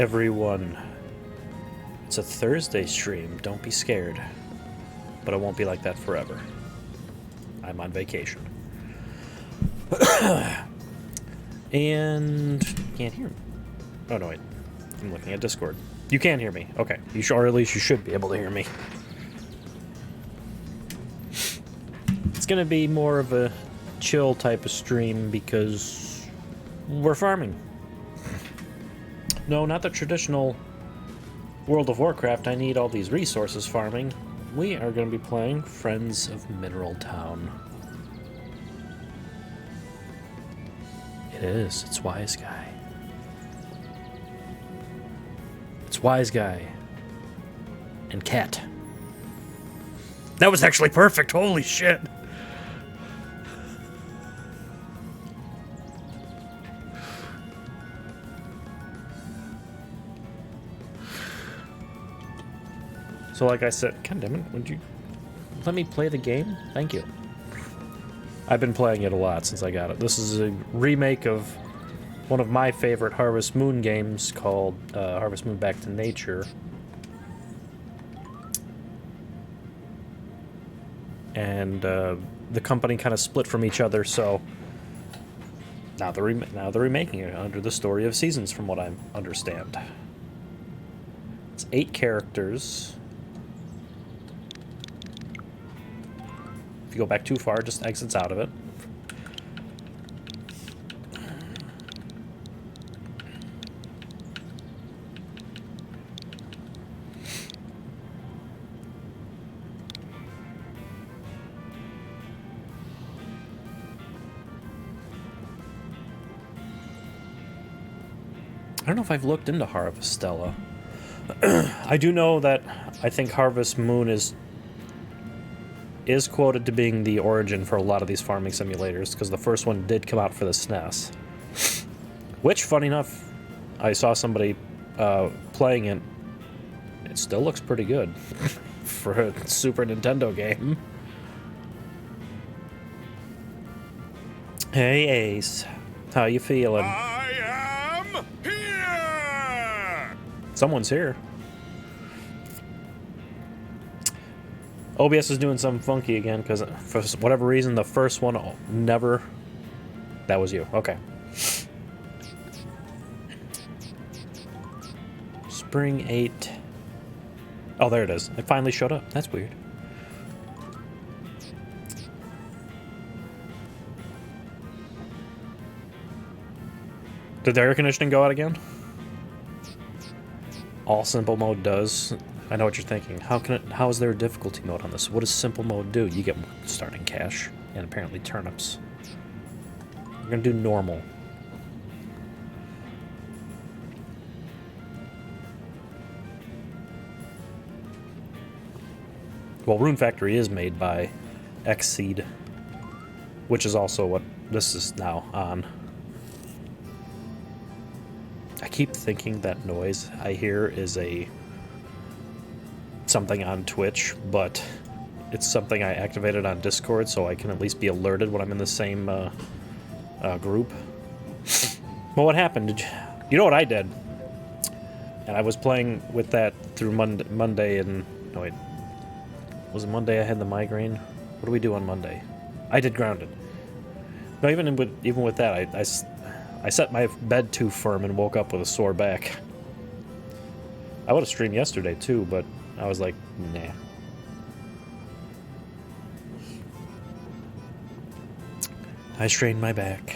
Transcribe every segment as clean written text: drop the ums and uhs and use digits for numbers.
everyone. It's a Thursday stream, don't be scared. But it won't be like that forever. I'm on vacation. And you can't hear me. Oh no, wait. I'm looking at Discord. You can hear me. Okay. You should, or at least you should be able to hear me. It's gonna be more of a chill type of stream because we're farming. No, not the traditional World of Warcraft. I need all these resources farming. We are going to be playing Friends of Mineral Town. It is. It's Wise Guy. It's Wise Guy. And Cat. That was actually perfect. Holy shit. So like I said, God damn it, would you let me play the game? Thank you. I've been playing it a lot since I got it. This is a remake of one of my favorite Harvest Moon games called Harvest Moon Back to Nature. And the company kind of split from each other, so now they're remaking it under the Story of Seasons, from what I understand. It's 8 characters. If you go back too far, it just exits out of it. I don't know if I've looked into Harvestella. I do know that I think Harvest Moon is quoted to being the origin for a lot of these farming simulators, because the first one did come out for the SNES. Which, funny enough, I saw somebody playing it. It still looks pretty good for a Super Nintendo game. Hey Ace, how you feeling? I am here! Someone's here. OBS is doing something funky again, because for whatever reason, the first one never... That was you. Okay. Spring 8. Oh, there it is. It finally showed up. That's weird. Did the air conditioning go out again? All simple mode does. I know what you're thinking. How is there a difficulty mode on this? What does simple mode do? You get starting cash and apparently turnips. We're gonna do normal. Well, Rune Factory is made by Xseed, which is also what this is now on. I keep thinking that noise I hear is something on Twitch, but it's something I activated on Discord, so I can at least be alerted when I'm in the same group. Well, what happened? You know what I did? And I was playing with that through Monday and... No, wait. Was it Monday I had the migraine? What do we do on Monday? I did Grounded. No, even with that, I set my bed too firm and woke up with a sore back. I would have streamed yesterday too, but I was like, nah. I strained my back.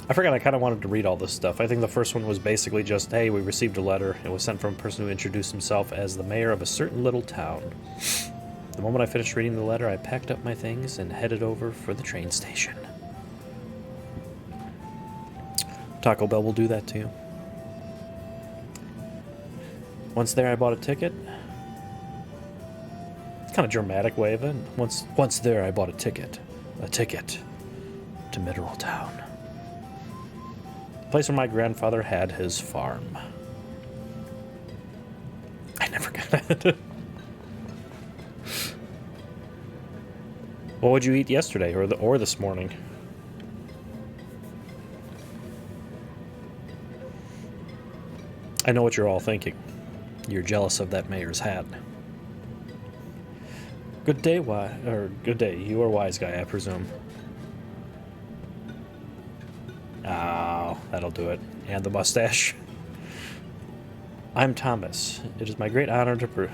I forgot I kind of wanted to read all this stuff. I think the first one was basically just, hey, we received a letter. It was sent from a person who introduced himself as the mayor of a certain little town. The moment I finished reading the letter, I packed up my things and headed over for the train station. Taco Bell will do that to you. Once there, I bought a ticket. It's kind of dramatic way of it. Once there, I bought a ticket to Mineral Town, the place where my grandfather had his farm. I never got that. What would you eat yesterday or this morning? I know what you're all thinking. You're jealous of that mayor's hat. Good day, good day. You are wise guy, I presume. Oh, that'll do it. And the mustache. I'm Thomas. It is my great honor to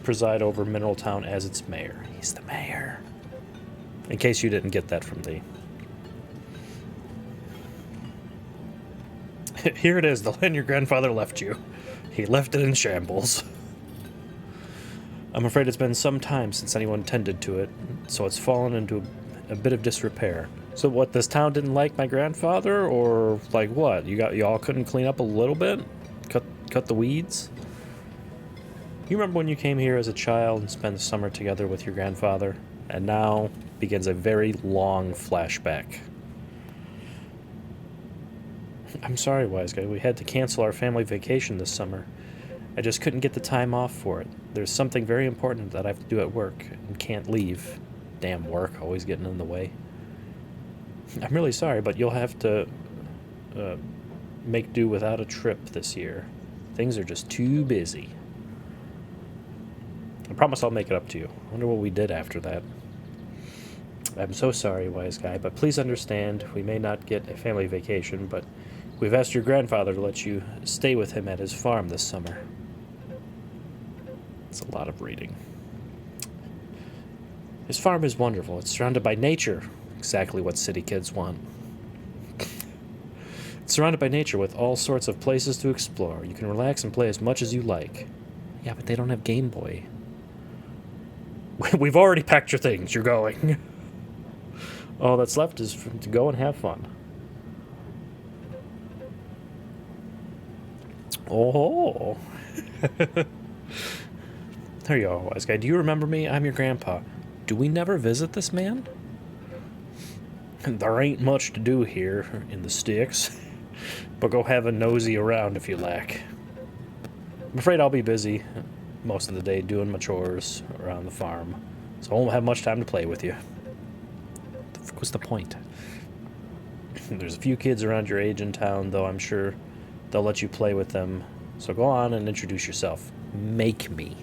preside over Mineral Town as its mayor. He's the mayor. In case you didn't get that from the... Here it is, the land your grandfather left you. He left it in shambles. I'm afraid it's been some time since anyone tended to it, so it's fallen into a bit of disrepair. So what, this town didn't like my grandfather, or like what? You all couldn't clean up a little bit? Cut the weeds? You remember when you came here as a child and spent the summer together with your grandfather? And now begins a very long flashback. I'm sorry, wise guy. We had to cancel our family vacation this summer. I just couldn't get the time off for it. There's something very important that I have to do at work and can't leave. Damn work, always getting in the way. I'm really sorry, but you'll have to make do without a trip this year. Things are just too busy. I promise I'll make it up to you. I wonder what we did after that. I'm so sorry, wise guy, but please understand we may not get a family vacation, but we've asked your grandfather to let you stay with him at his farm this summer. It's a lot of reading. His farm is wonderful. It's surrounded by nature. Exactly what city kids want. It's surrounded by nature with all sorts of places to explore. You can relax and play as much as you like. Yeah, but they don't have Game Boy. We've already packed your things. You're going. All that's left is to go and have fun. Oh. There you are, wise guy. Do you remember me? I'm your grandpa. Do we never visit this man? There ain't much to do here in the sticks, but go have a nosy around if you like. I'm afraid I'll be busy most of the day doing my chores around the farm, so I won't have much time to play with you. What's the point? There's a few kids around your age in town, though I'm sure they'll let you play with them, so go on and introduce yourself. Make me.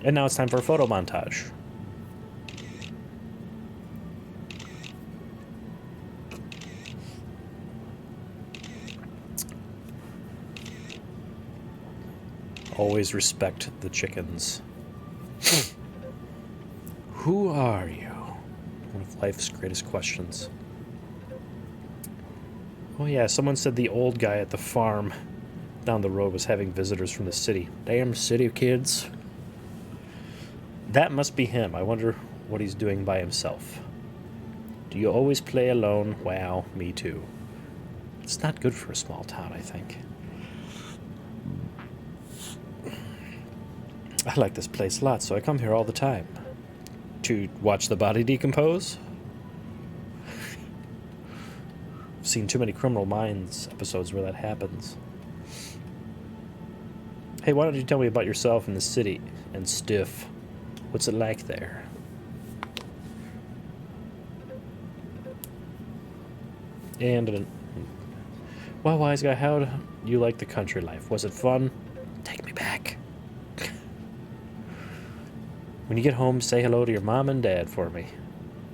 And now it's time for a photo montage. Always respect the chickens. Who are you? One of life's greatest questions. Oh yeah, someone said the old guy at the farm down the road was having visitors from the city. Damn city kids. That must be him. I wonder what he's doing by himself. Do you always play alone? Wow, me too. It's not good for a small town, I think. I like this place a lot, so I come here all the time. To watch the body decompose? I've seen too many Criminal Minds episodes where that happens. Hey, why don't you tell me about yourself in the city and stuff? What's it like there? And, well, wise guy, how do you like the country life? Was it fun? Take me back. When you get home, say hello to your mom and dad for me.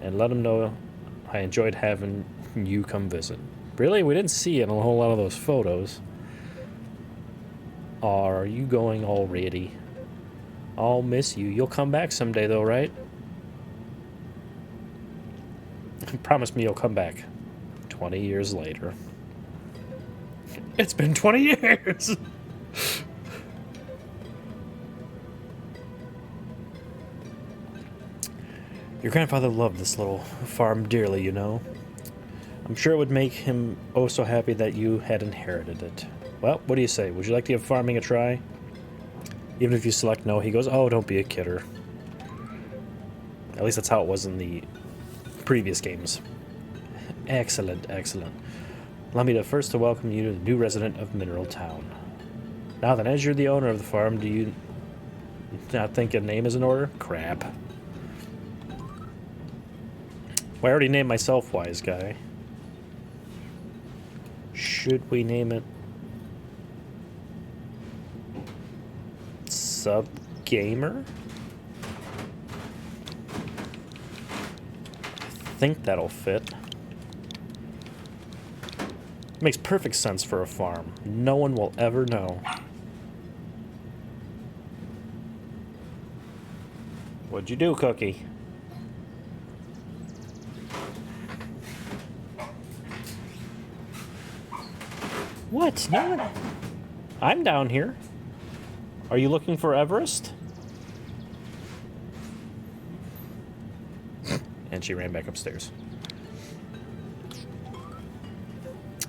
And let them know I enjoyed having you come visit. Really? We didn't see it in a whole lot of those photos. Are you going already? I'll miss you. You'll come back someday, though, right? Promise me you'll come back 20 years later. It's been 20 years! Your grandfather loved this little farm dearly, you know. I'm sure it would make him oh so happy that you had inherited it. Well, what do you say? Would you like to give farming a try? Even if you select no, he goes, oh, don't be a kidder. At least that's how it was in the previous games. Excellent, excellent. Allow me to first to welcome you to the new resident of Mineral Town. Now then, as you're the owner of the farm, do you not think a name is in order? Crap. Well, I already named myself Wise Guy. Should we name it Sub gamer? I think that'll fit. Makes perfect sense for a farm. No one will ever know. What'd you do, Cookie? What? No one. I'm down here. Are you looking for Everest? And she ran back upstairs.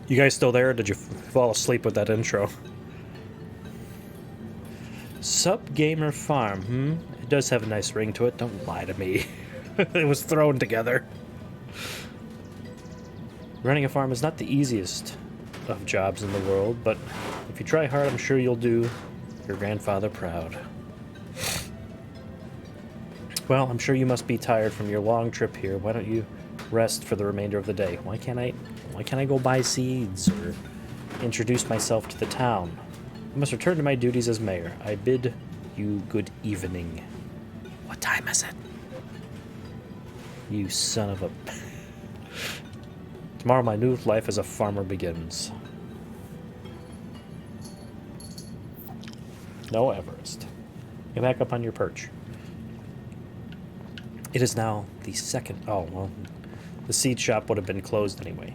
You guys still there? Or did you fall asleep with that intro? Sub Gamer Farm, It does have a nice ring to it. Don't lie to me. It was thrown together. Running a farm is not the easiest of jobs in the world, but if you try hard, I'm sure you'll do your grandfather proud. Well, I'm sure you must be tired from your long trip here. Why don't you rest for the remainder of the day? Why can't I go buy seeds or introduce myself to the town? I must return to my duties as mayor. I bid you good evening. What time is it? You son of a... Tomorrow my new life as a farmer begins. No Everest. Get back up on your perch. It is now the second... Oh, well, the seed shop would have been closed anyway.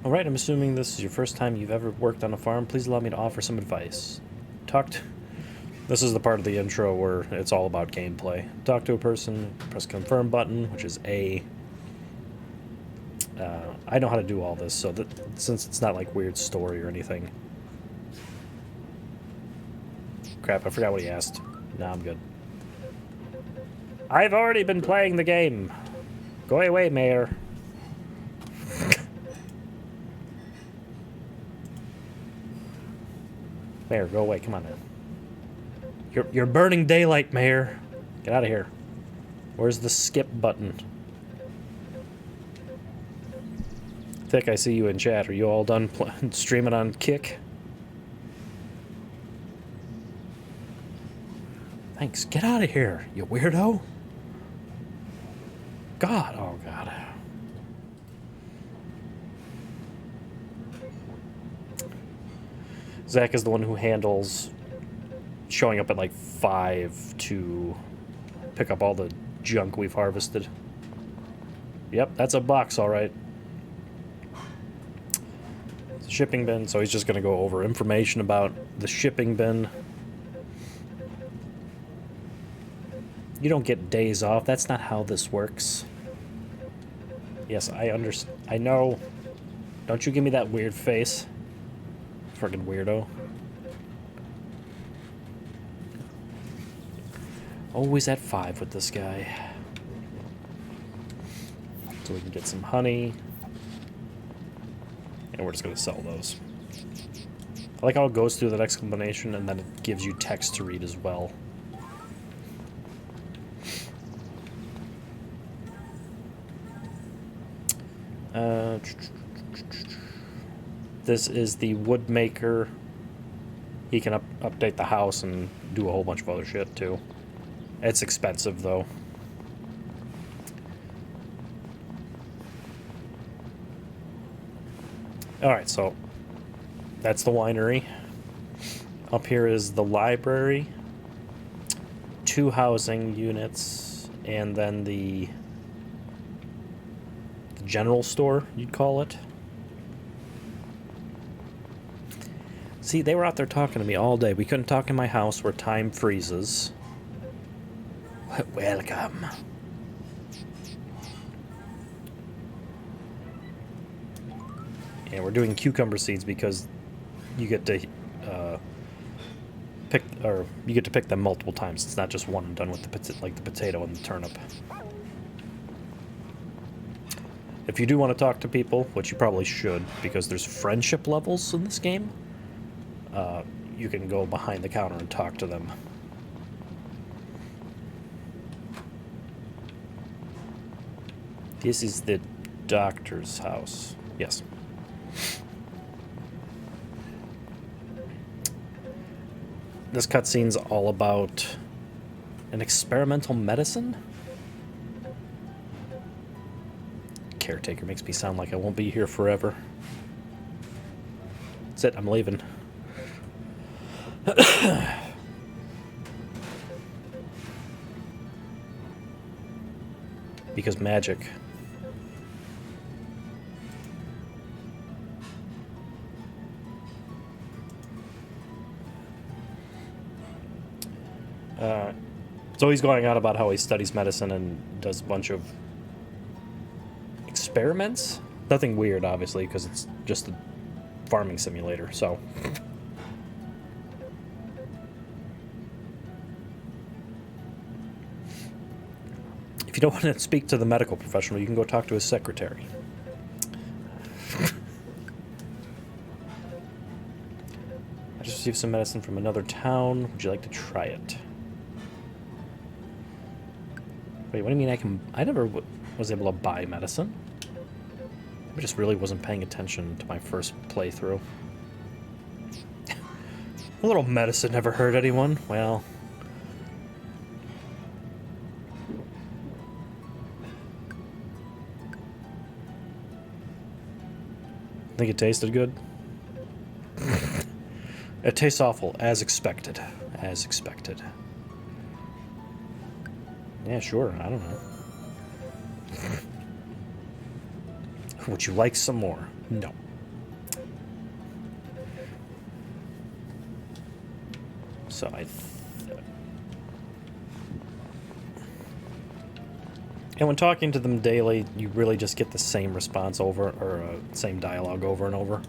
Alright, I'm assuming this is your first time you've ever worked on a farm. Please allow me to offer some advice. This is the part of the intro where it's all about gameplay. Talk to a person, press confirm button, which is A. I know how to do all this, so that since it's not like weird story or anything. Crap, I forgot what he asked. Nah, I'm good. I've already been playing the game. Go away, Mayor. Mayor, go away. Come on, man. You're burning daylight, Mayor. Get out of here. Where's the skip button? Thick, I see you in chat. Are you all done streaming on Kick? Thanks. Get out of here, you weirdo. God. Oh, God. Zach is the one who handles showing up at like 5 to pick up all the junk we've harvested. Yep, that's a box, all right. It's a shipping bin, so he's just going to go over information about the shipping bin. You don't get days off. That's not how this works. Yes, I understand. I know. Don't you give me that weird face. Friggin' weirdo. Always at 5 with this guy. So we can get some honey. And we're just going to sell those. I like how it goes through that explanation and then it gives you text to read as well. This is the woodmaker. He can update the house and do a whole bunch of other shit too. It's expensive though. Alright, so that's the winery. Up here is the library, 2 housing units, and then the general store, you'd call it. See, they were out there talking to me all day. We couldn't talk in my house where time freezes. Welcome. And we're doing cucumber seeds because you get to pick them multiple times. It's not just one and done with the potato and the turnip. If you do want to talk to people, which you probably should, because there's friendship levels in this game, you can go behind the counter and talk to them. This is the doctor's house. Yes. This cutscene's all about an experimental medicine? Caretaker makes me sound like I won't be here forever. That's it, I'm leaving. Because magic. So he's going on about how he studies medicine and does a bunch of experiments. Nothing weird, obviously, because it's just a farming simulator, so. If you don't want to speak to the medical professional, you can go talk to his secretary. I just received some medicine from another town. Would you like to try it? Wait, what do you mean I never was able to buy medicine. I just really wasn't paying attention to my first playthrough. A little medicine never hurt anyone. Well... think it tasted good? It tastes awful, as expected. As expected. Yeah, sure, I don't know. Would you like some more? No. So and when talking to them daily, you really just get the same response over, or same dialogue over and over.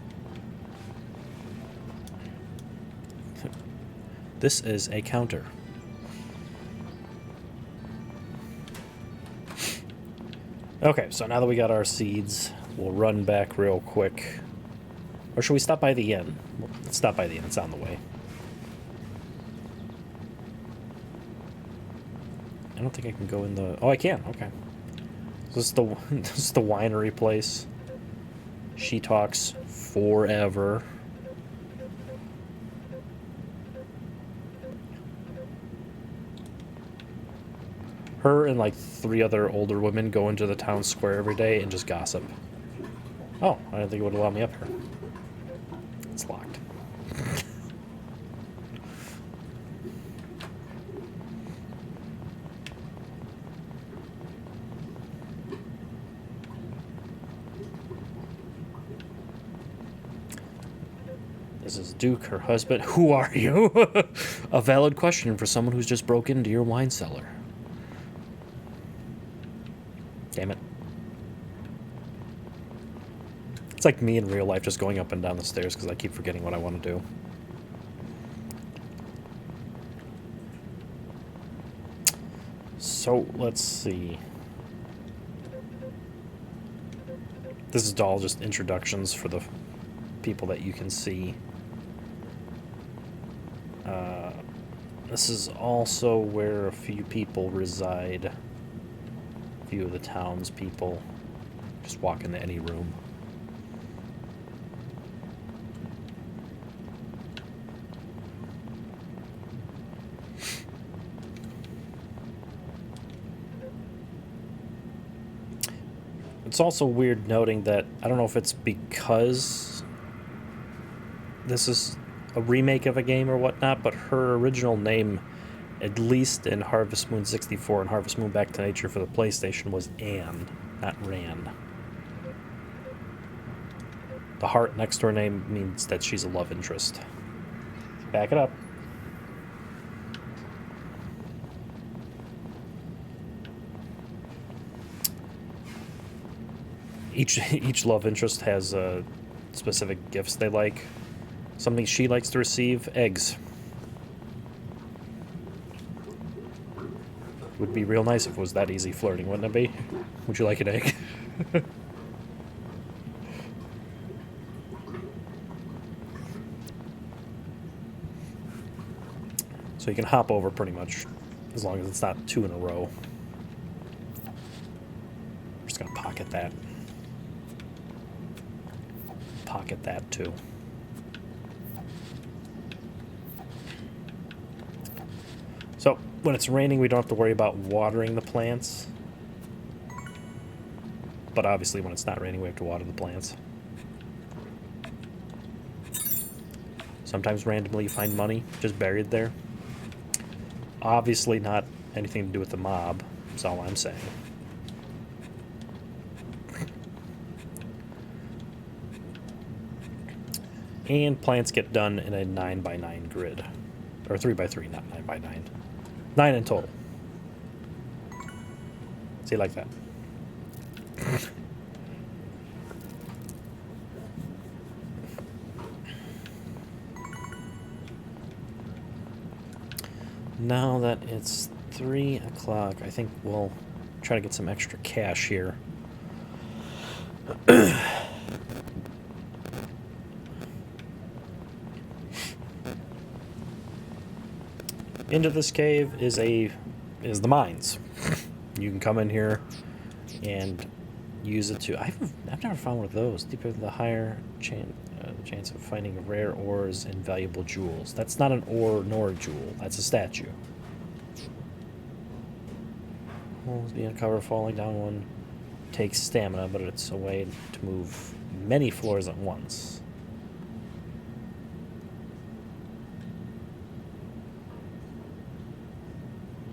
This is a counter. Okay, so now that we got our seeds, we'll run back real quick. Or should we stop by the inn? Let's stop by the inn, it's on the way. I don't think I can go in the... Oh, I can, okay. This is the winery place. She talks forever. Her and like 3 other older women go into the town square every day and just gossip. Oh, I didn't think it would allow me up here. It's locked. This is Duke, her husband. Who are you? A valid question for someone who's just broke into your wine cellar. Damn it. It's like me in real life just going up and down the stairs because I keep forgetting what I want to do. So, let's see. This is all just introductions for the people that you can see. This is also where a few people reside. A few of the townspeople. Just walk into any room. It's also weird noting that, I don't know if it's because this is a remake of a game or whatnot, but her original name, at least in Harvest Moon 64 and Harvest Moon Back to Nature for the PlayStation, was Anne, not Ran. The heart next to her name means that she's a love interest. Back it up. Each love interest has specific gifts they like. Something she likes to receive: eggs. Would be real nice if it was that easy flirting, wouldn't it be? Would you like an egg? So you can hop over pretty much, as long as it's not 2 in a row. I'm just gonna pop pocket that. Pocket that too. So when it's raining, we don't have to worry about watering the plants. But obviously when it's not raining, we have to water the plants. Sometimes randomly you find money just buried there. Obviously not anything to do with the mob, is all I'm saying. And plants get done in a 9x9 grid. Or 3x3, not 9x9. 9 in total. See, like that. Now that it's 3 o'clock, I think we'll try to get some extra cash here. Into this cave is the mines. You can come in here and use it to. I've never found one of those. Deeper the higher chance of finding rare ores and valuable jewels. That's not an ore nor a jewel. That's a statue. Holes being covered, falling down one takes stamina, but it's a way to move many floors at once.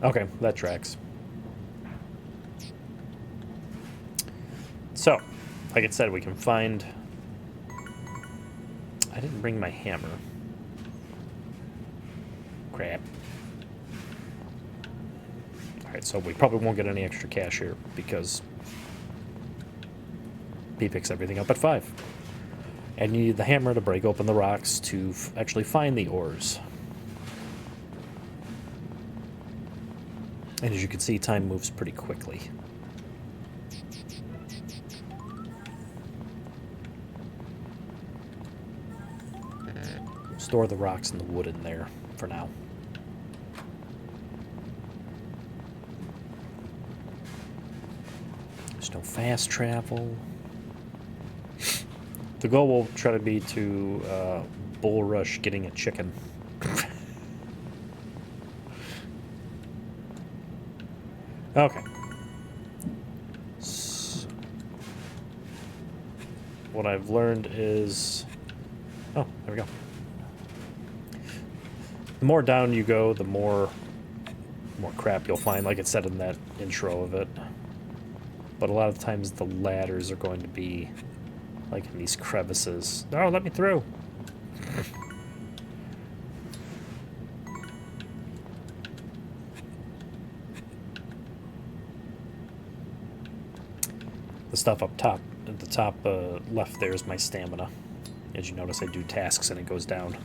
Okay, that tracks. So, like I said, we can find... I didn't bring my hammer. Crap. Alright, so we probably won't get any extra cash here because he picks everything up at 5. And you need the hammer to break open the rocks to actually find the ores. And as you can see, time moves pretty quickly. Store the rocks and the wood in there for now. There's no fast travel. The goal will try to be to bull rush getting a chicken. Okay. So, what I've learned is... Oh, there we go. The more down you go, the more crap you'll find, like it said in that intro of it. But a lot of times the ladders are going to be like in these crevices. No, let me through! The stuff up top, at the top left there is my stamina. As you notice, I do tasks and it goes down.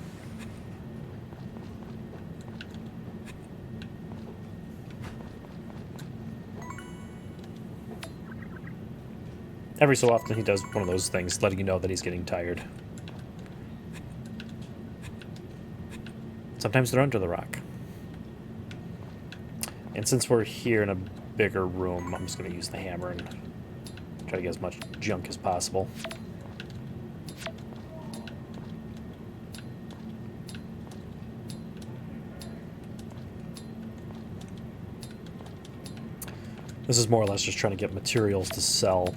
Every so often he does one of those things, letting you know that he's getting tired. Sometimes they're under the rock. And since we're here in a bigger room, I'm just going to use the hammer and try to get as much junk as possible. This is more or less just trying to get materials to sell.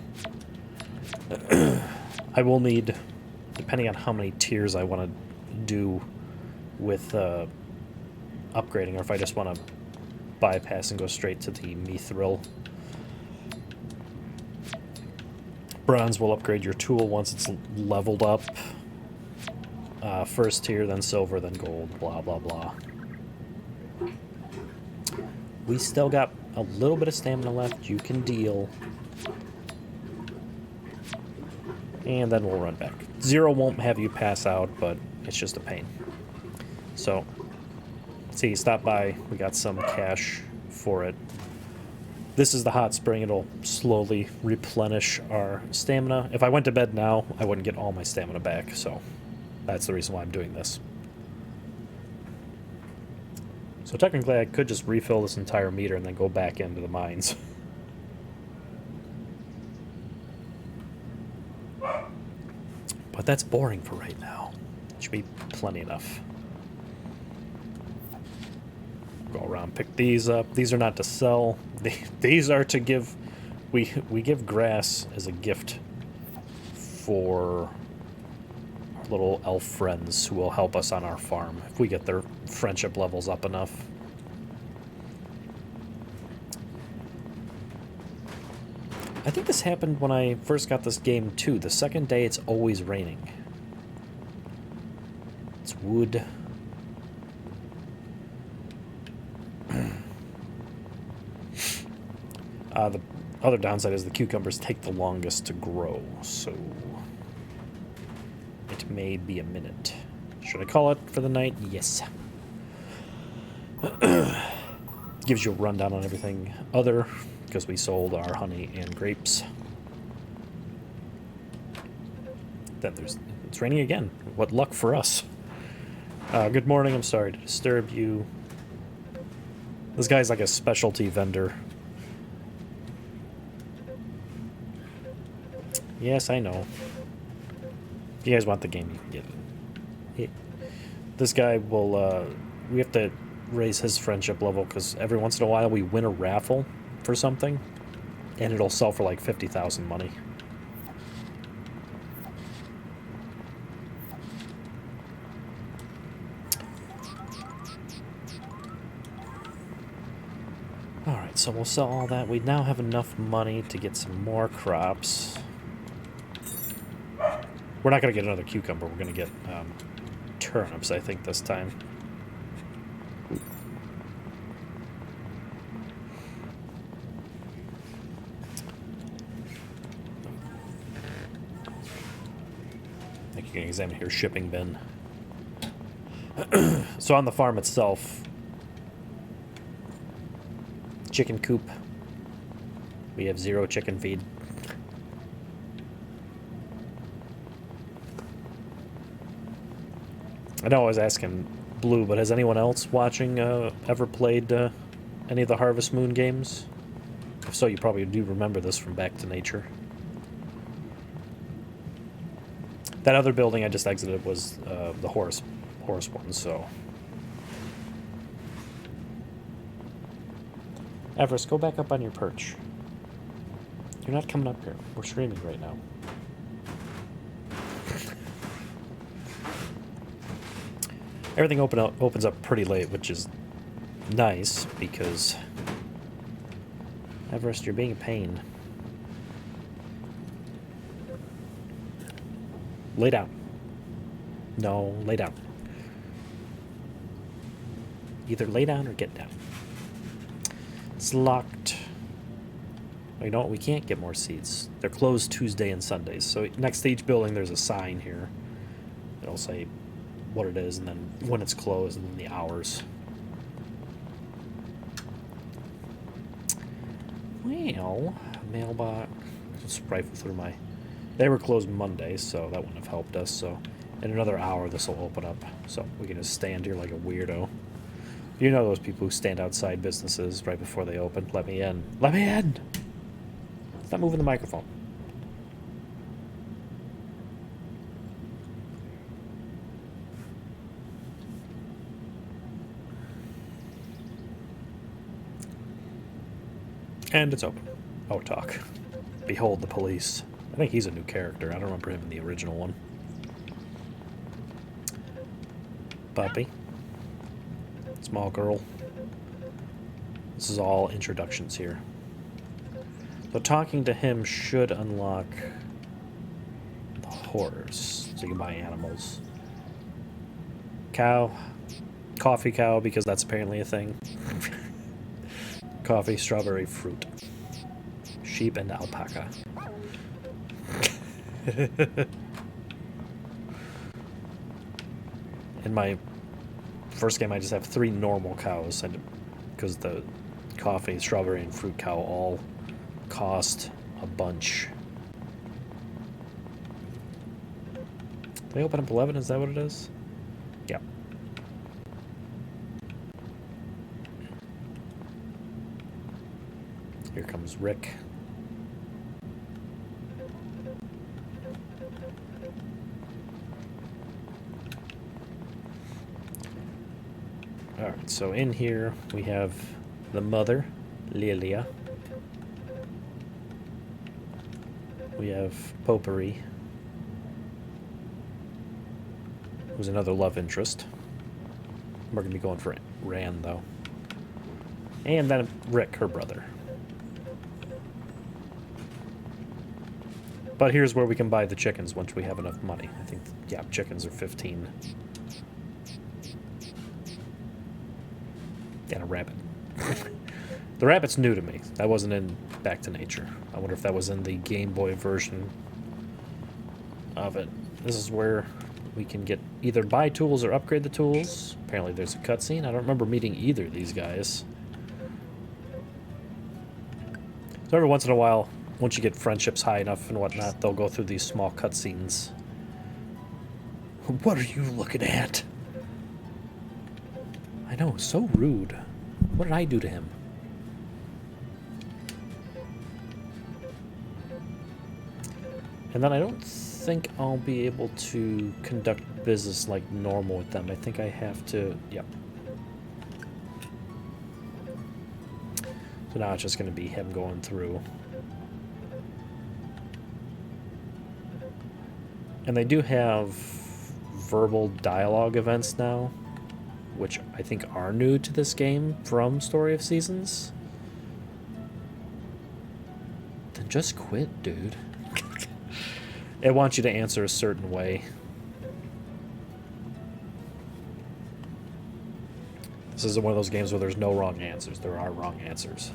I will need, depending on how many tiers I want to do with upgrading, or if I just want to bypass and go straight to the mithril. Bronze will upgrade your tool once it's leveled up. First tier, then silver, then gold, blah, blah, blah. We still got a little bit of stamina left. You can deal. And then we'll run back. 0 won't have you pass out, but it's just a pain. So, see, stop by. We got some cash for it. This is the hot spring. It'll slowly replenish our stamina. If I went to bed now, I wouldn't get all my stamina back, so that's the reason why I'm doing this. So technically I could just refill this entire meter and then go back into the mines. But that's boring for right now. Should be plenty enough. Go around, pick these up. These are not to sell. These are to give. We give grass as a gift for our little elf friends who will help us on our farm if we get their friendship levels up enough. I think this happened when I first got this game too. The second day it's always raining. It's wood. The other downside is the cucumbers take the longest to grow, so it may be a minute. Should I call it for the night? Yes. Gives you a rundown on everything other, because we sold our honey and grapes. Then it's raining again. What luck for us. Good morning, I'm sorry to disturb you. This guy's like a specialty vendor. Yes, I know. If you guys want the game, you can get it. This guy will, we have to raise his friendship level because every once in a while we win a raffle for something and it'll sell for like 50,000 money. Alright, so we'll sell all that. We now have enough money to get some more crops. We're not going to get another cucumber. We're going to get turnips, I think, this time. I think you can examine here shipping bin. So on the farm itself, chicken coop. We have 0 chicken feed. I know I was asking Blue, but has anyone else watching ever played any of the Harvest Moon games? If so, you probably do remember this from Back to Nature. That other building I just exited was the horse one, so... Everest, go back up on your perch. You're not coming up here. We're streaming right now. Everything opens up pretty late, which is nice, because... Everest, you're being a pain. Lay down. No, lay down. Either lay down or get down. It's locked. You know what? We can't get more seeds. They're closed Tuesday and Sundays. So next to each building, there's a sign here. It'll say what it is, and then when it's closed, and then the hours. Well, mailbox. Just rifle through my... They were closed Monday, so that wouldn't have helped us. So in another hour, this will open up. So we can just stand here like a weirdo. You know those people who stand outside businesses right before they open? Let me in. Let me in! Stop moving the microphone. And it's open. Oh, talk. Behold the police. I think he's a new character. I don't remember him in the original one. Puppy. Small girl. This is all introductions here. So talking to him should unlock the horse. So you can buy animals. Cow. Coffee cow, because that's apparently a thing. Coffee, strawberry, fruit. Sheep and alpaca. In my first game, I just have 3 normal cows, and because the coffee, strawberry, and fruit cow all cost a bunch. Did they open up 11? Is that what it is? Yeah. Here comes Rick. Alright, so in here we have the mother, Lilia. We have Potpourri, who's another love interest. We're going to be going for Rand, though. And then Rick, her brother. But here's where we can buy the chickens once we have enough money. I think, yeah, chickens are 15. And a rabbit. The rabbit's new to me. That wasn't in Back to Nature. I wonder if that was in the Game Boy version of it. This is where we can get either buy tools or upgrade the tools. Apparently there's a cutscene. I don't remember meeting either of these guys. So every once in a while, once you get friendships high enough and whatnot, they'll go through these small cutscenes. What are you looking at? I know, so rude. What did I do to him? And then I don't think I'll be able to conduct business like normal with them. I think I have to, yep. So now it's just going to be him going through. And they do have verbal dialogue events now, which I think are new to this game from Story of Seasons. Then just quit, dude. It wants you to answer a certain way. This isn't one of those games where there's no wrong answers. There are wrong answers.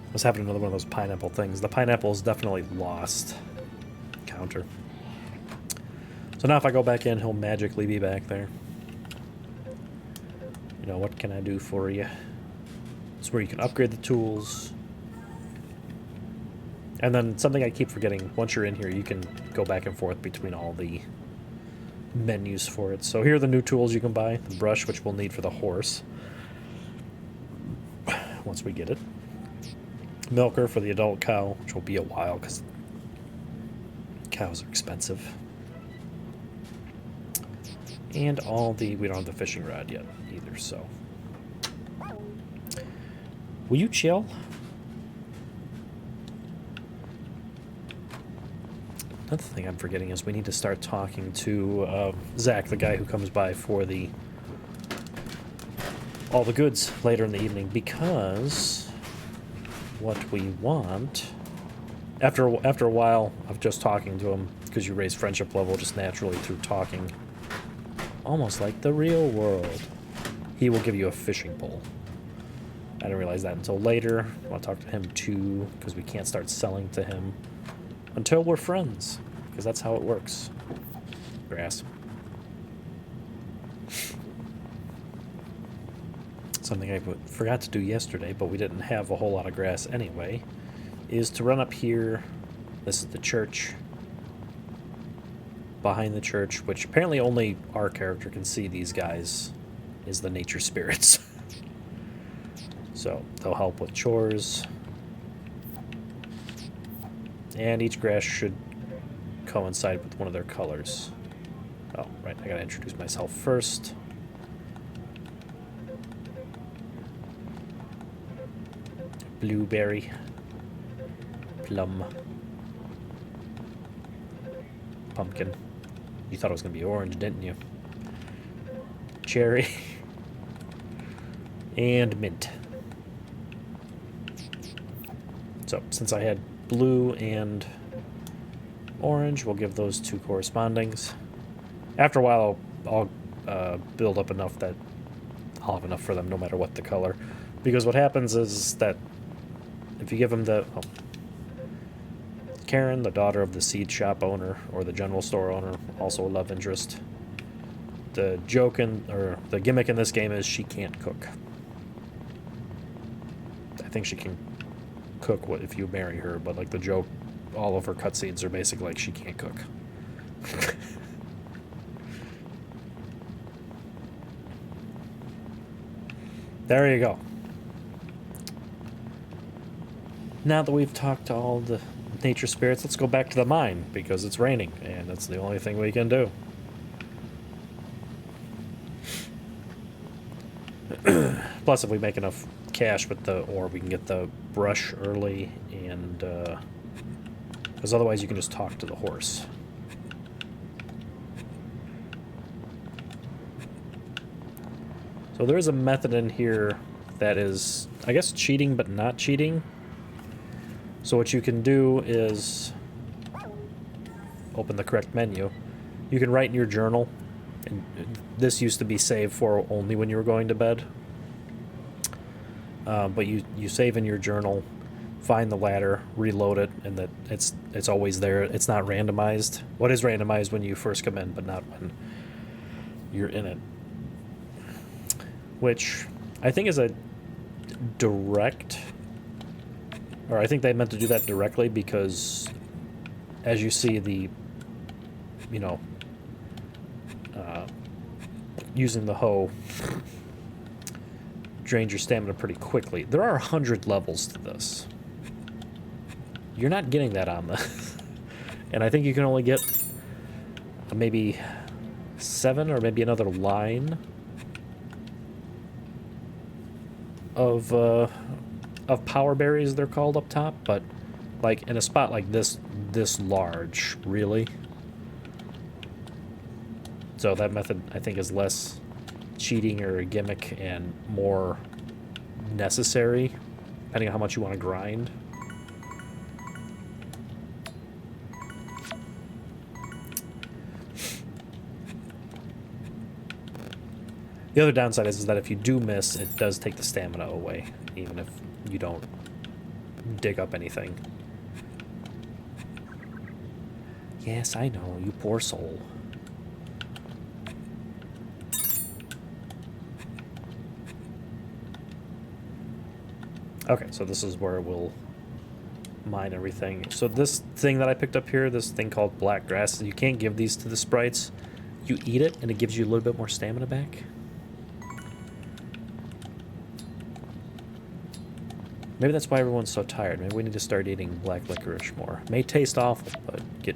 I was having another one of those pineapple things. The pineapple is definitely lost. Counter. So now if I go back in, he'll magically be back there. You know, what can I do for you? It's where you can upgrade the tools. And then something I keep forgetting, once you're in here, you can go back and forth between all the menus for it. So here are the new tools you can buy. The brush, which we'll need for the horse. Once we get it. Milker for the adult cow, which will be a while because cows are expensive. And all the... we don't have the fishing rod yet either, so... Will you chill? Another thing I'm forgetting is we need to start talking to Zach, the guy who comes by for the... all the goods later in the evening, because... what we want... After a while of just talking to him, because you raise friendship level just naturally through talking... almost like the real world. He will give you a fishing pole. I didn't realize that until later. I want to talk to him too, because we can't start selling to him until we're friends, because that's how it works. Grass. Something I forgot to do yesterday, but we didn't have a whole lot of grass anyway, is to run up here. This is the church. Behind the church, which apparently only our character can see these guys, is the nature spirits. So they'll help with chores. And each grass should coincide with one of their colors. Oh, right, I gotta introduce myself first. Blueberry. Plum. Pumpkin. You thought it was going to be orange, didn't you? Cherry. And mint. So, since I had blue and orange, we'll give those two correspondings. After a while, I'll build up enough that I'll have enough for them no matter what the color. Because what happens is that if you give them the... oh, Karen, the daughter of the seed shop owner or the general store owner, also a love interest. The joke or the gimmick in this game is she can't cook. I think she can cook if you marry her, but like the joke, all of her cutscenes are basically like she can't cook. There you go. Now that we've talked to all the nature spirits, let's go back to the mine because it's raining and that's the only thing we can do. Plus, if we make enough cash with the ore, we can get the brush early, and because otherwise you can just talk to the horse. So there is a method in here that is, I guess, cheating but not cheating. So what you can do is open the correct menu. You can write in your journal, and this used to be saved for only when you were going to bed. But you save in your journal, find the ladder, reload it, and that it's always there. It's not randomized. What is randomized when you first come in, but not when you're in it. Which I think is a direct, or I think they meant to do that directly because, as you see, the, you know, using the hoe drains your stamina pretty quickly. There are 100 levels to this. You're not getting that on this. And I think you can only get maybe 7 or maybe another line of power berries, they're called, up top. But like in a spot like this large, really. So that method, I think, is less cheating or a gimmick and more necessary, depending on how much you want to grind. The other downside is that if you do miss, it does take the stamina away, even if you don't dig up anything. Yes, I know, you poor soul. Okay, so this is where we'll mine everything. So this thing that I picked up here, this thing called black grass, you can't give these to the sprites. You eat it, and it gives you a little bit more stamina back. Maybe that's why everyone's so tired. Maybe we need to start eating black licorice more. May taste awful, but get...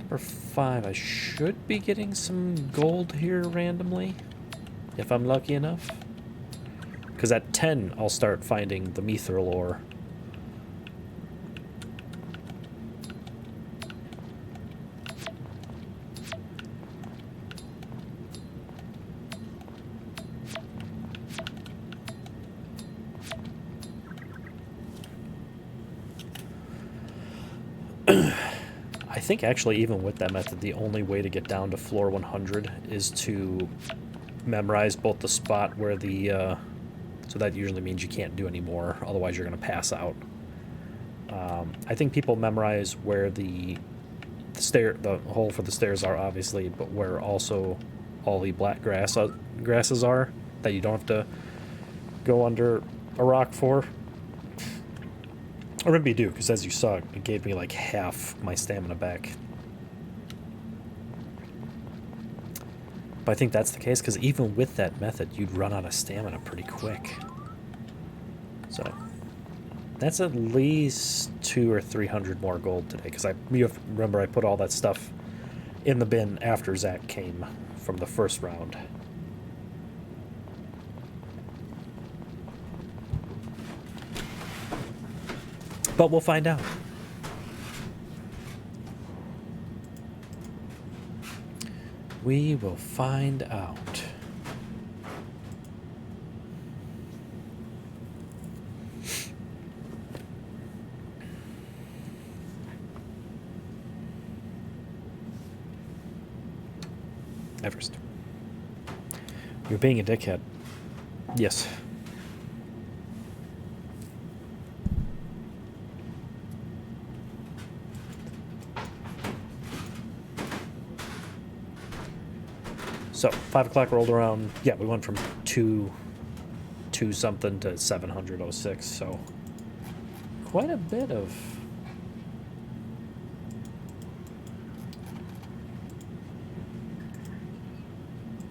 Number 5, I should be getting some gold here randomly, if I'm lucky enough. Because at 10, I'll start finding the mithril ore. I think actually even with that method, the only way to get down to floor 100 is to memorize both the spot where the, so that usually means you can't do any more, otherwise you're going to pass out. I think people memorize where the hole for the stairs are, obviously, but where also all the black grasses are, that you don't have to go under a rock for. Or maybe you do, because as you saw, it gave me like half my stamina back. But I think that's the case, because even with that method, you'd run out of stamina pretty quick. So, that's at least 200 or 300 more gold today, because remember I put all that stuff in the bin after Zach came from the first round. But we'll find out. We will find out. Everest. You're being a dickhead. Yes. So 5 o'clock rolled around. Yeah, we went from 2 something to 706. So quite a bit of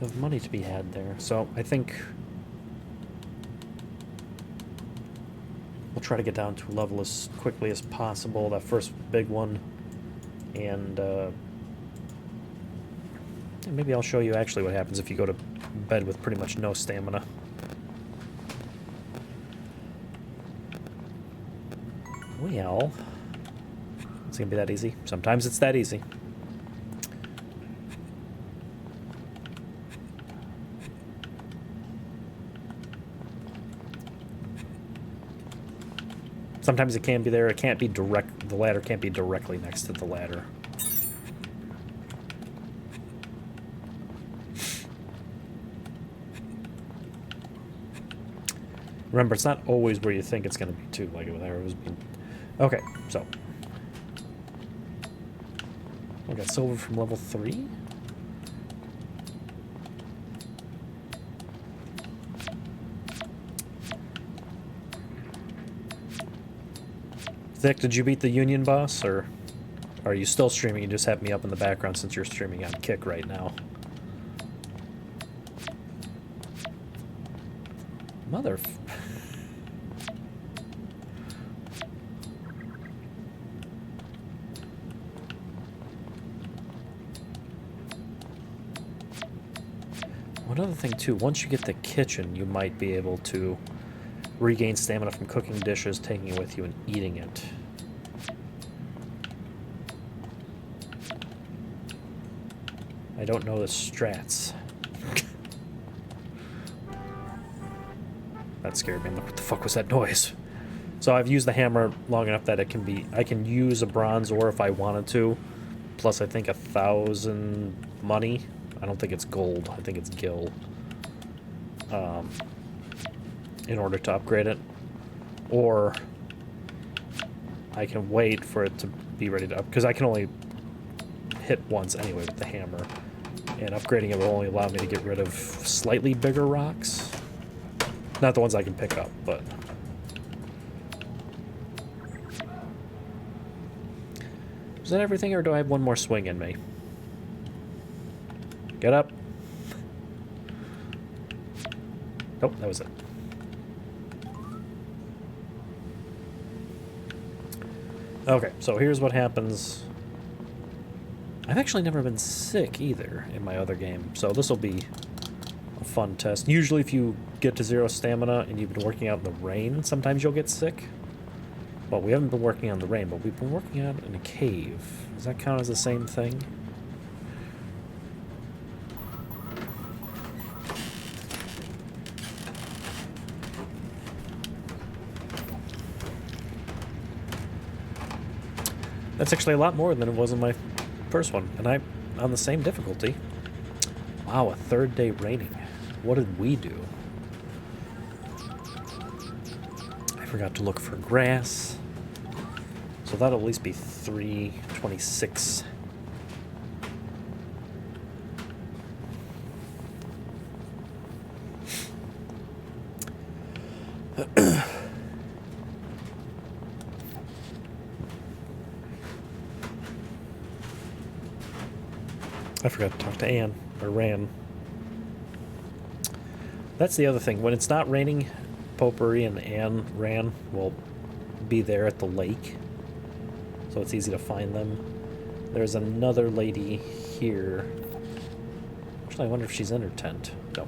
of money to be had there. So I think we'll try to get down to a level as quickly as possible, that first big one. And maybe I'll show you actually what happens if you go to bed with pretty much no stamina. Well, it's gonna be that easy. Sometimes it's that easy. Sometimes it can be there. It can't be direct. The ladder can't be directly next to the ladder. Remember, it's not always where you think it's going to be, too. Like with arrows being... Okay, so. We got silver from level 3. Vic, did you beat the Union boss, or are you still streaming? You just have me up in the background since you're streaming on Kick right now. Mother... One other thing, too, once you get the kitchen, you might be able to regain stamina from cooking dishes, taking it with you, and eating it. I don't know the strats. That scared me. What the fuck was that noise? So I've used the hammer long enough that it can be... I can use a bronze ore if I wanted to. Plus, I think 1,000 money. I don't think it's gold. I think it's gil. In order to upgrade it. Or I can wait for it to be ready to up... Because I can only hit once anyway with the hammer. And upgrading it will only allow me to get rid of slightly bigger rocks. Not the ones I can pick up, but... Is that everything, or do I have one more swing in me? Get up. Nope, that was it. Okay, so here's what happens. I've actually never been sick either in my other game, so this will be a fun test. Usually if you get to 0 stamina and you've been working out in the rain, sometimes you'll get sick. But we haven't been working on the rain, but we've been working out in a cave. Does that count as the same thing? That's actually a lot more than it was in my first one, and I'm on the same difficulty. Wow, a 3rd day raining. What did we do? I forgot to look for grass. So that'll at least be 326. I forgot to talk to Anne, or Ran. That's the other thing. When it's not raining, Potpourri and Anne, Ran will be there at the lake. So it's easy to find them. There's another lady here. Actually, I wonder if she's in her tent. No.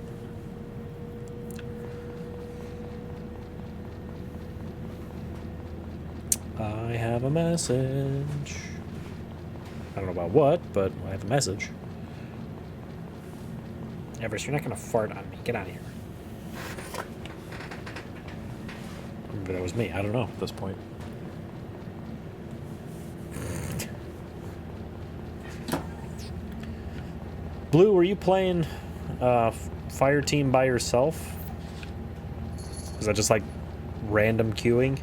I have a message. I don't know about what, but I have a message. Everest, you're not gonna fart on me. Get out of here. Maybe that was me. I don't know at this point. Blue, were you playing Fire Team by yourself? Is that just like random queuing?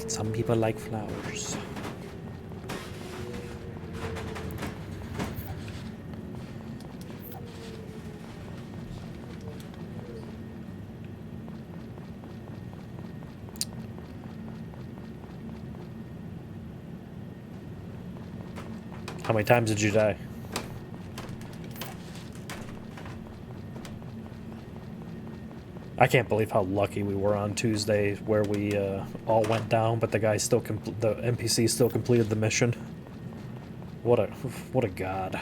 Some people like flowers. How many times did you die? I can't believe how lucky we were on Tuesday, where we all went down, but the guy still the NPC still completed the mission. What a god.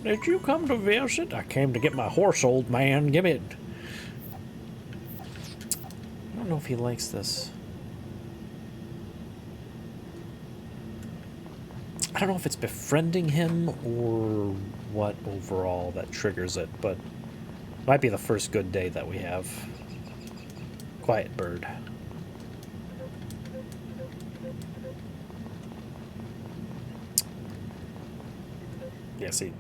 Did you come to visit? I came to get my horse, old man. Give it. I don't know if he likes this. I don't know if it's befriending him or what overall that triggers it, but it might be the first good day that we have. Quiet bird. Yeah, see.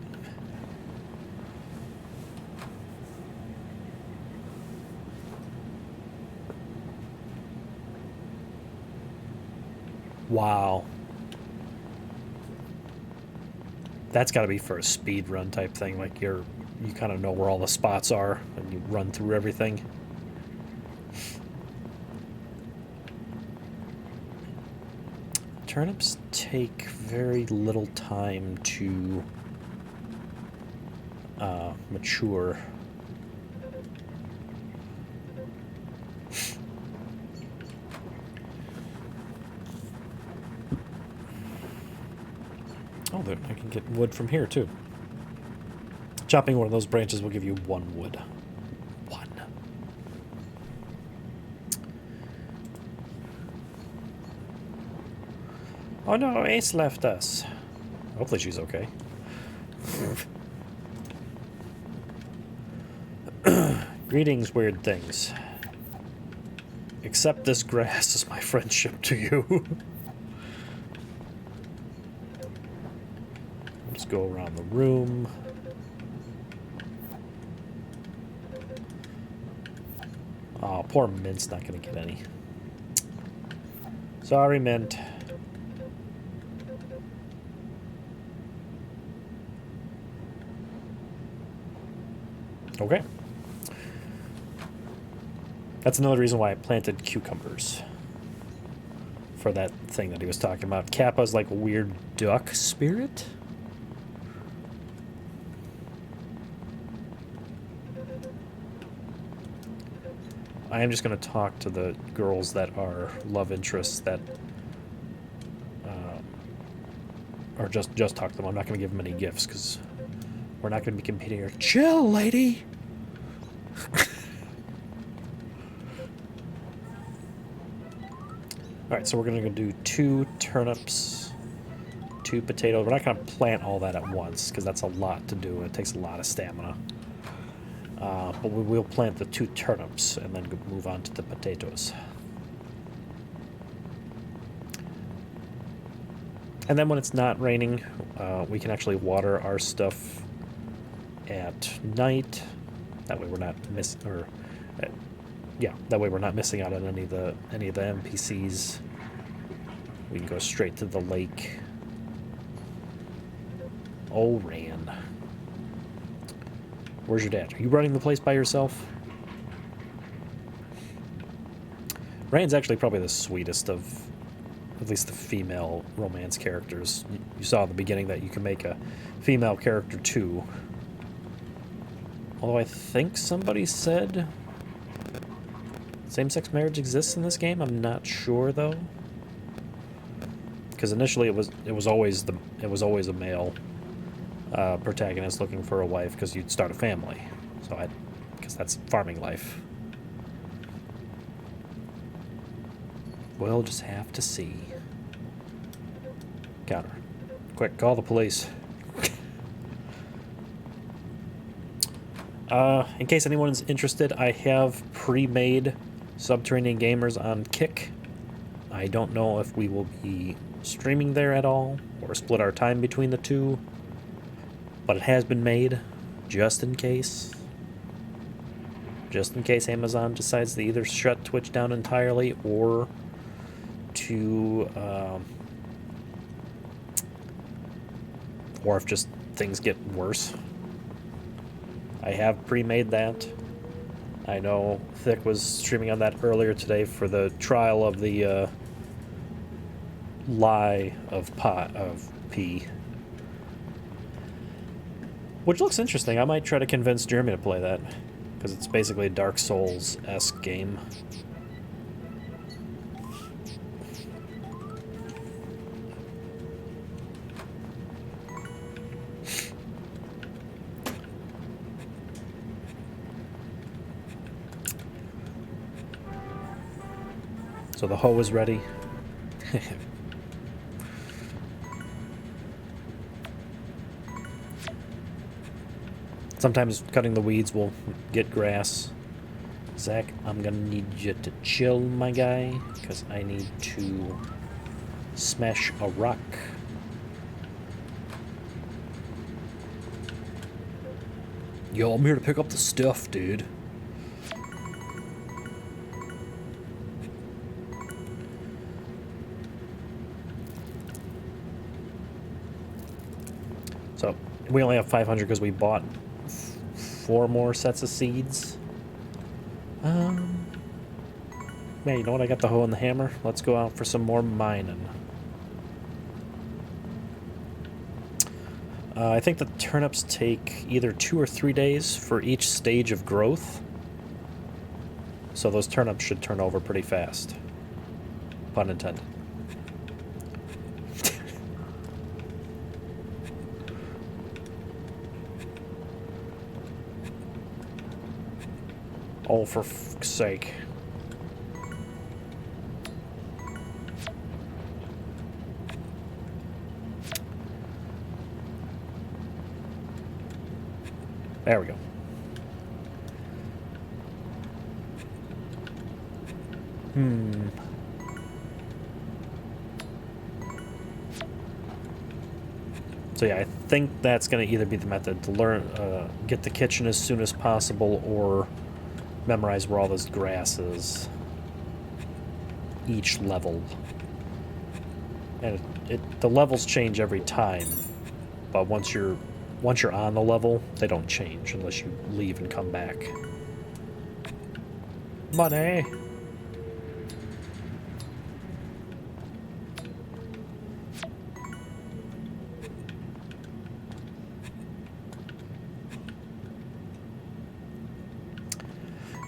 Wow. That's got to be for a speed run type thing, like you kind of know where all the spots are and you run through everything. Turnips take very little time to mature. Oh, there, I can get wood from here, too. Chopping one of those branches will give you 1 wood. 1. Oh no, Ace left us. Hopefully she's okay. Greetings, weird things. Accept this grass as my friendship to you. Let's go around the room. Oh, poor Mint's not going to get any. Sorry, Mint. Okay. That's another reason why I planted cucumbers. For that thing that he was talking about. Kappa's like a weird duck spirit? I am just going to talk to the girls that are love interests that... or just talk to them. I'm not going to give them any gifts, because we're not going to be competing here. Chill, lady! Alright, so we're going to do 2 turnips, 2 potatoes. We're not going to plant all that at once, because that's a lot to do, and it takes a lot of stamina. But we will plant the 2 turnips, and then move on to the potatoes. And then when it's not raining, we can actually water our stuff at night. That way we're not missing, or yeah, that way we're not missing out on any of the NPCs. We can go straight to the lake. Oh, Ran. Where's your dad? Are you running the place by yourself? Rand's actually probably the sweetest of at least the female romance characters. You saw in the beginning that you can make a female character too. Although I think somebody said same-sex marriage exists in this game. I'm not sure though, because initially it was always a male protagonist looking for a wife because you'd start a family. So because that's farming life. We'll just have to see. Got her. Quick, call the police. In case anyone's interested, I have pre-made Subterranean Gamers on Kick. I don't know if we will be streaming there at all, or split our time between the two, but it has been made. just in case. Just in case Amazon decides to either shut Twitch down entirely or to, or if just things get worse. I have pre-made that. I know Thick was streaming on that earlier today for the trial of the lie of P. Which looks interesting. I might try to convince Jeremy to play that, because it's basically a Dark Souls-esque game. So the hoe is ready. Sometimes cutting the weeds will get grass. Zach, I'm gonna need you to chill, my guy, because I need to smash a rock. Yo, I'm here to pick up the stuff, dude. So, we only have 500 because we bought 4 more sets of seeds. Yeah, you know what? I got the hoe and the hammer. Let's go out for some more mining. I think the turnips take either 2 or 3 days for each stage of growth. So those turnips should turn over pretty fast. Pun intended. Oh, for fuck's sake. There we go. So yeah, I think that's going to either be the method to learn, get the kitchen as soon as possible, or memorize where all this grass is. Each level. And the levels change every time, but once you're on the level, they don't change unless you leave and come back. Money!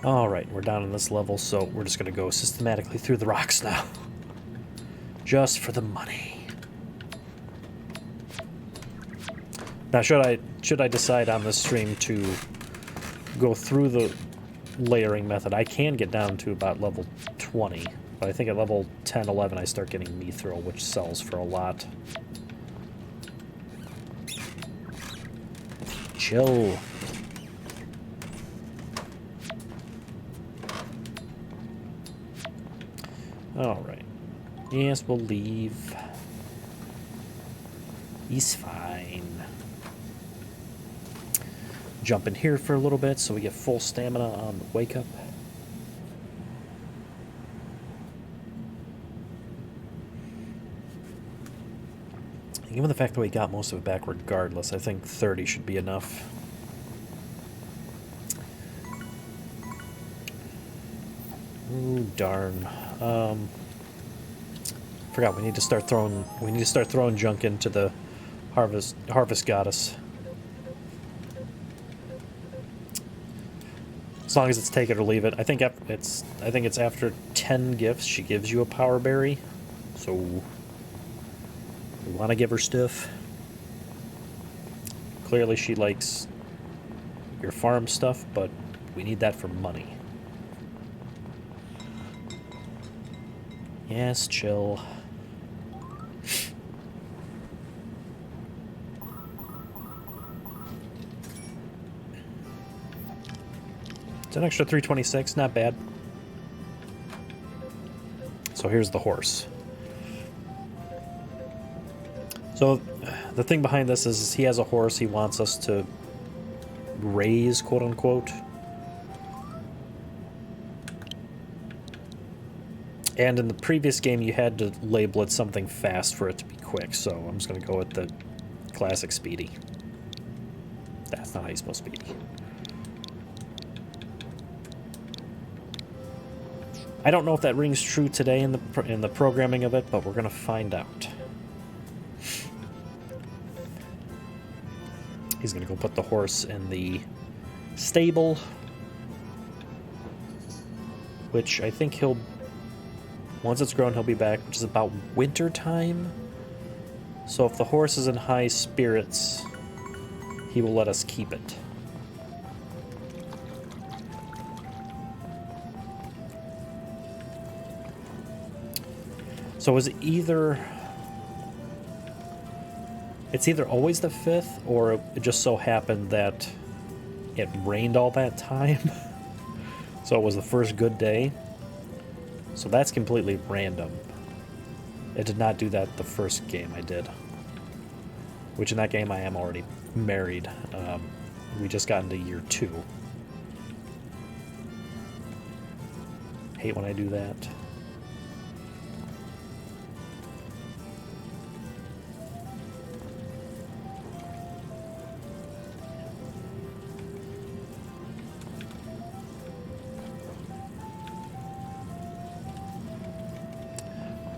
Alright, we're down on this level, so we're just gonna go systematically through the rocks now. Just for the money. Now, should I decide on this stream to go through the layering method, I can get down to about level 20, but I think at level 10, 11, I start getting mithril, which sells for a lot. Chill. Alright. Yes, we'll leave. He's fine. Jump in here for a little bit so we get full stamina on the wake up. And given the fact that we got most of it back regardless, I think 30 should be enough. Ooh, darn. Forgot we need to start throwing junk into the harvest goddess. As long as it's take it or leave it. I think it's after 10 gifts she gives you a power berry. So we want to give her stuff. Clearly she likes your farm stuff, but we need that for money. Yes, chill. It's an extra 326, not bad. So here's the horse. So the thing behind this is he has a horse he wants us to raise, quote unquote. And in the previous game, you had to label it something fast for it to be quick, so I'm just going to go with the classic speedy. That's not how you spell speedy. I don't know if that rings true today in the programming of it, but we're going to find out. He's going to go put the horse in the stable, which I think he'll... Once it's grown, he'll be back, which is about winter time. So if the horse is in high spirits, he will let us keep it. So it's either always the 5th, or it just so happened that it rained all that time. So it was the first good day. So that's completely random. It did not do that the first game I did. Which in that game I am already married. We just got into year 2. Hate when I do that.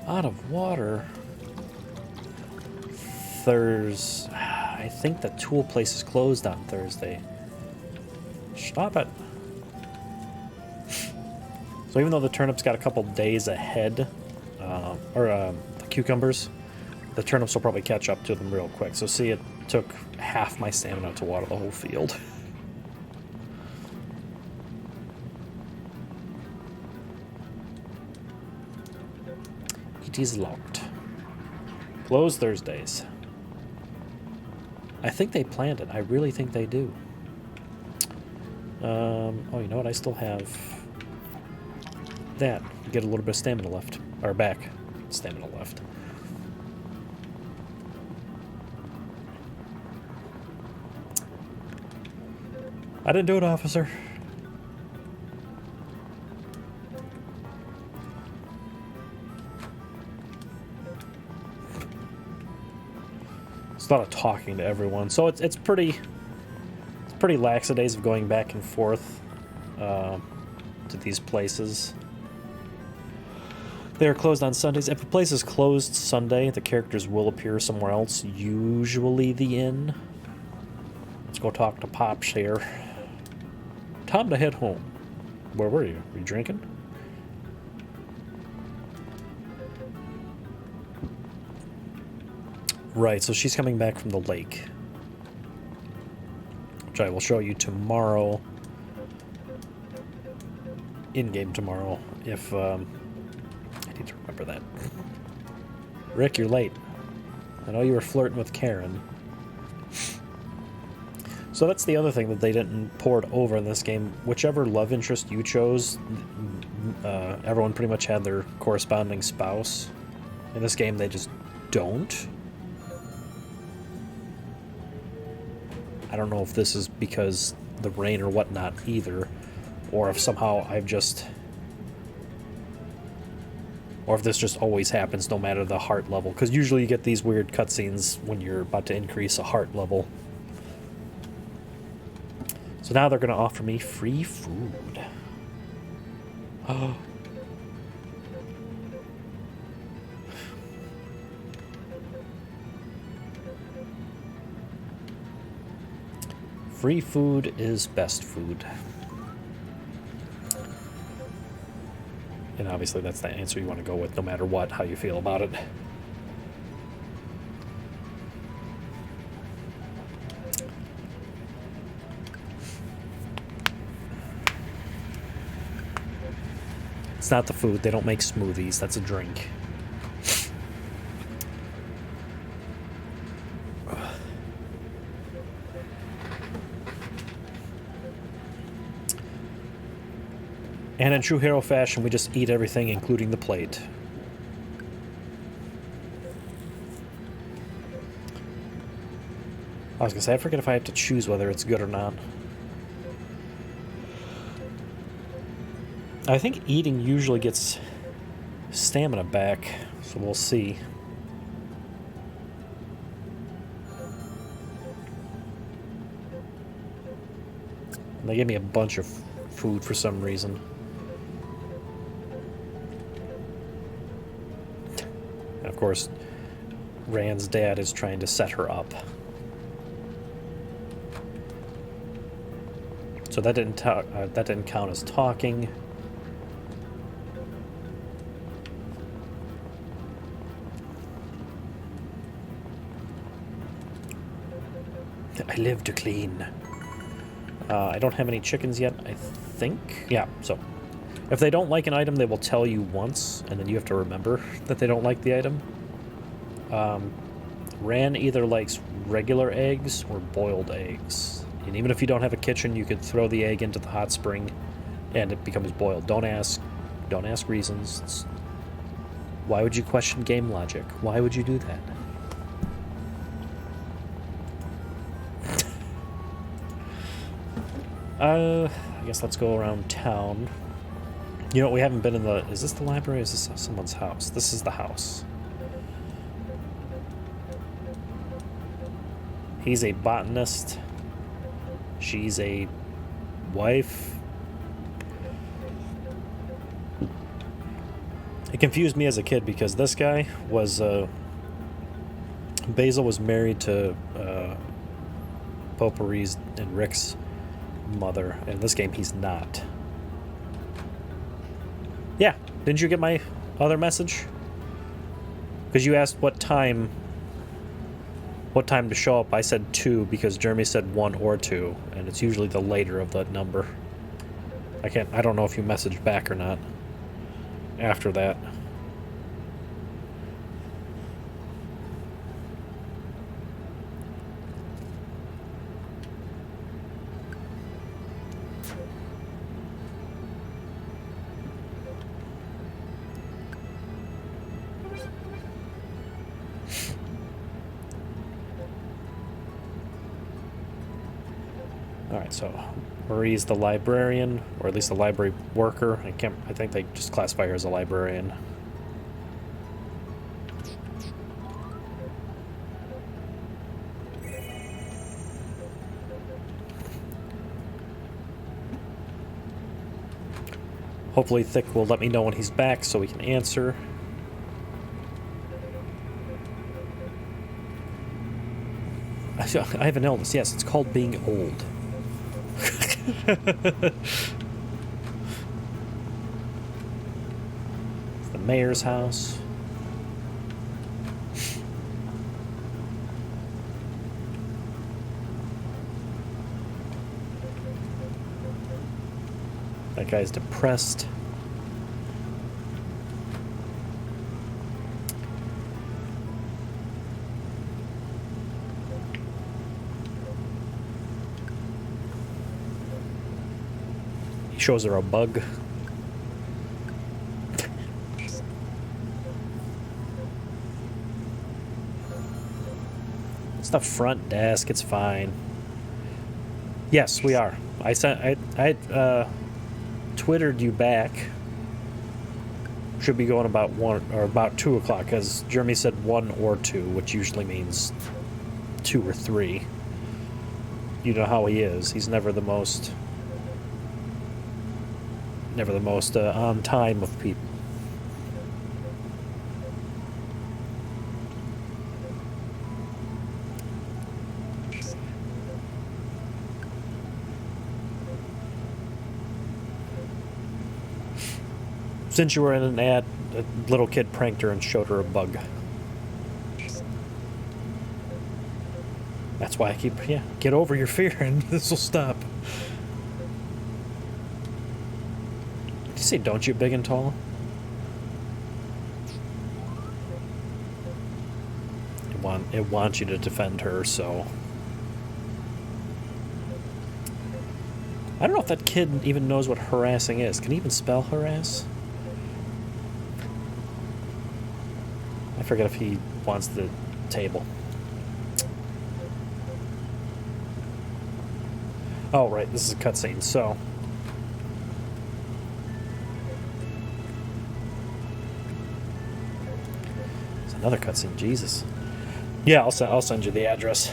Out of water. I think the tool place is closed on Thursday. Stop it. So even though the turnip's got a couple days ahead, the cucumbers, the turnips will probably catch up to them real quick. So see, it took half my stamina to water the whole field. It is locked. Closed Thursdays. I think they planned it. I really think they do. Oh, you know what? I still have that. Get a little bit of stamina left. Or back. Stamina left. I didn't do it, officer. It's a lot of talking to everyone, so it's pretty laxadays of going back and forth to these places. They are closed on Sundays. If a place is closed Sunday, the characters will appear somewhere else, usually the inn. Let's go talk to Pops here. Time to head home. Where were you? Were you drinking? Right, so she's coming back from the lake, which I will show you tomorrow, in-game tomorrow, if, I need to remember that. Rick, you're late. I know you were flirting with Karen. So that's the other thing that they didn't port over in this game. Whichever love interest you chose, everyone pretty much had their corresponding spouse. In this game, they just don't. I don't know if this is because the rain or whatnot either, or if somehow I've just... Or if this just always happens no matter the heart level. Because usually you get these weird cutscenes when you're about to increase a heart level. So now they're going to offer me free food. Oh. Free food is best food. And obviously that's the answer you want to go with no matter what, how you feel about it. It's not the food. They don't make smoothies. That's a drink. And in true hero fashion, we just eat everything, including the plate. I was gonna say, I forget if I have to choose whether it's good or not. I think eating usually gets stamina back, so we'll see. They gave me a bunch of food for some reason. And of course, Rand's dad is trying to set her up. So that didn't count as talking. I live to clean. I don't have any chickens yet, I think. Yeah, so if they don't like an item, they will tell you once, and then you have to remember that they don't like the item. Ran either likes regular eggs or boiled eggs. And even if you don't have a kitchen, you could throw the egg into the hot spring and it becomes boiled. Don't ask reasons. Why would you question game logic? Why would you do that? I guess let's go around town. You know, we haven't been in the... Is this the library or is this someone's house? This is the house. He's a botanist. She's a wife. It confused me as a kid because this guy was... Basil was married to Potpourri's and Rick's mother. In this game, he's not. Yeah, didn't you get my other message? Because you asked what time to show up. I said 2 because Jeremy said 1 or 2, and it's usually the later of the number. I don't know if you messaged back or not after that. Alright, so Marie's the librarian, or at least the library worker. I think they just classify her as a librarian. Hopefully Thick will let me know when he's back so we can answer. I have an illness. Yes, it's called being old. It's the mayor's house. That guy's depressed. He shows her a bug. It's the front desk. It's fine. Yes, we are. I Twittered you back. Should be going about 1 or about 2 o'clock, because Jeremy said 1 or 2, which usually means 2 or 3. You know how he is. He's never the most on time of people. Since you were in an ad, a little kid pranked her and showed her a bug. That's why I keep, get over your fear and this will stop. Did you say don't you big and tall? It wants you to defend her, so... I don't know if that kid even knows what harassing is. Can he even spell harass? I forget if he wants the table. Oh, right, this is a cutscene, so... Another cutscene, Jesus. Yeah, I'll send you the address.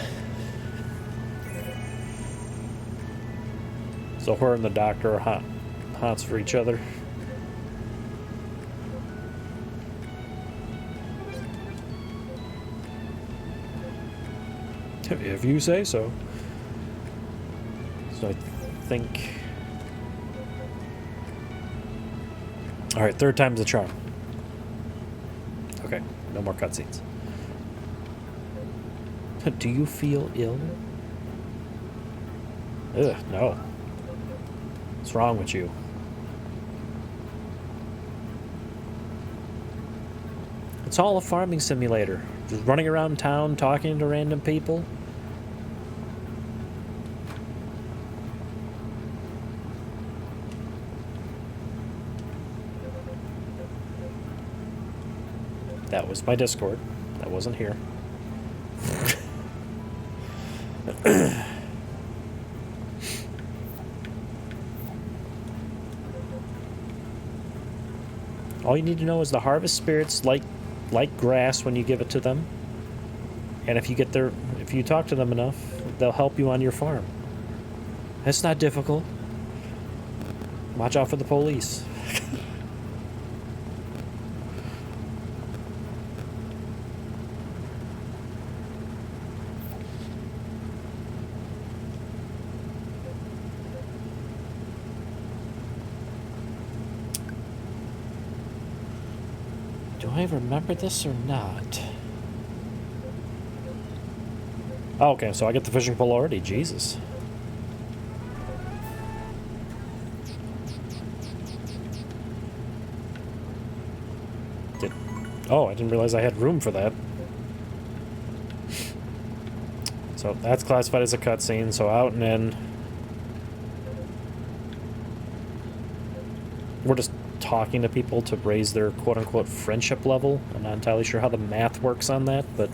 So her and the doctor are hots for each other. If you say so. So I think... Alright, third time's the charm. Okay, no more cutscenes. Do you feel ill? Ugh, no. What's wrong with you? It's all a farming simulator. Just running around town talking to random people. That was my Discord. That wasn't here. All you need to know is the harvest spirits like grass when you give it to them. And if you talk to them enough, they'll help you on your farm. It's not difficult. Watch out for the police. Do I remember this or not? Oh, okay, so I get the fishing pole already. Jesus. Oh, I didn't realize I had room for that. So that's classified as a cutscene, so out and in. We're just talking to people to raise their quote-unquote friendship level. I'm not entirely sure how the math works on that, but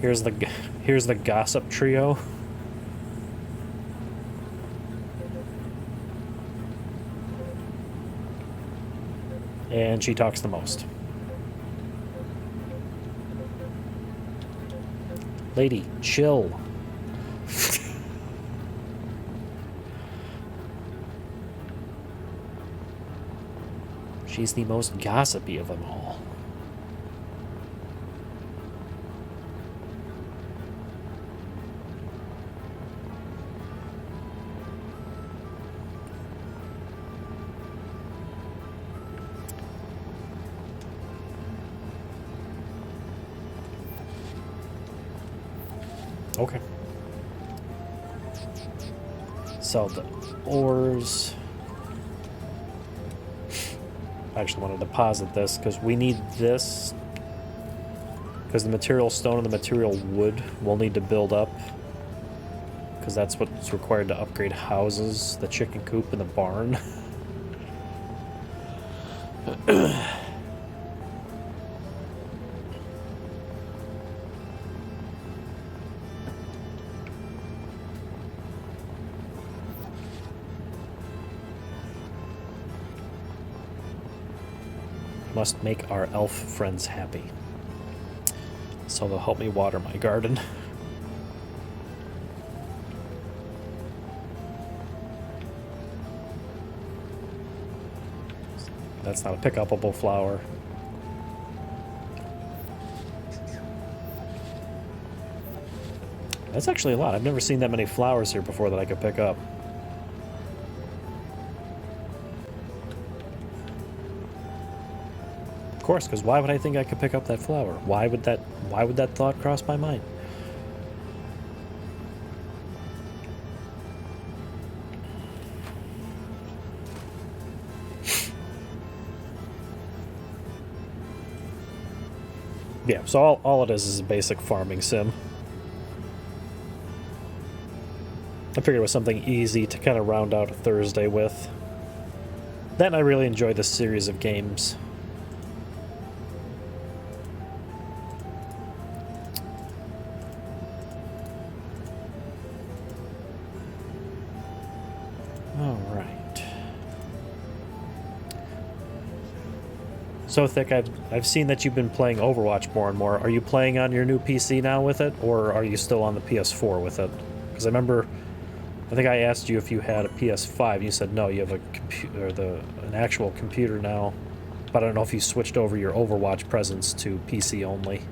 here's the gossip trio. And she talks the most. Lady, chill. She's the most gossipy of them all. Okay. Sell the ores. I actually want to deposit this because we need this. Because the material stone and the material wood we'll need to build up. Because that's what's required to upgrade houses, the chicken coop, and the barn. Must make our elf friends happy. So they'll help me water my garden. That's not a pick-upable flower. That's actually a lot. I've never seen that many flowers here before that I could pick up. Of course, because why would I think I could pick up that flower? Why would that thought cross my mind? Yeah, so all it is a basic farming sim. I figured it was something easy to kind of round out a Thursday with. Then I really enjoy this series of games. So Thick, I've seen that you've been playing Overwatch more and more. Are you playing on your new PC now with it, or are you still on the PS4 with it? Because I think I asked you if you had a PS5. You said no, you have a an actual computer now. But I don't know if you switched over your Overwatch presence to PC only.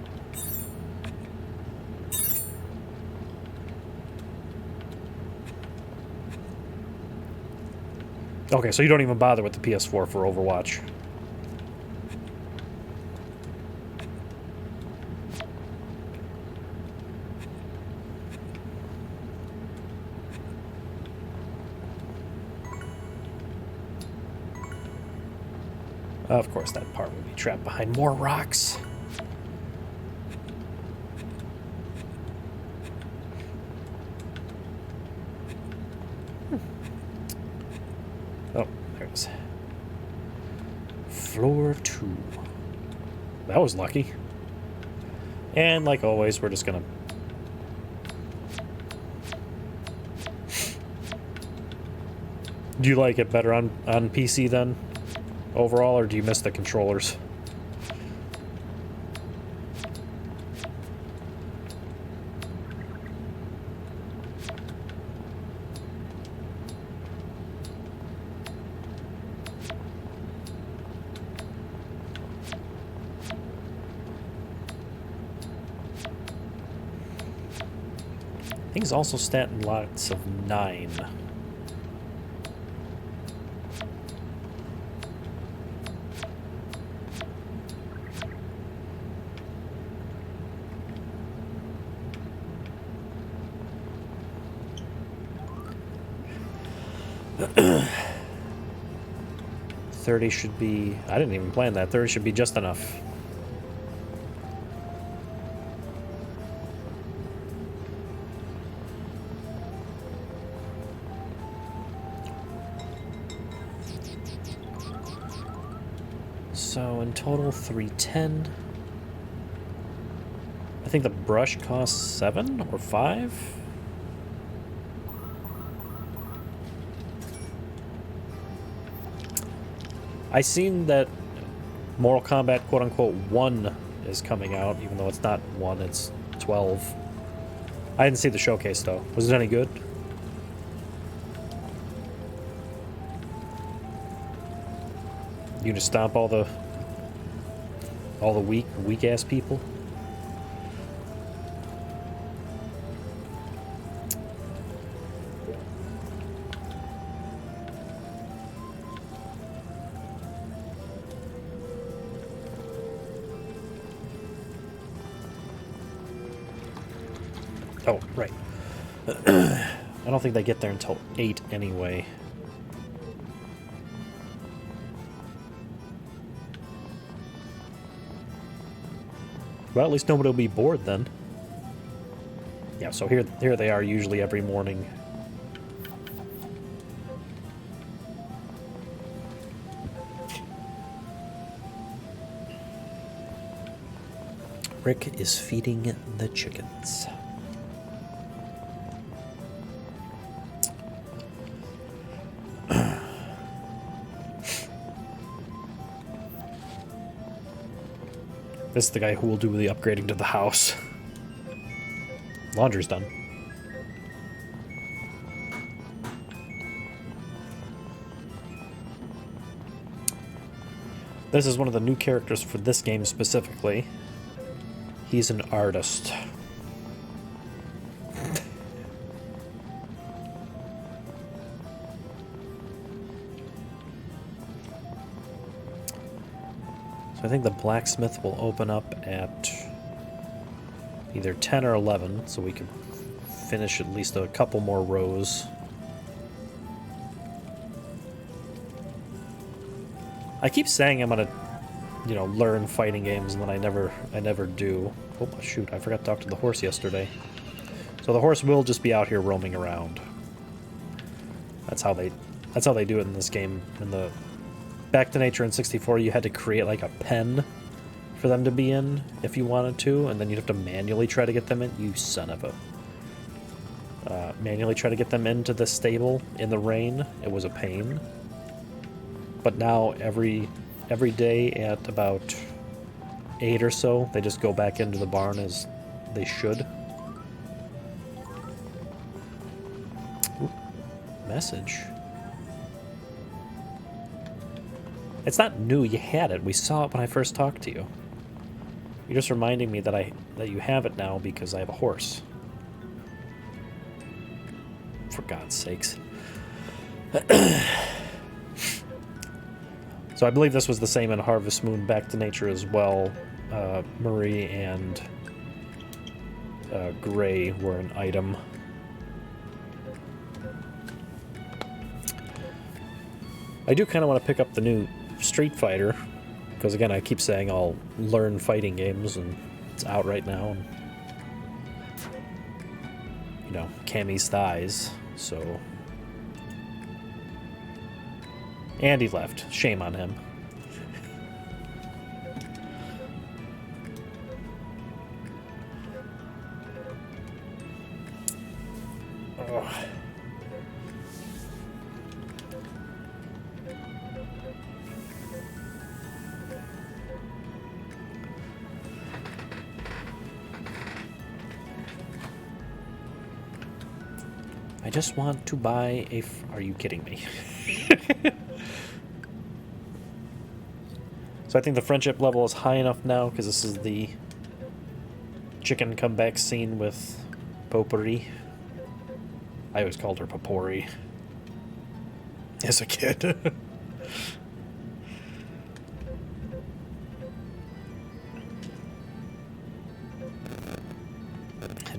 Okay, so you don't even bother with the PS4 for Overwatch. Of course, that part would be trapped behind more rocks. Oh, there it is. Floor 2. That was lucky. And like always, we're just gonna... Do you like it better on PC then? Overall, or do you miss the controllers? Things also stat in lots of 9. $30 should be... I didn't even plan that. 30 should be just enough. So in total, 310. I think the brush costs 7 or 5. I seen that Mortal Kombat quote-unquote 1 is coming out, even though it's not 1, it's 12. I didn't see the showcase though. Was it any good? You just stomp all the weak ass people? Oh, right. I don't think they get there until 8 anyway. Well, at least nobody will be bored then. Yeah, so here they are usually every morning. Rick is feeding the chickens. This is the guy who will do the upgrading to the house. Laundry's done. This is one of the new characters for this game specifically. He's an artist. I think the blacksmith will open up at either 10 or 11, so we can finish at least a couple more rows. I keep saying I'm gonna, learn fighting games, and then I never do. Oh shoot! I forgot to talk to the horse yesterday. So the horse will just be out here roaming around. That's how they do it in this game. In the Back to Nature in 64, you had to create like a pen for them to be in if you wanted to, and then you'd have to manually try to get them in. You son of a... manually try to get them into the stable in the rain. It was a pain. But now every every day at about 8 or so, they just go back into the barn as they should. Ooh, message. It's not new, you had it. We saw it when I first talked to you. You're just reminding me that you have it now because I have a horse. For God's sakes. So I believe this was the same in Harvest Moon Back to Nature as well. Marie and Gray were an item. I do kind of want to pick up the new Street Fighter, because again, I keep saying I'll learn fighting games, and it's out right now. And, you know, Cammy's thighs, so... And he left. Shame on him. Ugh. I just want to buy a... Are you kidding me? So I think the friendship level is high enough now, because this is the chicken comeback scene with Potpourri. I always called her Potpourri as a kid.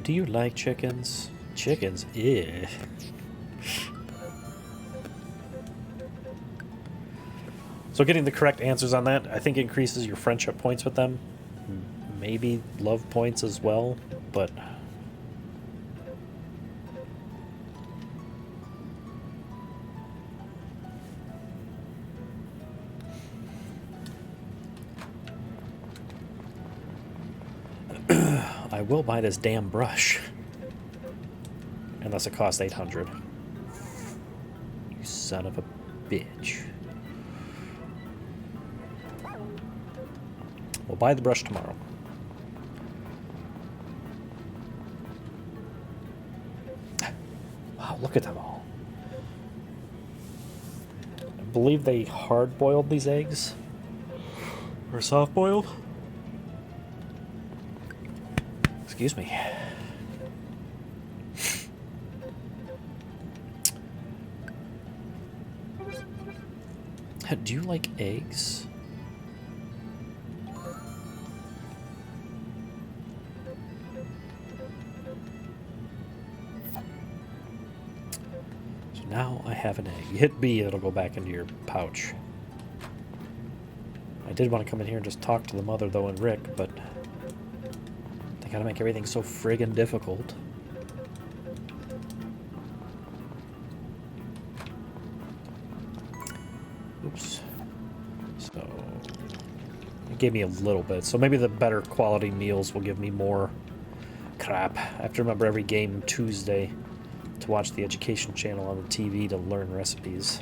Do you like chickens? Chickens? Ew. So getting the correct answers on that, I think increases your friendship points with them. Maybe love points as well, but... I will buy this damn brush. Unless it costs 800. You son of a bitch. We'll buy the brush tomorrow. Wow, look at them all. I believe they hard-boiled these eggs. Or soft-boiled. Excuse me. Do you like eggs? So now I have an egg. You hit B, it'll go back into your pouch. I did want to come in here and just talk to the mother, though, and Rick, but they gotta make everything so friggin' difficult. Oops. So, it gave me a little bit. So maybe the better quality meals will give me more. Crap. I have to remember every game Tuesday to watch the education channel on the TV to learn recipes.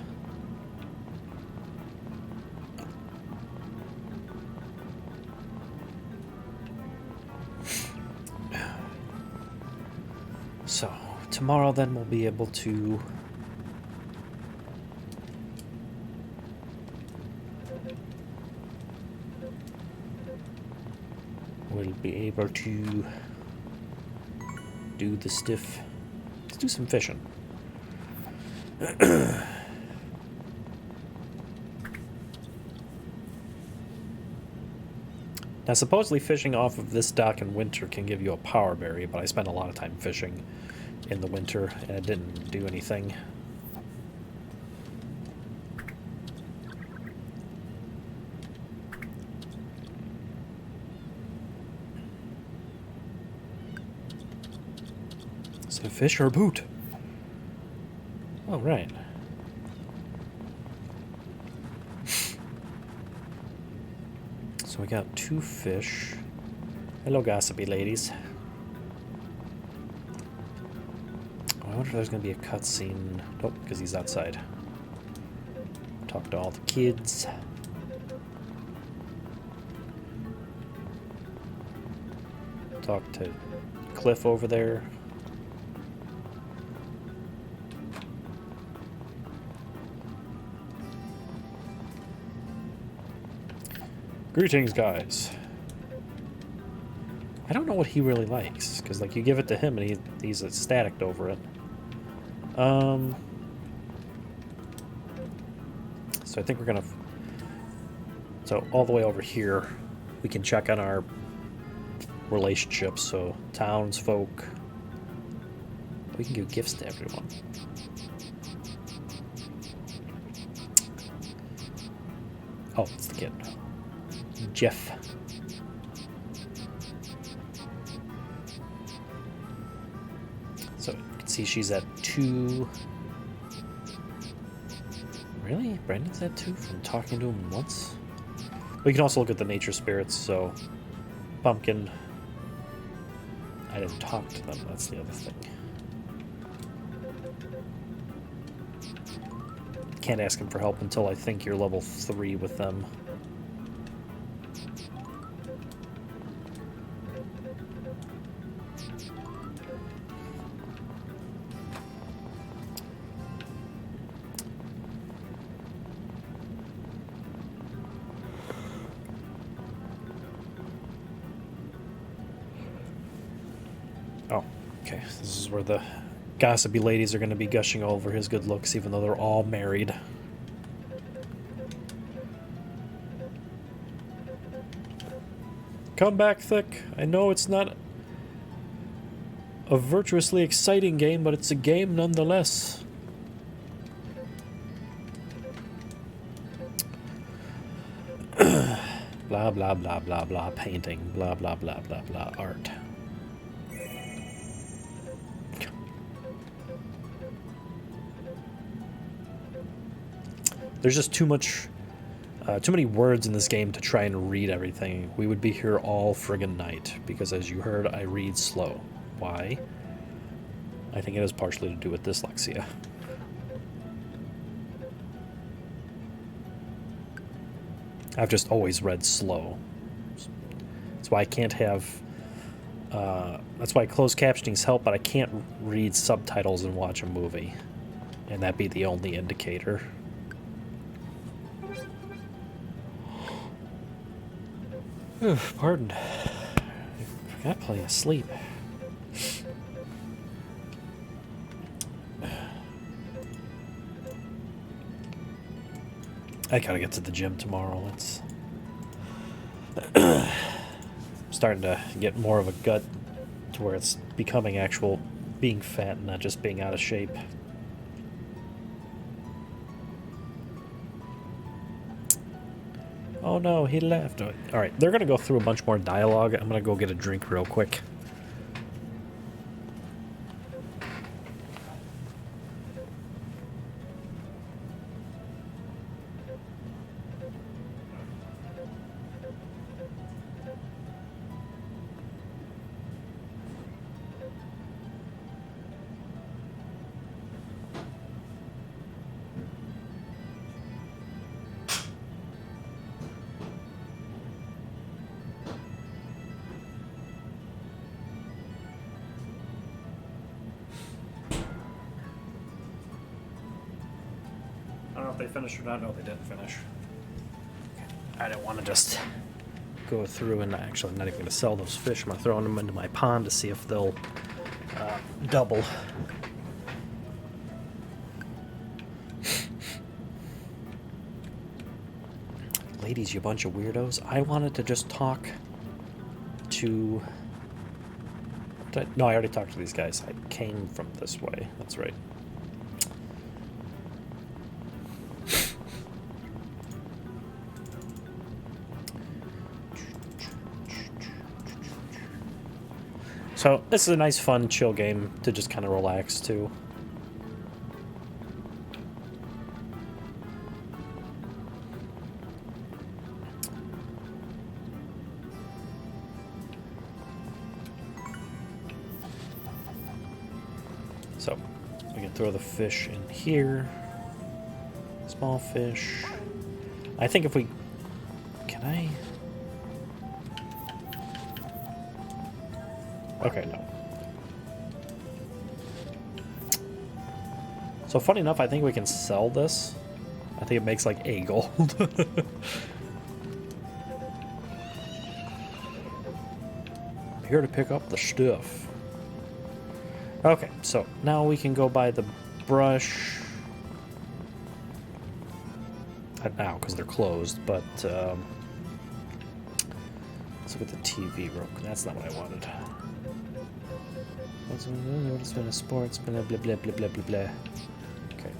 So, tomorrow then we'll be able to... We'll be able to do the stiff. Let's do some fishing. Now, supposedly fishing off of this dock in winter can give you a power berry, but I spent a lot of time fishing in the winter, and it didn't do anything. Is it a fish or a boot? Oh, right. So we got 2 fish. Hello, gossipy ladies. I wonder if there's going to be a cutscene. Nope, because he's outside. Talk to all the kids. talk to Cliff over there. Greetings, guys. I don't know what he really likes, because like you give it to him and he's ecstatic over it. So I think we're gonna. So all the way over here, we can check on our relationships. So townsfolk. We can give gifts to everyone. Oh, it's the kid. Jeff. So you can see she's at 2. Really? Brandon's at 2 from talking to him once? We can also look at the nature spirits, so Pumpkin. I didn't talk to them, that's the other thing. Can't ask him for help until I think you're level 3 with them. Oh, okay. This is where the gossipy ladies are going to be gushing over his good looks, even though they're all married. Come back, Thick. I know it's not a virtuously exciting game, but it's a game nonetheless. Blah, blah, blah, blah, blah. Painting. Blah, blah, blah, blah, blah. Art. There's just too many words in this game to try and read everything. We would be here all friggin' night, because as you heard, I read slow. Why? I think it has partially to do with dyslexia. I've just always read slow. That's why I can't have... that's why closed captionings help, but I can't read subtitles and watch a movie. And that'd be the only indicator. Pardon. I forgot plenty of sleep. I gotta get to the gym tomorrow. It's starting to get more of a gut to where it's becoming actual being fat and not just being out of shape. Oh no, he left. Alright, they're gonna go through a bunch more dialogue. I'm gonna go get a drink real quick. I don't know if they finished or not. No, they didn't finish. I didn't want to just go through and actually I'm not even going to sell those fish. I'm going to throw them into my pond to see if they'll double. Ladies, you bunch of weirdos. I wanted to just talk to... No, I already talked to these guys. I came from this way. That's right. So this is a nice, fun, chill game to just kind of relax to. So we can throw the fish in here. Small fish. I think if we... Can I... Okay, no. So funny enough, I think we can sell this. I think it makes like a gold. I'm here to pick up the stuff. Okay, so now we can go buy the brush. Not now, because they're closed, but let's look at the TV real quick. That's not what I wanted. What's been a sports, blah, blah, blah, blah, blah, blah, blah. Okay.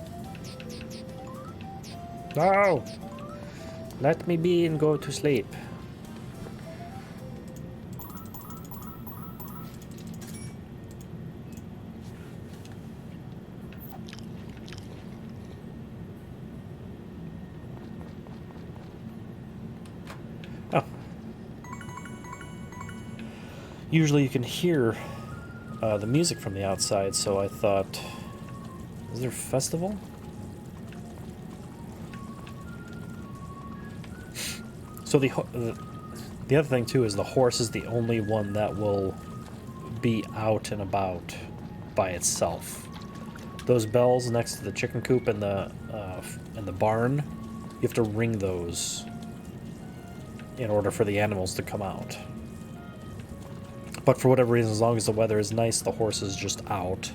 No! Let me be and go to sleep. Oh. Usually you can hear the music from the outside, so I thought, is there a festival? So the other thing too is the horse is the only one that will be out and about by itself. Those bells next to the chicken coop and the barn, you have to ring those in order for the animals to come out. But for whatever reason, as long as the weather is nice, the horse is just out.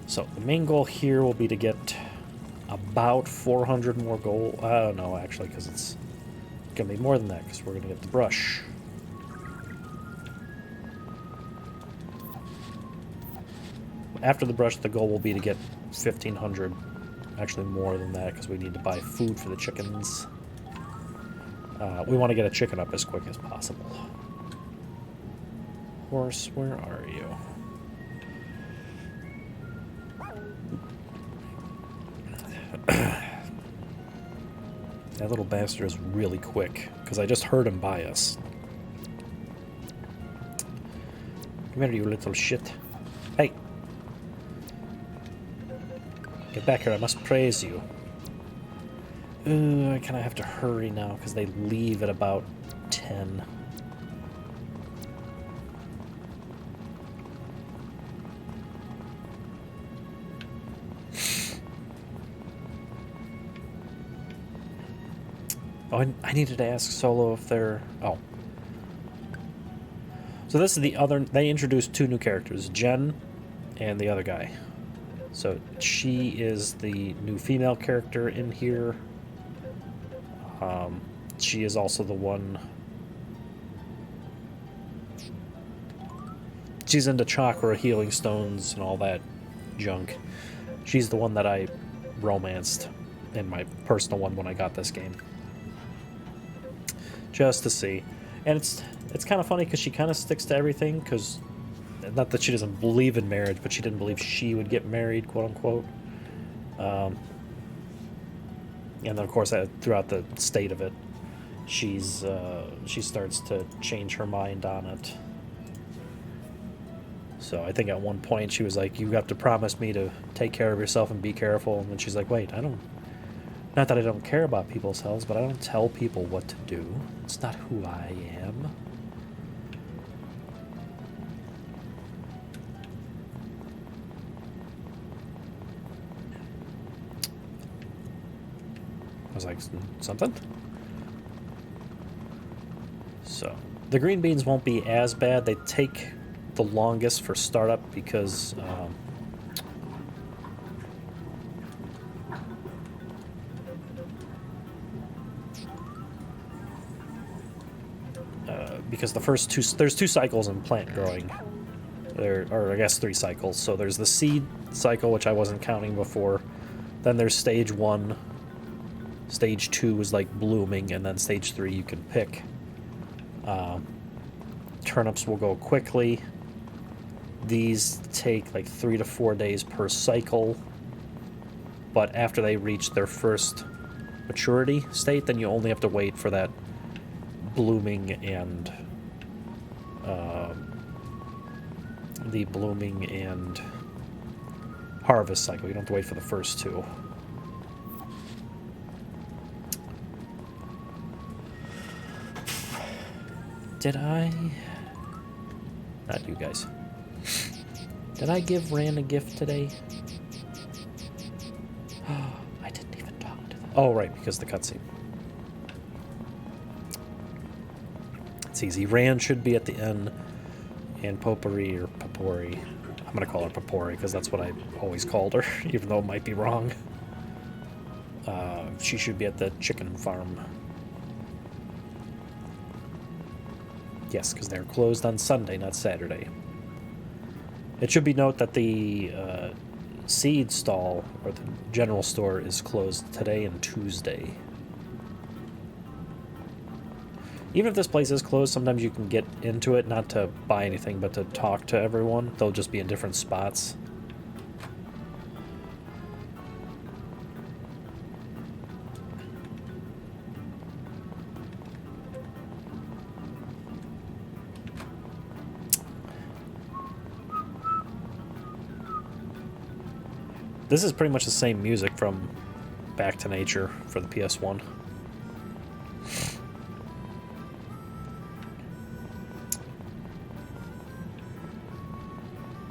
So the main goal here will be to get about 400 more gold. No, actually, because it's going to be more than that, because we're going to get the brush. After the brush, the goal will be to get 1,500. Actually, more than that, because we need to buy food for the chickens. We want to get a chicken up as quick as possible. Horse, where are you? That little bastard is really quick, because I just heard him by us. Come here, you little shit. Hey! Get back here, I must praise you. I kind of have to hurry now, because they leave at about 10. Oh, I needed to ask Solo if they're... Oh. So this is the other... They introduced two new characters, Jen and the other guy. So she is the new female character in here. She is also the one... She's into chakra, healing stones, and all that junk. She's the one that I romanced in my personal one when I got this game. Just to see. And it's kind of funny because she kind of sticks to everything, because not that she doesn't believe in marriage, but she didn't believe she would get married, quote unquote. And then of course throughout the state of it, she starts to change her mind on it. So I think at one point she was like, you have to promise me to take care of yourself and be careful. And then she's like, wait, not that I don't care about people's health, but I don't tell people what to do. It's not who I am. I was like, something? So, the green beans won't be as bad. They take the longest for startup because... because the first there's two cycles in plant growing, or I guess 3 cycles. So there's the seed cycle, which I wasn't counting before. Then there's stage 1. Stage 2 is like blooming, and then stage 3 you can pick. Turnips will go quickly. These take like 3 to 4 days per cycle, but after they reach their first maturity state, then you only have to wait for that blooming and the blooming and harvest cycle. You don't have to wait for the first two. Did I? Not you guys. Did I give Rand a gift today? I didn't even talk to them. Oh, right, because of the cutscene. It's easy. Rand should be at the end, and Potpourri or Papori. I'm going to call her Papori because that's what I always called her, even though it might be wrong. She should be at the chicken farm. Yes, because they're closed on Sunday, not Saturday. It should be noted that the seed stall, or the general store, is closed today and Tuesday. Even if this place is closed, sometimes you can get into it, not to buy anything, but to talk to everyone. They'll just be in different spots. This is pretty much the same music from Back to Nature for the PS1.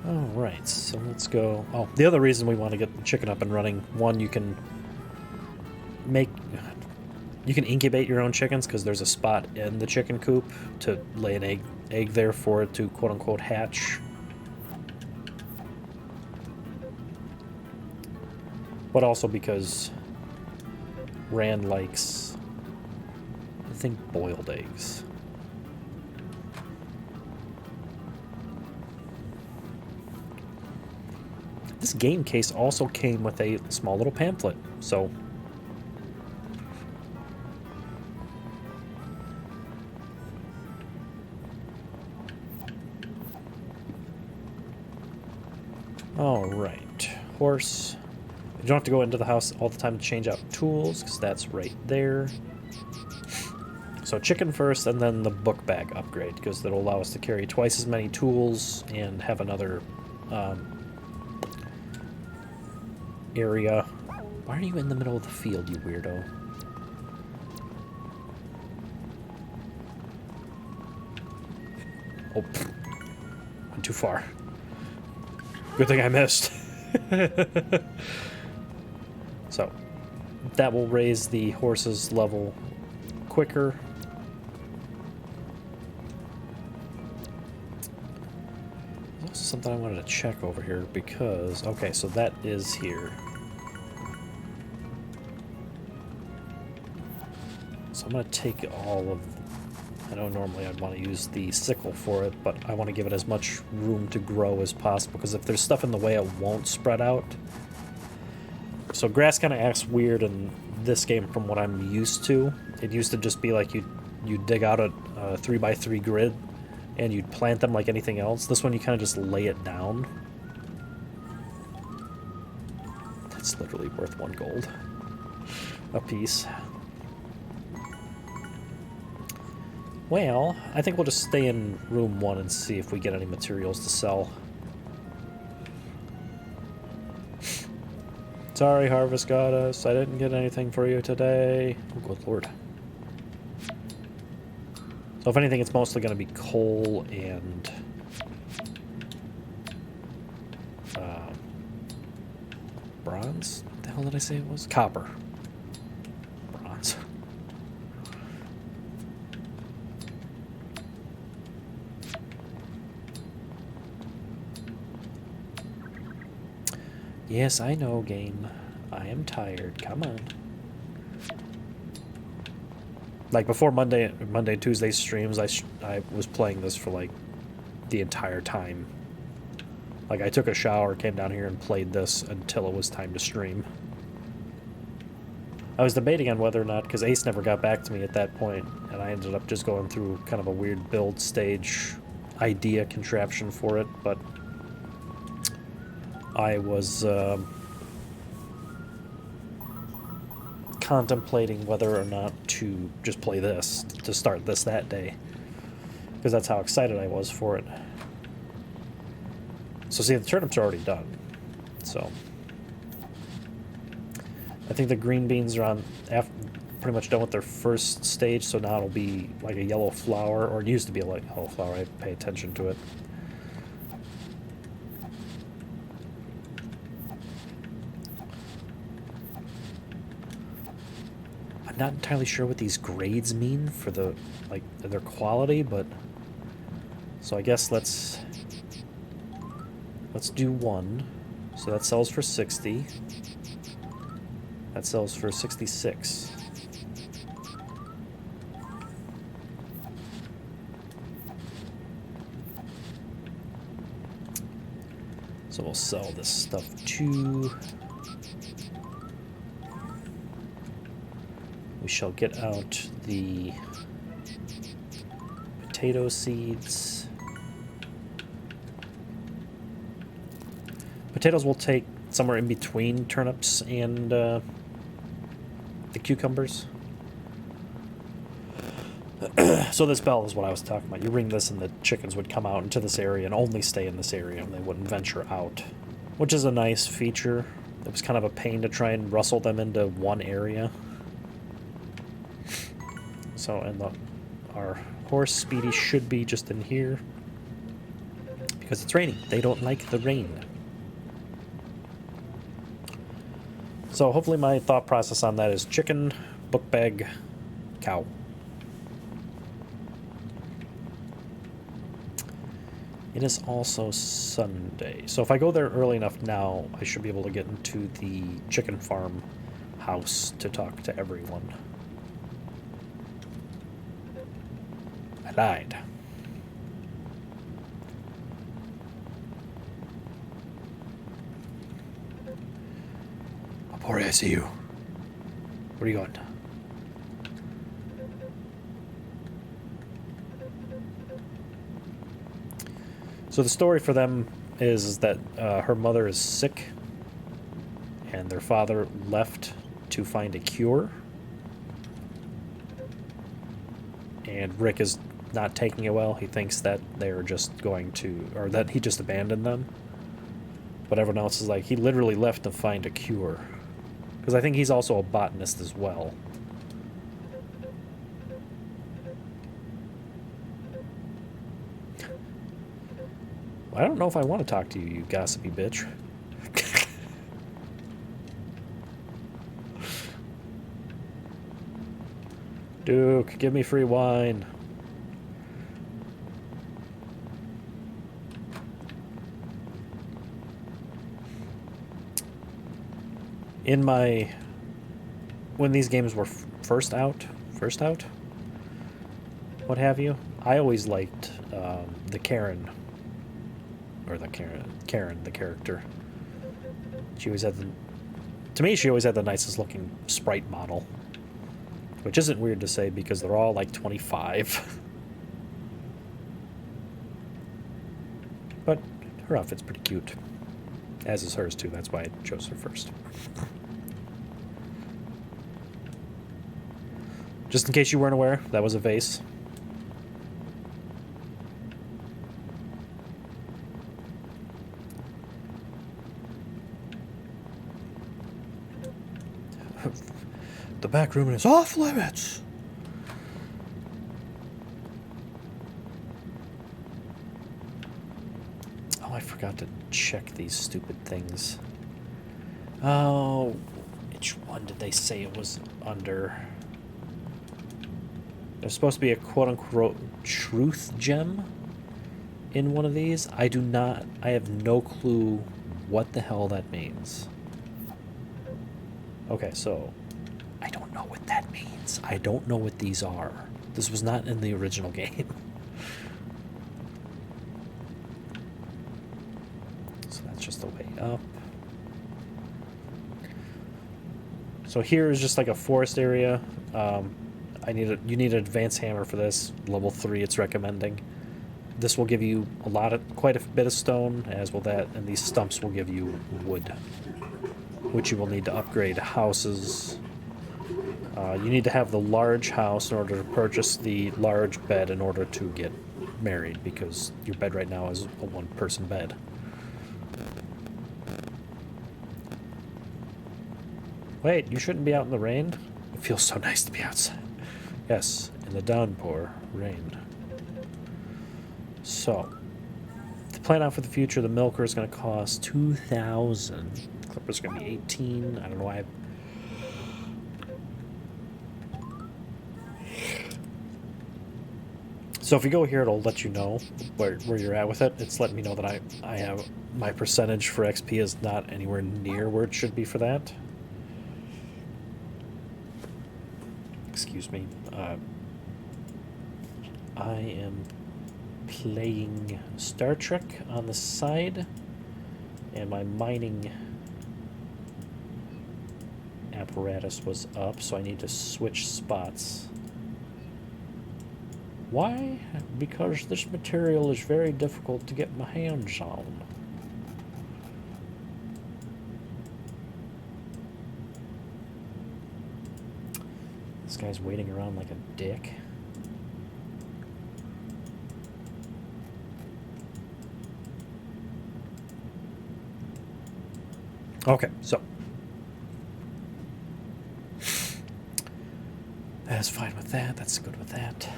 Alright, so let's go... Oh, the other reason we want to get the chicken up and running, one, you can incubate your own chickens because there's a spot in the chicken coop to lay an egg there for it to quote-unquote hatch. But also because Rand likes, I think, boiled eggs. This game case also came with a small little pamphlet, so... Alright, horse. You don't have to go into the house all the time to change out tools, because that's right there. So chicken first, and then the book bag upgrade, because that'll allow us to carry twice as many tools and have another area. Why are you in the middle of the field, you weirdo? Oh, went too far. Good thing I missed. So, that will raise the horse's level quicker. There's also something I wanted to check over here because... Okay, so that is here. So I'm going to take all of... I know normally I'd want to use the sickle for it, but I want to give it as much room to grow as possible because if there's stuff in the way, it won't spread out. So grass kind of acts weird in this game from what I'm used to. It used to just be like you dig out a 3x3 grid and you'd plant them like anything else. This one you kind of just lay it down. That's literally worth 1 gold a piece. Well, I think we'll just stay in room 1 and see if we get any materials to sell. Sorry, Harvest Goddess, I didn't get anything for you today. Oh, good lord. So if anything, it's mostly going to be coal and... bronze? What the hell did I say it was? Copper. Bronze. Yes, I know, game. I am tired. Come on. Like, before Monday and Tuesday streams, I was playing this for, like, the entire time. Like, I took a shower, came down here, and played this until it was time to stream. I was debating on whether or not, because Ace never got back to me at that point, and I ended up just going through kind of a weird build stage idea contraption for it, but... I was contemplating whether or not to just play this, to start this that day. because that's how excited I was for it. So see, the turnips are already done. So I think the green beans are on pretty much done with their first stage. So now it'll be like a yellow flower, or it used to be a yellow flower. I pay attention to it. I'm not entirely sure what these grades mean for the their quality, but so I guess let's do one. So that sells for 60. That sells for 66. So we'll sell this stuff too. We shall get out the potato seeds. Potatoes will take somewhere in between turnips and the cucumbers. So this bell is what I was talking about. You ring this and the chickens would come out into this area and only stay in this area, and they wouldn't venture out, which is a nice feature. It was kind of a pain to try and rustle them into one area. So, and our horse, Speedy, should be just in here because it's raining. They don't like the rain. So hopefully my thought process on that is chicken, book bag, cow. It is also Sunday. So if I go there early enough now, I should be able to get into the chicken farm house to talk to everyone. I lied. Apori, I see you. Where are you going? So the story for them is that her mother is sick, and their father left to find a cure. And Rick is not taking it well. He thinks that they're just going to, or that he just abandoned them. But everyone else is like, he literally left to find a cure. Because I think he's also a botanist as well. I don't know if I want to talk to you, you gossipy bitch. Duke, give me free wine. In my... When these games were first out, what have you, I always liked the Karen. Or the Karen, the character. She always had the... To me, she always had the nicest looking sprite model. Which isn't weird to say because they're all like 25. But her outfit's pretty cute. As is hers too, that's why I chose her first. Just in case you weren't aware, that was a vase. The back room is off limits. Oh, I forgot to check these stupid things. Oh, which one did they say it was under? There's supposed to be a quote-unquote truth gem in one of these. I have no clue what the hell that means. Okay, so I don't know what that means. I don't know what these are. This was not in the original game. So that's just the way up. So here is just like a forest area. You need an advanced hammer for this. Level 3 it's recommending. This will give you quite a bit of stone, as will that, and these stumps will give you wood, which you will need to upgrade houses. You need to have the large house in order to purchase the large bed in order to get married, because your bed right now is a one-person bed. Wait, you shouldn't be out in the rain? It feels so nice to be outside. Yes, in the downpour, rain. So, to plan out for the future, the milker is going to cost 2,000. Clipper's going to be 18. I don't know why. So if you go here, it'll let you know where you're at with it. It's letting me know that I have my percentage for XP is not anywhere near where it should be for that. Excuse me. I am playing Star Trek on the side, and my mining apparatus was up, so I need to switch spots. Why? Because this material is very difficult to get my hands on. This guy's waiting around like a dick. Okay, so that's fine with that. That's good with that.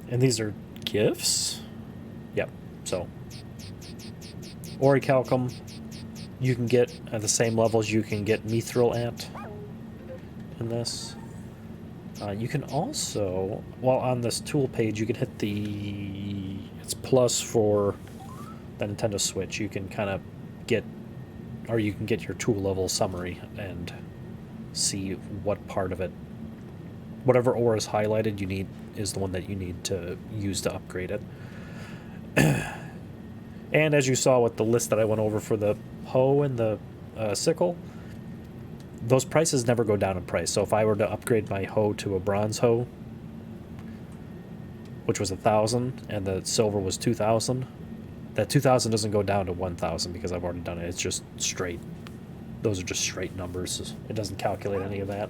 And these are gifts? Yep, so Orichalcum you can get at the same levels you can get Mithril at in this. You can also, well, on this tool page, you can hit the, it's plus for the Nintendo Switch. You can kind of get, or you can get your tool level summary and see what part of it, whatever ore is highlighted, you need is the one that you need to use to upgrade it. And as you saw with the list that I went over for the hoe and the sickle, those prices never go down in price. So if I were to upgrade my hoe to a bronze hoe, which was 1,000, and the silver was 2,000, that 2,000 doesn't go down to 1,000 because I've already done it. It's just straight. Those are just straight numbers. It doesn't calculate any of that.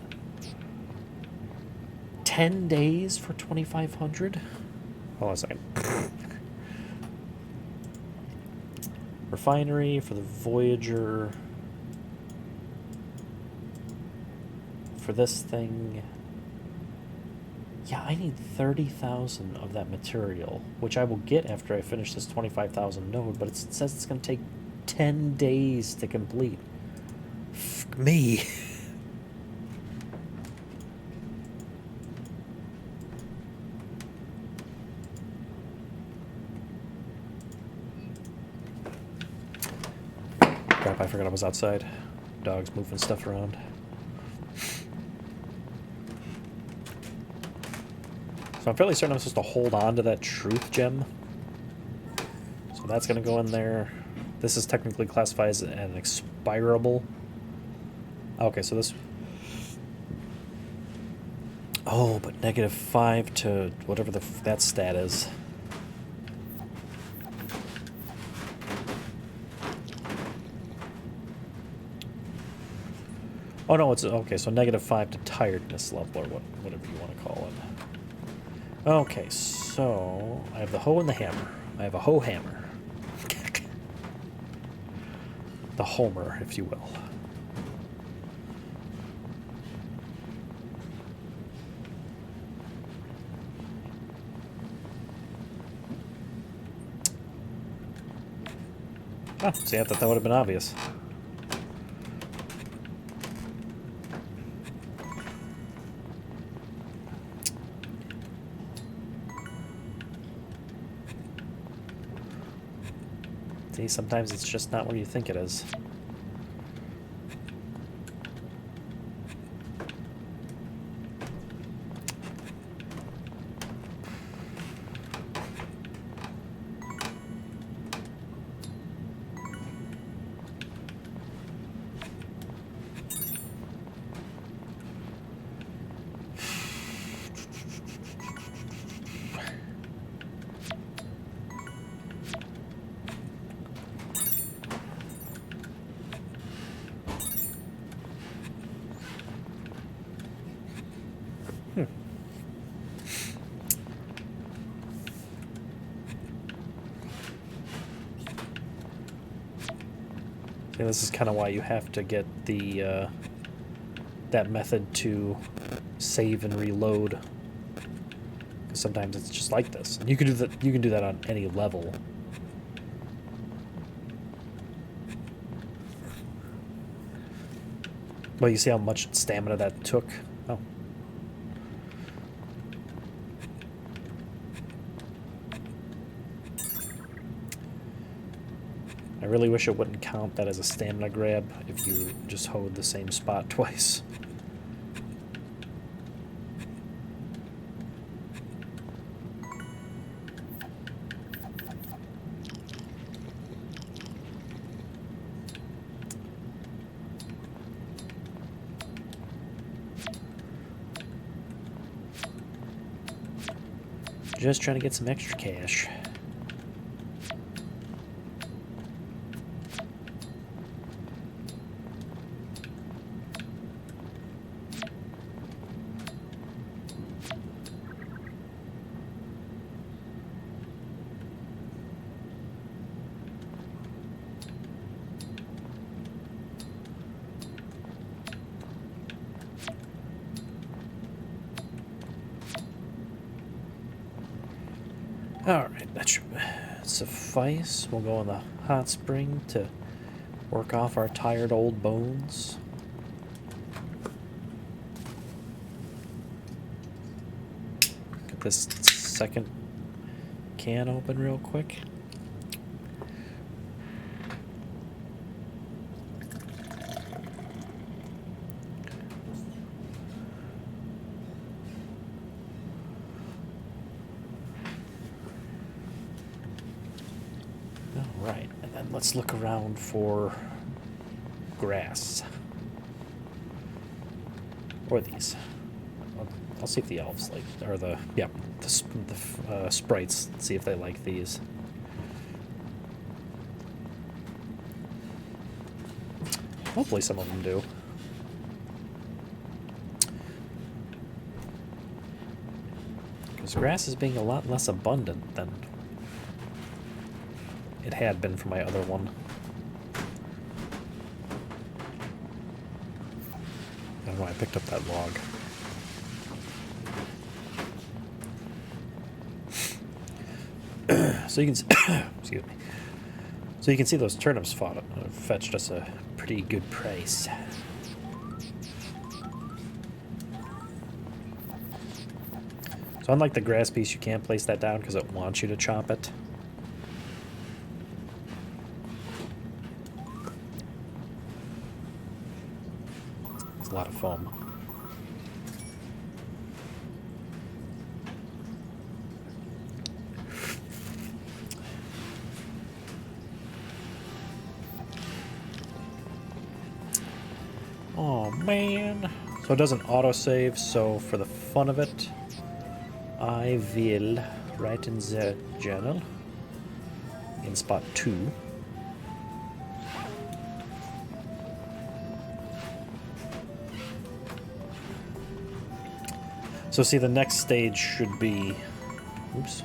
10 days for 2,500? Hold on a second. Refinery for the Voyager. For this thing, yeah, I need 30,000 of that material, which I will get after I finish this 25,000 node, but it says it's going to take 10 days to complete. Fuck me. Crap, I forgot I was outside. Dogs moving stuff around. So I'm fairly certain I'm supposed to hold on to that truth gem. So that's going to go in there. This is technically classified as an expirable. Okay, so this... Oh, but -5 to whatever that stat is. Oh no, it's... Okay, so -5 to tiredness level, or whatever you want to call it. Okay, so I have the hoe and the hammer. I have a hoe hammer. The Homer, if you will. Ah, see, I thought that would have been obvious. See, sometimes it's just not where you think it is. And this is kind of why you have to get the that method to save and reload. Because sometimes it's just like this. And you can do that. You can do that on any level. Well, you see how much stamina that took? Oh. I really wish it wouldn't count that as a stamina grab if you just hold the same spot twice. Just trying to get some extra cash. Alright, that should suffice. We'll go in the hot spring to work off our tired old bones. Get this second can open real quick. Alright, and then let's look around for grass. Or these. I'll see if the elves like, or the sprites, see if they like these. Hopefully some of them do. Because grass is being a lot less abundant than it had been for my other one. I don't know why I picked up that log. So you can excuse me. So you can see those turnips fetched us a pretty good price. So unlike the grass piece, you can't place that down because it wants you to chop it. It's a lot of foam. Oh man. So it doesn't autosave, so for the fun of it, I will write in the journal in spot 2. So see, the next stage should be, oops,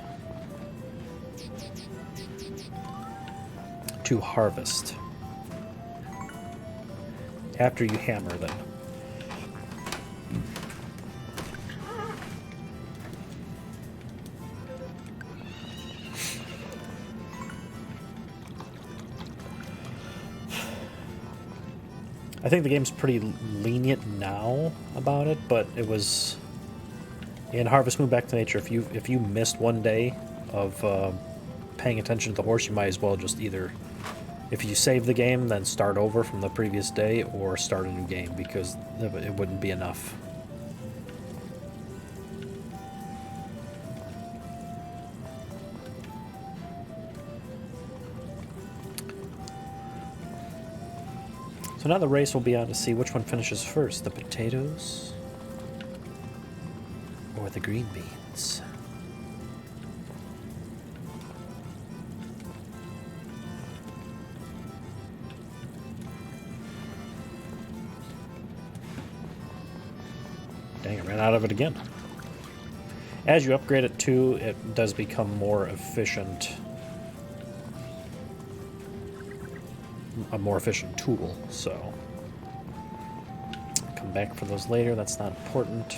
to harvest. After you hammer them. I think the game's pretty lenient now about it, but it was in Harvest Moon Back to Nature. If you missed one day of paying attention to the horse, you might as well just either, if you save the game, then start over from the previous day, or start a new game, because it wouldn't be enough. So now the race will be on to see which one finishes first, the potatoes or the green beans. Dang, I ran out of it again. As you upgrade it too, it does become more efficient a more efficient tool, so come back for those later. That's not important.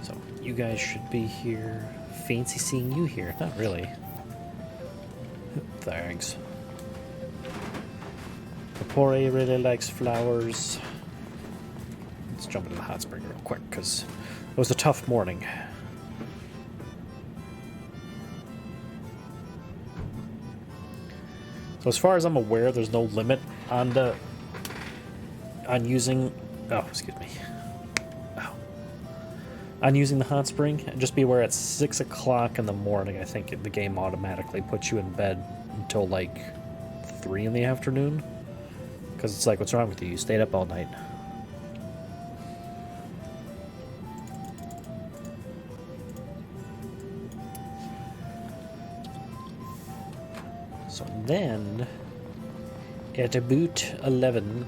So you guys should be here. Fancy seeing you here. Not really. Thanks. Kapore really likes flowers. Let's jump into the hot spring real quick, because it was a tough morning. So as far as I'm aware, there's no limit on using... Oh, excuse me. Oh. On using the hot spring. Just be aware at 6 o'clock in the morning, I think the game automatically puts you in bed until like 3 in the afternoon. Because it's like, what's wrong with you? You stayed up all night. So then, at about 11,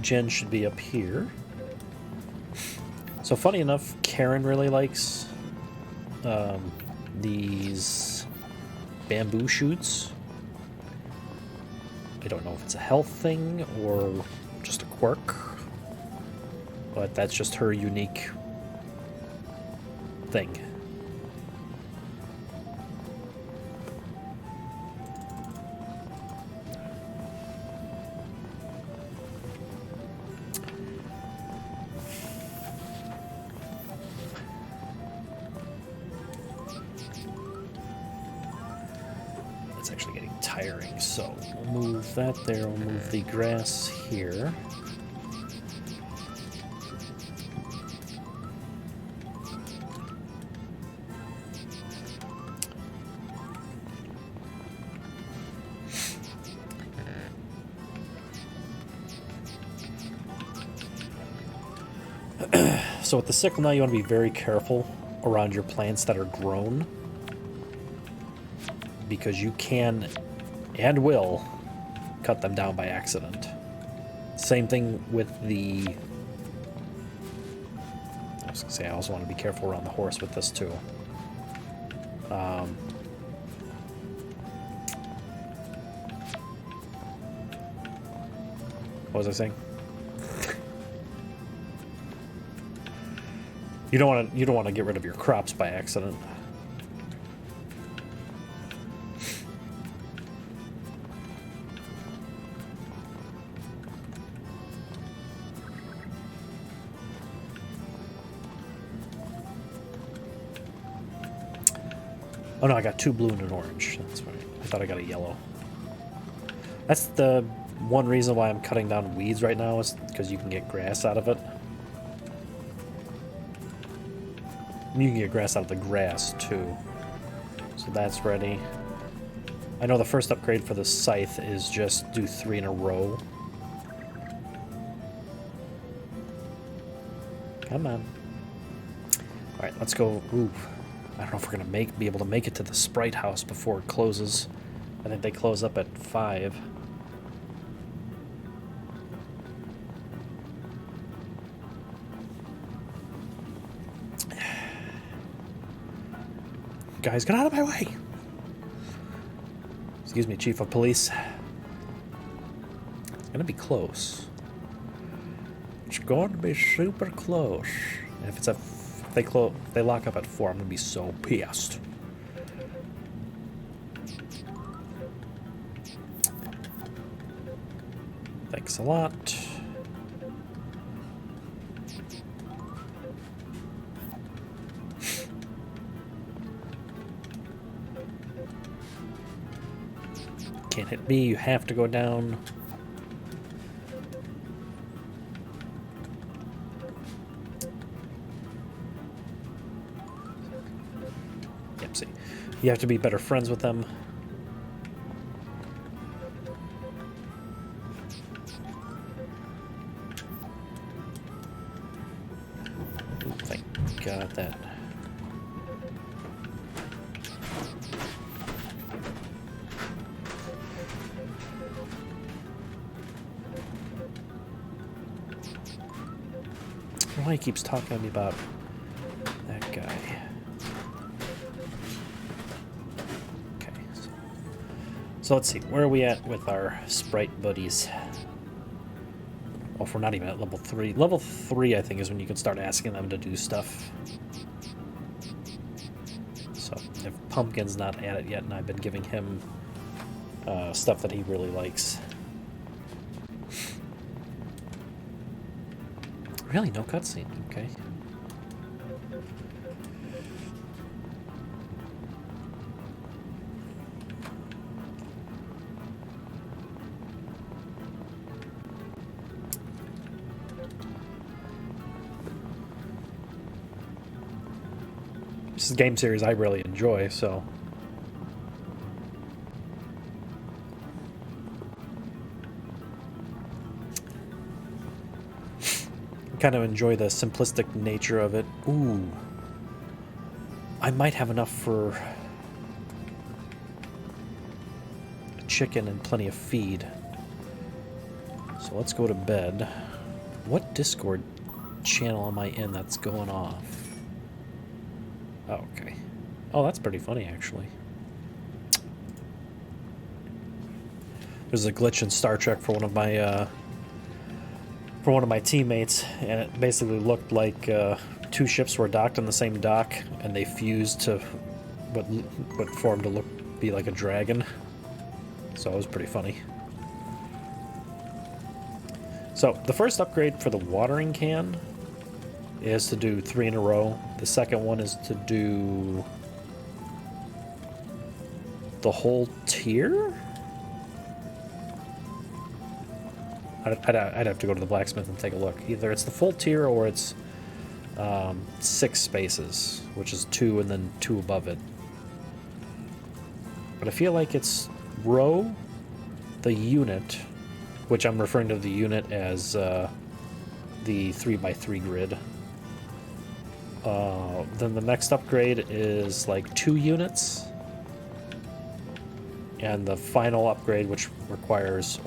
Jen should be up here. So funny enough, Karen really likes these bamboo shoots. I don't know if it's a health thing or just a quirk, but that's just her unique thing. It's actually getting tiring, so we'll move that there. We'll move the grass here. So with the sickle now, you want to be very careful around your plants that are grown, because you can and will cut them down by accident. Same thing with the... I was going to say, I also want to be careful around the horse with this too. What was I saying? You don't want to get rid of your crops by accident. Oh no, I got 2 blue and an orange. That's right. I thought I got a yellow. That's the one reason why I'm cutting down weeds right now, is because you can get grass out of it. You can get grass out of the grass too. So that's ready. I know the first upgrade for the scythe is just do 3 in a row. Come on. Alright, let's go. Ooh. I don't know if we're gonna be able to make it to the Sprite house before it closes. I think they close up at 5. Guys, get out of my way! Excuse me, Chief of Police. It's gonna be close. It's going to be super close. And if it's if they lock up at 4, I'm gonna be so pissed. Thanks a lot. Can't hit me, you have to go down. Yep, see. You have to be better friends with them. Thank God that. don't know why he keeps talking to me about that guy. Okay. So let's see. Where are we at with our sprite buddies? Oh, if we're not even at level 3. Level 3, I think, is when you can start asking them to do stuff. So, if Pumpkin's not at it yet, and I've been giving him stuff that he really likes. Really? No cutscene? Okay. This is a game series I really enjoy, so... I kind of enjoy the simplistic nature of it. Ooh. I might have enough for a chicken and plenty of feed. So let's go to bed. What Discord channel am I in that's going off? Oh, okay. Oh, that's pretty funny, actually. There's a glitch in Star Trek for one of my teammates, and it basically looked like two ships were docked on the same dock, and they fused to what formed to be like a dragon. So it was pretty funny. So the first upgrade for the watering can is to do 3 in a row. The second one is to do the whole tier? I'd have to go to the blacksmith and take a look. Either it's the full tier or it's 6 spaces, which is 2 and then 2 above it. But I feel like it's row, the unit, which I'm referring to the unit as the 3x3 grid. Then the next upgrade is like 2 units. And the final upgrade, which requires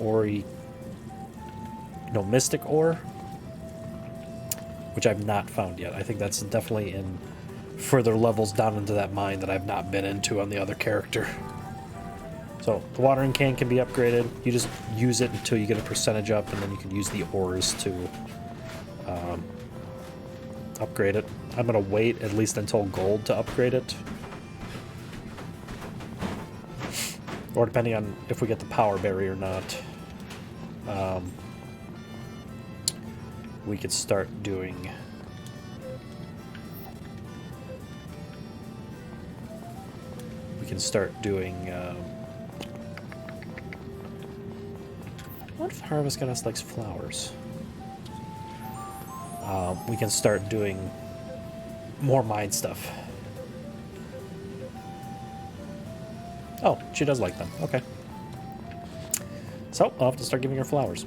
Mystic Ore, which I've not found yet. I think that's definitely in further levels down into that mine that I've not been into on the other character. So the watering can can be upgraded. You just use it until you get a percentage up, and then you can use the ores to upgrade it. I'm going to wait at least until gold to upgrade it. Or depending on if we get the power berry or not. We could start doing... what if Harvest Goddess likes flowers? We can start doing more mine stuff. Oh, she does like them. Okay. So, I'll have to start giving her flowers.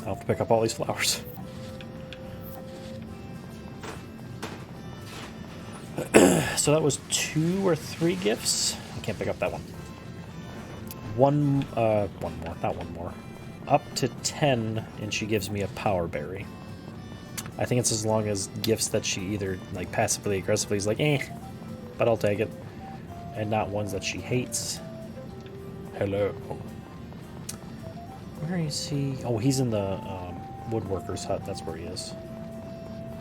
I'll have to pick up all these flowers. So that was 2 or 3 gifts. I can't pick up that one. One more, not one more. Up to 10, and she gives me a power berry. I think it's as long as gifts that she either like passively aggressively is like, but I'll take it. And not ones that she hates. Hello. Where is he? Oh, he's in the woodworker's hut. That's where he is.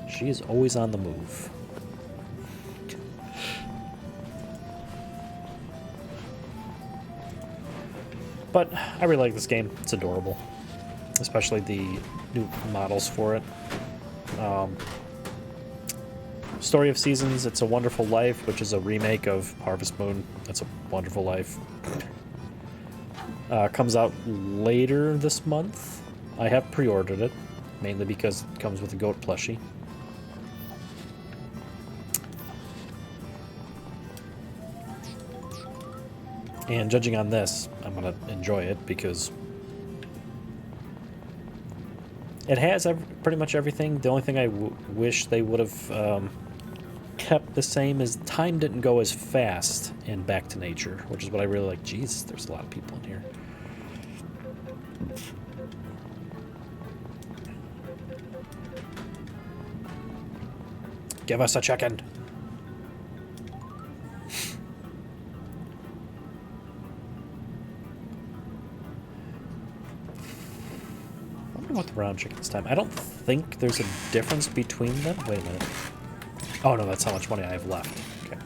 She is always on the move. But I really like this game. It's adorable. Especially the new models for it. Story of Seasons, It's a Wonderful Life, which is a remake of Harvest Moon. It's a Wonderful Life. Comes out later this month. I have pre-ordered it, mainly because it comes with a goat plushie. And judging on this, I'm going to enjoy it because it has pretty much everything. The only thing I wish they would have kept the same is time didn't go as fast in Back to Nature, which is what I really like. Jeez, there's a lot of people in here. Give us a chicken. I wonder what the round chicken's time. I don't think there's a difference between them. Wait a minute. Oh no, that's how much money I have left. Okay.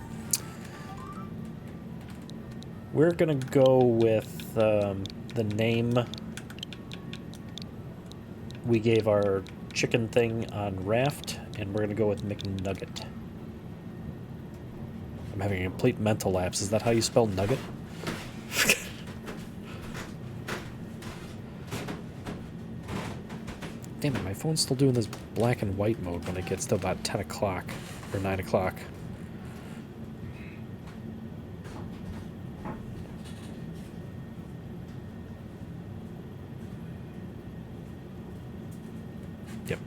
We're gonna go with the name we gave our chicken thing on Raft, and we're gonna go with McNugget. I'm having a complete mental lapse. Is that how you spell nugget? Damn it, my phone's still doing this black and white mode when it gets to about 10 o'clock or 9 o'clock. Yep.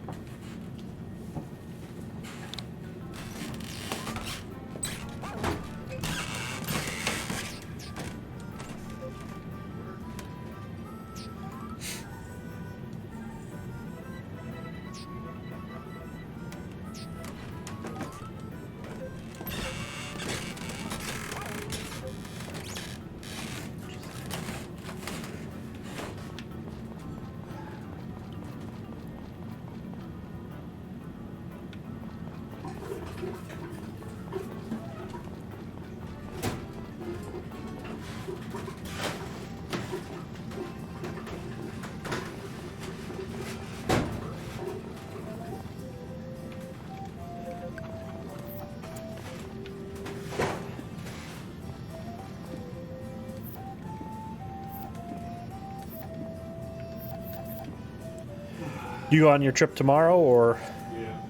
You go on your trip tomorrow, or? Yeah.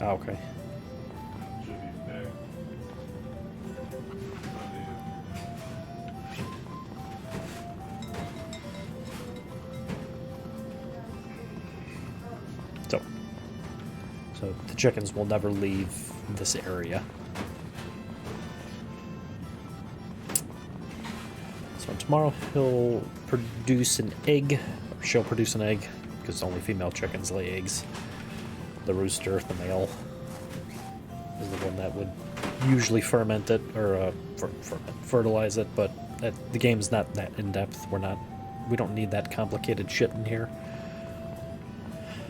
Oh, okay. Should be back So the chickens will never leave this area. So tomorrow he'll produce an egg, or she'll produce an egg, because only female chickens lay eggs. The rooster, the male, is the one that would usually ferment it, or fertilize it, but the game's not that in-depth. We don't need that complicated shit in here.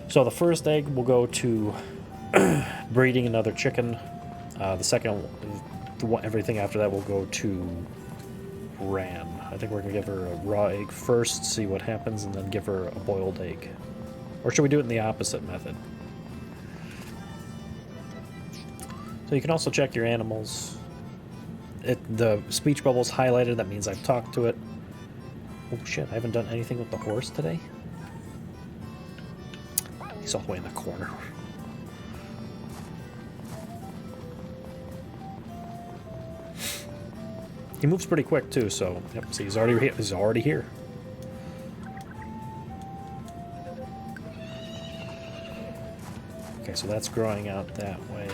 So the first egg will go to breeding another chicken. The second, everything after that will go to Ran. I think we're going to give her a raw egg first, see what happens, and then give her a boiled egg. Or should we do it in the opposite method? So you can also check your animals. The speech bubble's highlighted, that means I've talked to it. Oh shit, I haven't done anything with the horse today? He's all the way in the corner. He moves pretty quick too, so yep. See, he's already here. Okay, so that's growing out that way.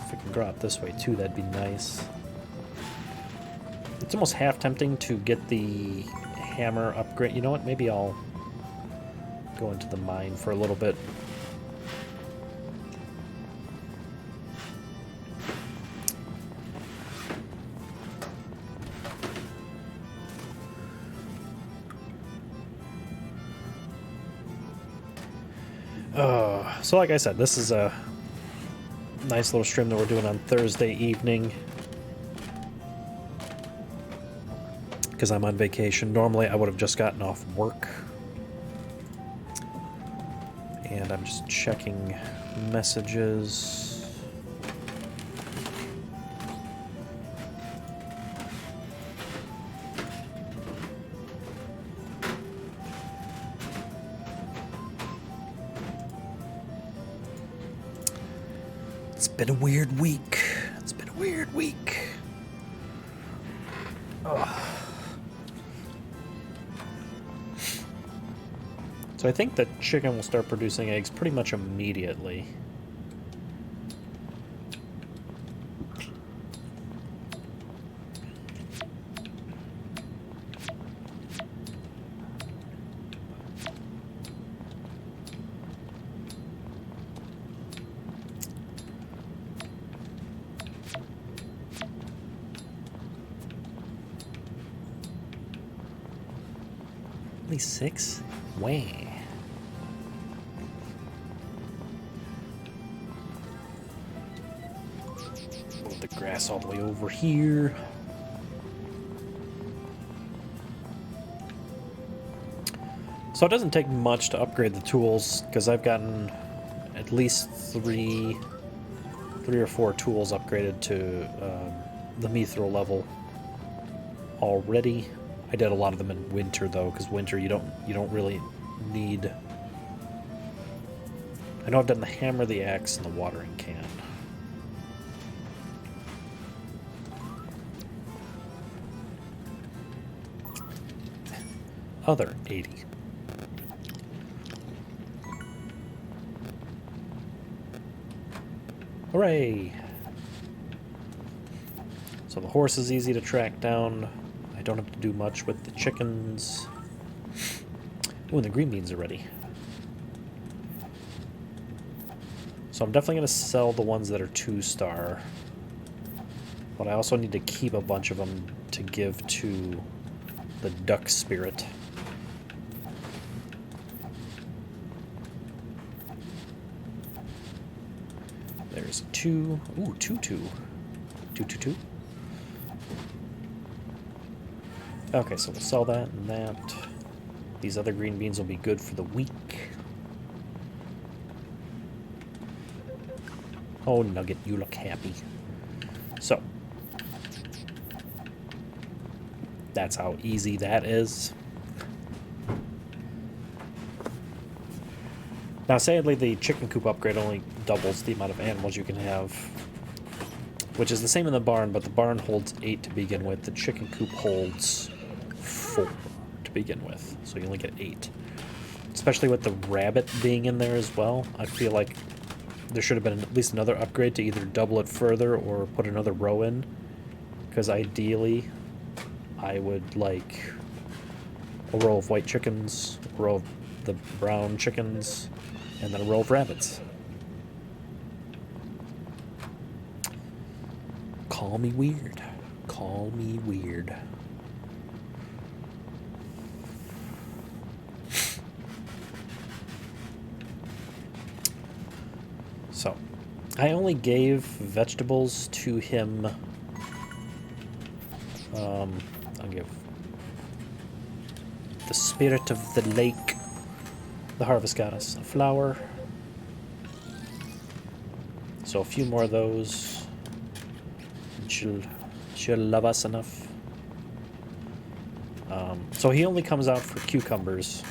If it can grow out this way too, that'd be nice. It's almost half tempting to get the hammer upgrade. You know what? Maybe I'll go into the mine for a little bit. So like I said, this is a nice little stream that we're doing on Thursday evening because I'm on vacation. Normally I would have just gotten off work, and I'm just checking messages. It's been a weird week. It's been a weird week. Ugh. So I think the chicken will start producing eggs pretty much immediately. 26? Way. Move the grass all the way over here. So it doesn't take much to upgrade the tools, because I've gotten at least three or four tools upgraded to the mithril level already. I did a lot of them in winter though, because winter you don't really need. I know I've done the hammer, the axe, and the watering can. Other 80. Hooray! So the horse is easy to track down. I don't have to do much with the chickens. Ooh, and the green beans are ready. So I'm definitely going to sell the ones that are 2-star. But I also need to keep a bunch of them to give to the duck spirit. There's 2. Ooh, 2-2. 2-2-2. Okay, so we'll sell that and that. These other green beans will be good for the week. Oh, Nugget, you look happy. So, that's how easy that is. Now, sadly, the chicken coop upgrade only doubles the amount of animals you can have, which is the same in the barn, but the barn holds 8 to begin with. The chicken coop holds 4 to begin with, so you only get 8. Especially with the rabbit being in there as well, I feel like there should have been at least another upgrade to either double it further or put another row in, because ideally I would like a row of white chickens, a row of the brown chickens, and then a row of rabbits. Call me weird. Call me weird. So, I only gave vegetables to him. I'll give the spirit of the lake, the harvest goddess, a flower. So a few more of those. And she'll love us enough. So he only comes out for cucumbers.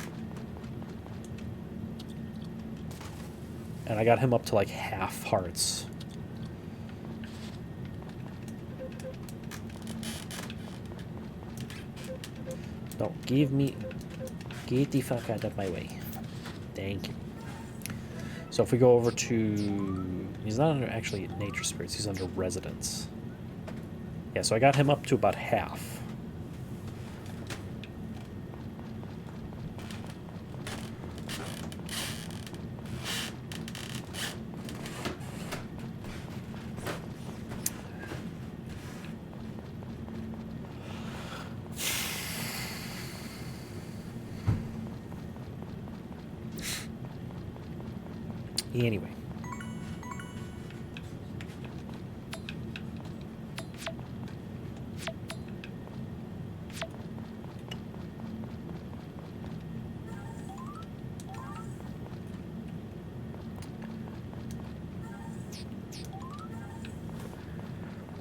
And I got him up to like half hearts. No, get the fuck out of my way. Thank you. So if we go over to, he's not under actually nature spirits, he's under residence. Yeah, so I got him up to about half. Anyway.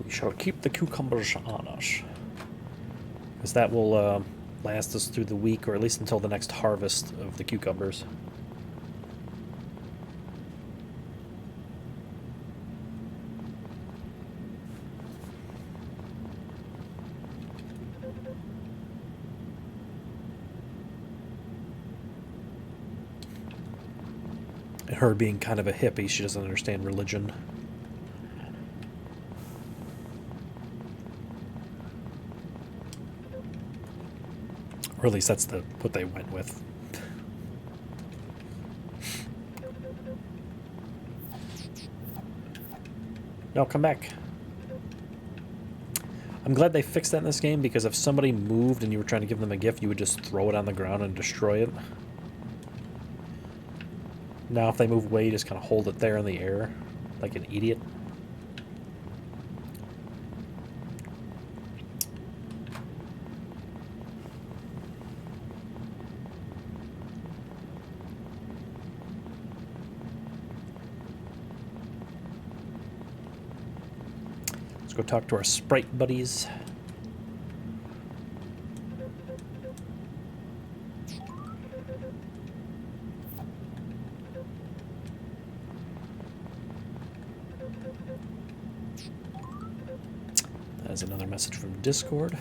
We shall keep the cucumbers on us, because that will last us through the week, or at least until the next harvest of the cucumbers. Her being kind of a hippie, she doesn't understand religion. Or at least that's what they went with. No, come back. I'm glad they fixed that in this game, because if somebody moved and you were trying to give them a gift, you would just throw it on the ground and destroy it. Now if they move away, you just kind of hold it there in the air like an idiot. Let's go talk to our sprite buddies. That is another message from Discord.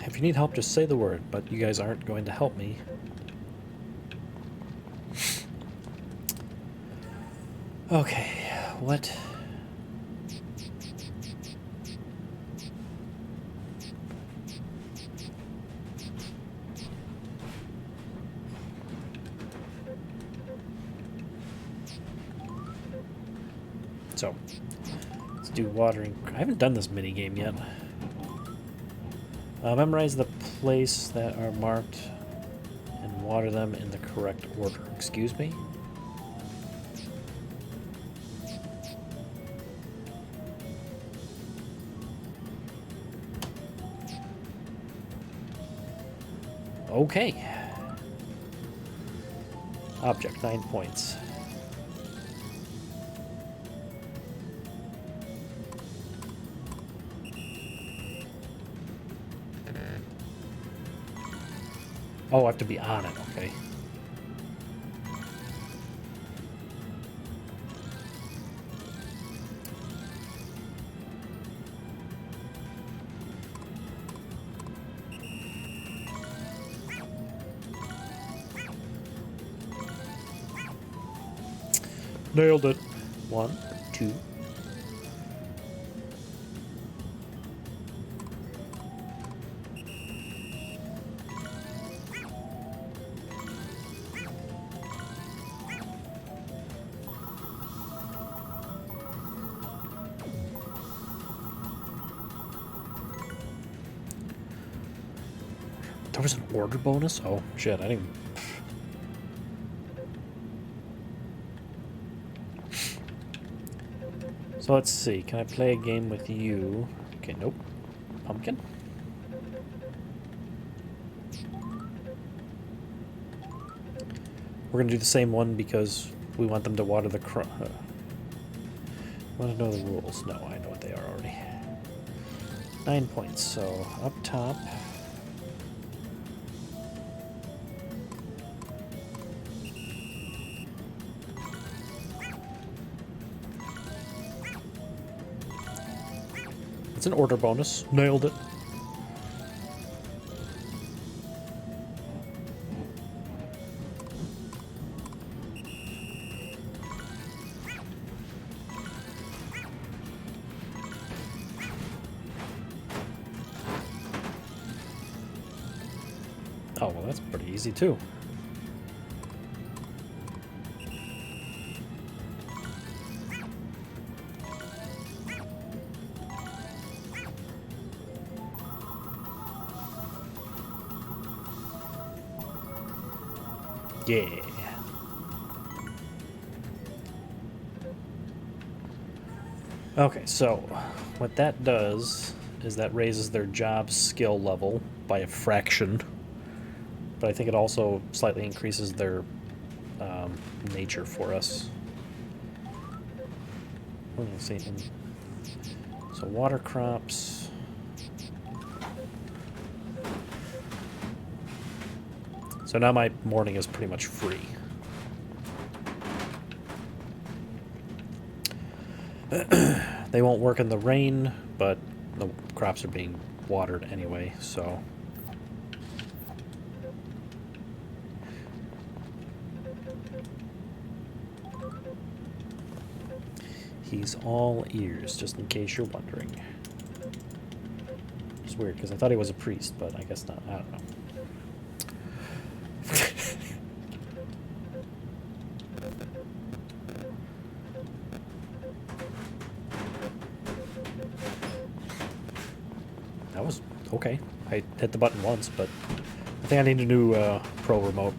If you need help, just say the word, but you guys aren't going to help me. Okay, what? So, let's do watering. I haven't done this mini game yet. Memorize the place that are marked and water them in the correct order. Excuse me? Okay. Object, 9 points. Oh, I have to be on it, okay. Nailed it. 1, 2. There was an order bonus? Oh, shit, I didn't... So let's see, can I play a game with you? Okay, nope. Pumpkin? We're gonna do the same one because we want them to water the want to know the rules? No, I know what they are already. 9 points, so up top. It's an order bonus. Nailed it. Oh, well, that's pretty easy, too. Yeah. Okay, so what that does is that raises their job skill level by a fraction, but I think it also slightly increases their nature for us. Let's see. So water crops. So now my morning is pretty much free. They won't work in the rain, but the crops are being watered anyway, so... He's all ears, just in case you're wondering. It's weird, because I thought he was a priest, but I guess not. I don't know. That was okay. I hit the button once, but I think I need a new Pro remote.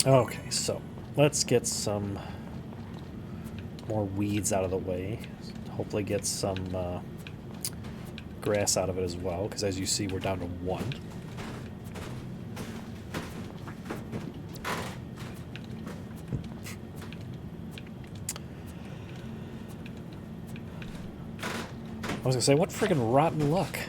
Okay, so let's get some more weeds out of the way. Hopefully get some grass out of it as well, because as you see, we're down to 1. I was gonna say, what friggin' rotten luck.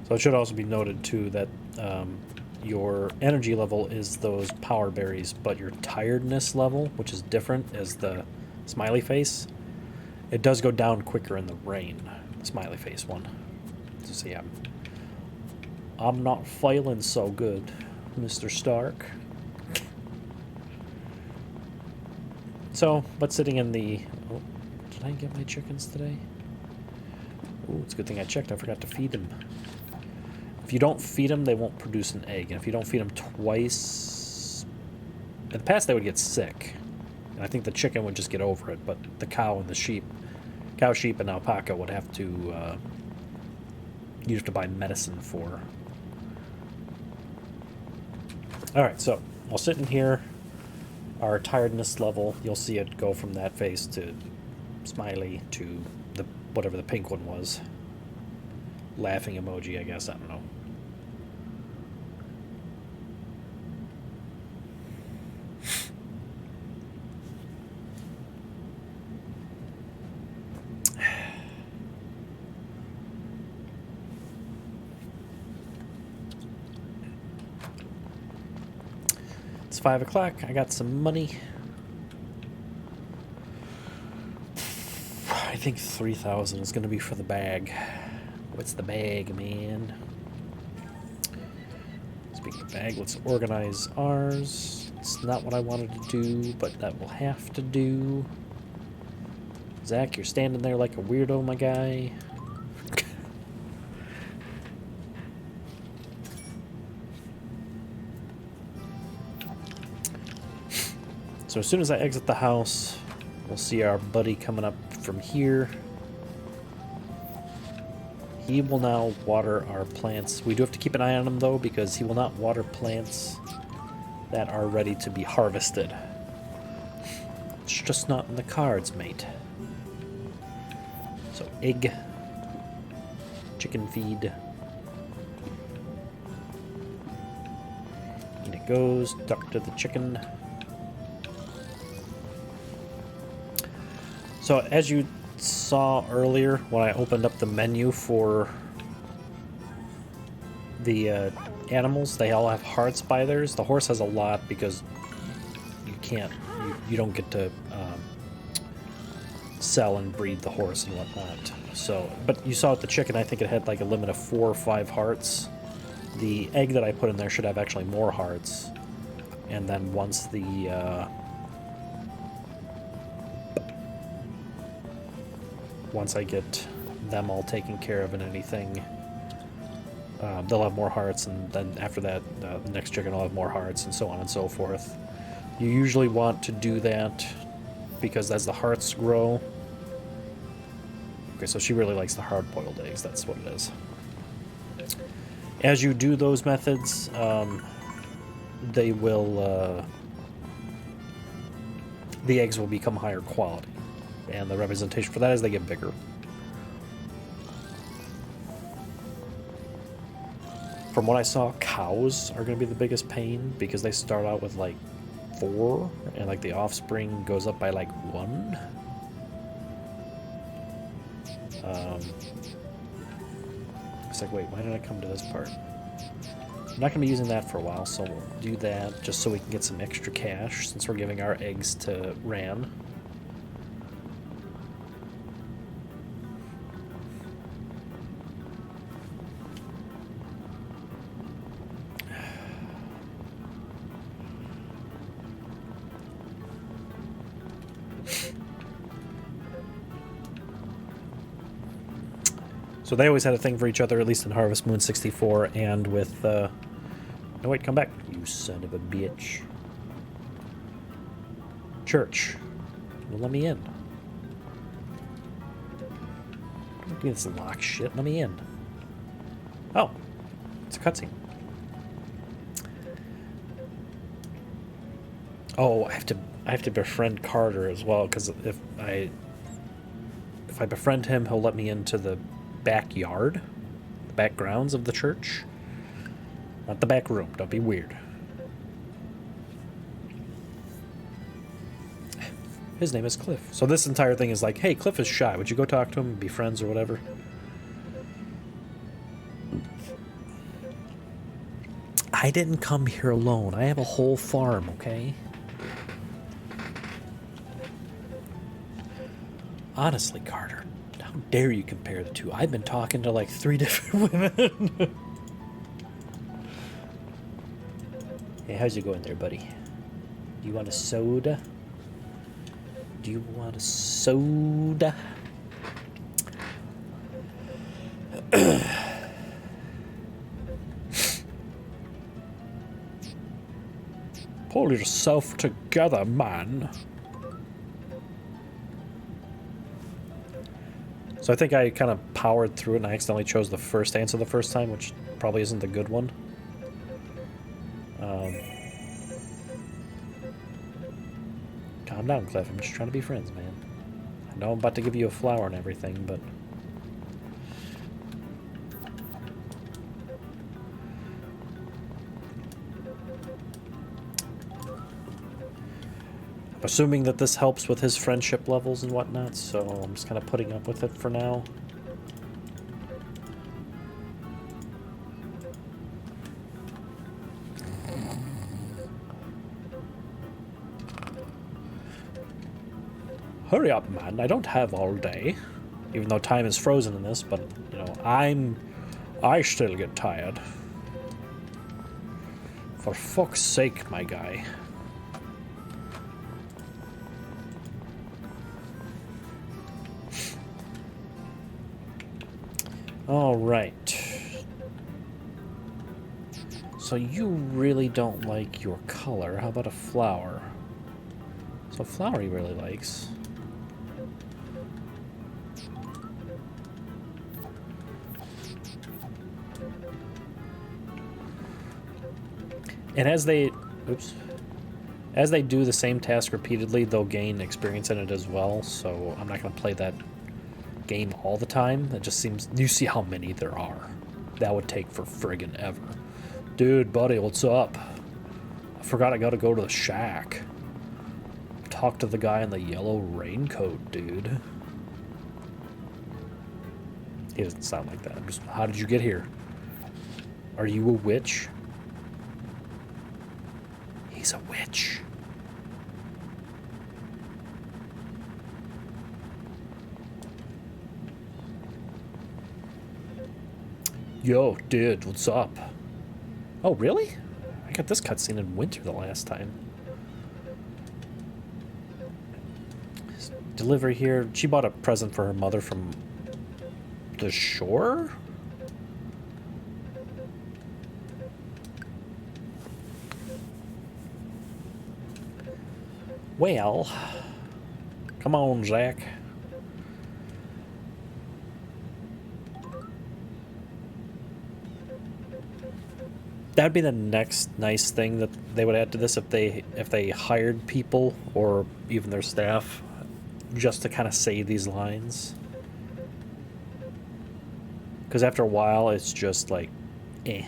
So it should also be noted too that your energy level is those power berries, but your tiredness level, which is different as the smiley face, it does go down quicker in the rain. The smiley face one. So see, I'm not feeling so good, Mr. Stark. So, but sitting in the... Oh, did I get my chickens today? Oh, it's a good thing I checked. I forgot to feed them. If you don't feed them, they won't produce an egg. And if you don't feed them twice... In the past, they would get sick. And I think the chicken would just get over it. But the cow and the sheep... Cow, sheep, and alpaca would have to... you'd have to buy medicine for. Alright, so while sitting here, our tiredness level, you'll see it go from that face to smiley to the whatever the pink one was. Laughing emoji, I guess, I don't know. It's 5 o'clock. I got some money. I think 3,000 is going to be for the bag. What's the bag, man? Speaking of bag, let's organize ours. It's not what I wanted to do, but that will have to do. Zach, you're standing there like a weirdo, my guy. So as soon as I exit the house, we'll see our buddy coming up from here. He will now water our plants. We do have to keep an eye on him, though, because he will not water plants that are ready to be harvested. It's just not in the cards, mate. So, egg. Chicken feed. And it goes. Duck to the chicken. So, as you saw earlier when I opened up the menu for the animals, they all have hearts by theirs. The horse has a lot because you can't, you don't get to sell and breed the horse and whatnot. So, but you saw with the chicken, I think it had like a limit of 4 or 5 hearts. The egg that I put in there should have actually more hearts. And then once the once I get them all taken care of and anything, they'll have more hearts, and then after that, the next chicken will have more hearts, and so on and so forth. You usually want to do that because as the hearts grow... Okay, so she really likes the hard-boiled eggs, that's what it is. As you do those methods, they will... the eggs will become higher quality. And the representation for that is they get bigger. From what I saw, cows are going to be the biggest pain because they start out with like 4 and like the offspring goes up by like 1. It's like, wait, why did I come to this part? I'm not going to be using that for a while, so we'll do that just so we can get some extra cash since we're giving our eggs to Ran. So they always had a thing for each other, at least in Harvest Moon 64 and with... No, wait, come back. You son of a bitch. Church. Well, let me in. Don't do this lock shit. Let me in. Oh. It's a cutscene. Oh, I have to befriend Carter as well, because if I befriend him, he'll let me into the backyard, the back grounds of the church. Not the back room. Don't be weird. His name is Cliff. So this entire thing is like, hey, Cliff is shy. Would you go talk to him, be friends or whatever? I didn't come here alone. I have a whole farm, okay? Honestly, Carter, how dare you compare the two? I've been talking to like 3 different women. Hey, how's it going there, buddy? Do you want a soda? Do you want a soda? Pull yourself together, man. So I think I kind of powered through it and I accidentally chose the first answer the first time, which probably isn't the good one. Calm down, Cliff. I'm just trying to be friends, man. I know I'm about to give you a flower and everything, but... I'm assuming that this helps with his friendship levels and whatnot, so I'm just kind of putting up with it for now. Hurry up, man. I don't have all day. Even though time is frozen in this, but, you know, I still get tired. For fuck's sake, my guy. Alright. So you really don't like your color. How about a flower? So a flower he really likes. And as they do the same task repeatedly, they'll gain experience in it as well. So I'm not going to play that game all the time. It just seems, you see how many there are. That would take for friggin' ever. Dude, buddy, what's up? I forgot I got to go to the shack. Talk to the guy in the yellow raincoat, dude. He doesn't sound like that. How did you get here? Are you a witch? He's a witch. Yo, dude, what's up? Oh, really? I got this cutscene in winter the last time. Delivery here. She bought a present for her mother from the shore? Well, come on, Zach. That'd be the next nice thing that they would add to this if they hired people or even their staff just to kind of say these lines. Because after a while, it's just like, eh.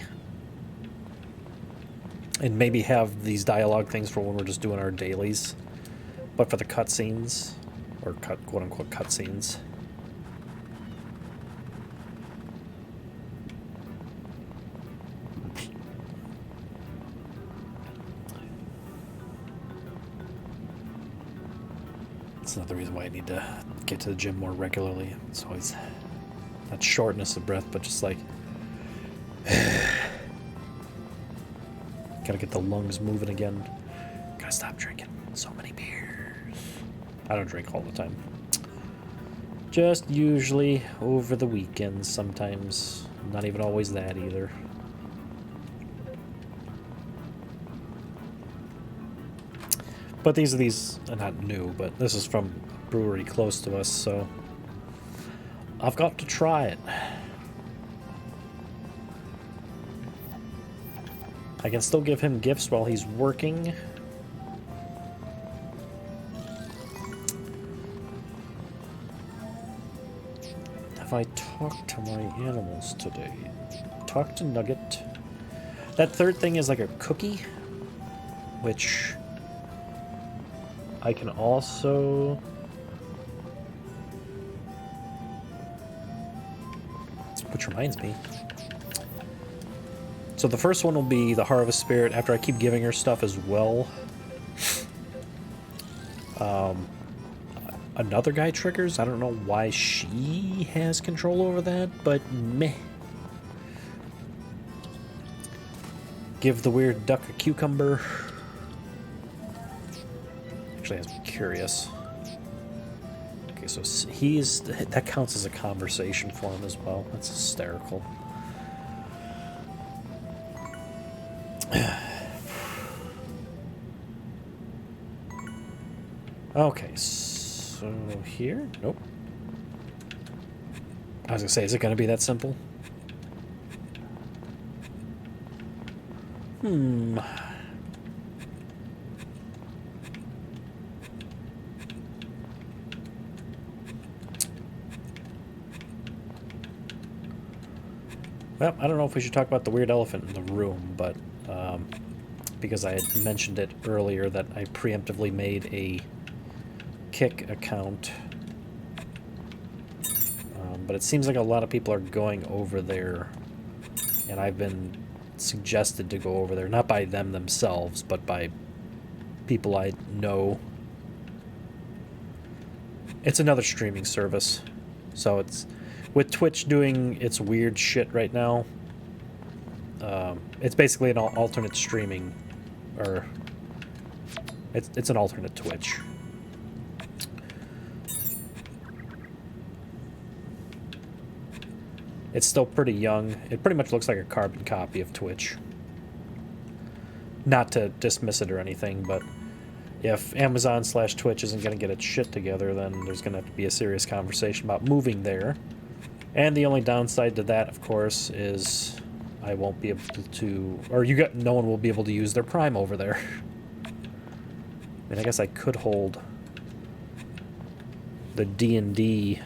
And maybe have these dialogue things for when we're just doing our dailies. But for the cutscenes, or quote-unquote cutscenes. That's another reason why I need to get to the gym more regularly. It's always not shortness of breath, but just like gotta get the lungs moving again. Gotta stop drinking so many beers. I don't drink all the time. Just usually over the weekends sometimes. Not even always that either. But these are not new, but this is from a brewery close to us, so I've got to try it. I can still give him gifts while he's working. Have I talked to my animals today? Talk to Nugget. That third thing is like a cookie, which I can also... Which reminds me. So the first one will be the Harvest Spirit after I keep giving her stuff as well. Another guy triggers. I don't know why she has control over that, but meh. Give the weird duck a cucumber. Actually, I'm curious. Okay, so that counts as a conversation for him as well. That's hysterical. Okay, so here? Nope. I was gonna say, is it gonna be that simple? Well, I don't know if we should talk about the weird elephant in the room, but because I had mentioned it earlier that I preemptively made a Kick account. But it seems like a lot of people are going over there, and I've been suggested to go over there, not by them themselves, but by people I know. It's another streaming service, so it's with Twitch doing its weird shit right now. It's basically an alternate streaming, or it's an alternate Twitch. It's still pretty young. It pretty much looks like a carbon copy of Twitch. Not to dismiss it or anything, but if Amazon/Twitch isn't going to get its shit together, then there's going to have to be a serious conversation about moving there. And the only downside to that, of course, is I won't be able to, or no one will be able to use their Prime over there. I mean, I guess I could hold the D&D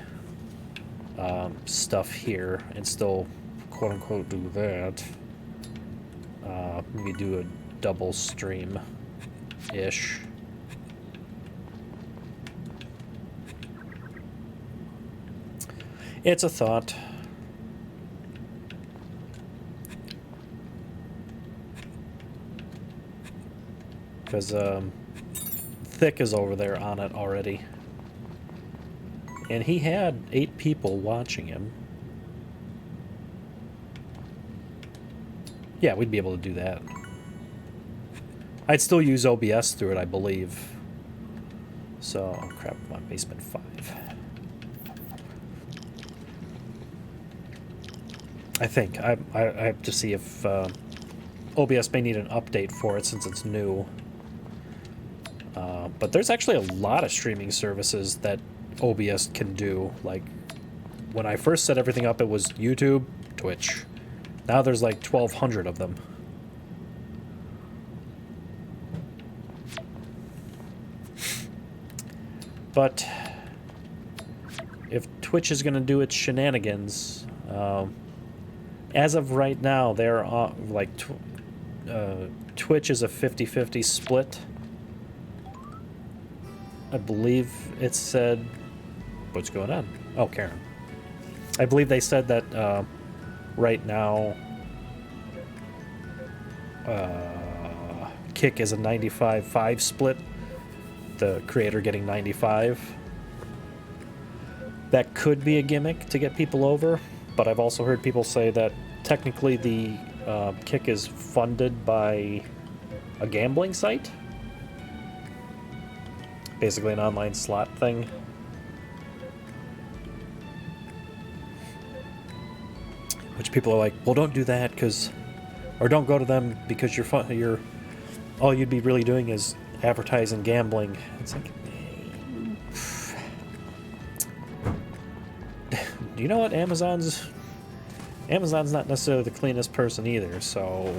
stuff here and still quote-unquote do that. Maybe do a double stream-ish. It's a thought. Because Thick is over there on it already. And he had 8 people watching him. Yeah, we'd be able to do that. I'd still use OBS through it, I believe. So, oh crap, I'm on basement 5. I think. I have to see if OBS may need an update for it since it's new. But there's actually a lot of streaming services that OBS can do. Like, when I first set everything up, it was YouTube, Twitch. Now there's like 1,200 of them. But if Twitch is going to do its shenanigans, as of right now, they're like Twitch is a 50-50 split. I believe it said, what's going on? Oh, Karen. I believe they said that right now Kick is a 95-5 split, with the creator getting 95. That could be a gimmick to get people over, but I've also heard people say that technically the kick is funded by a gambling site. Basically an online slot thing. Which people are like, well, don't do that because, or don't go to them because you're all you'd be really doing is advertising gambling. It's like, do you know what? Amazon's not necessarily the cleanest person either, so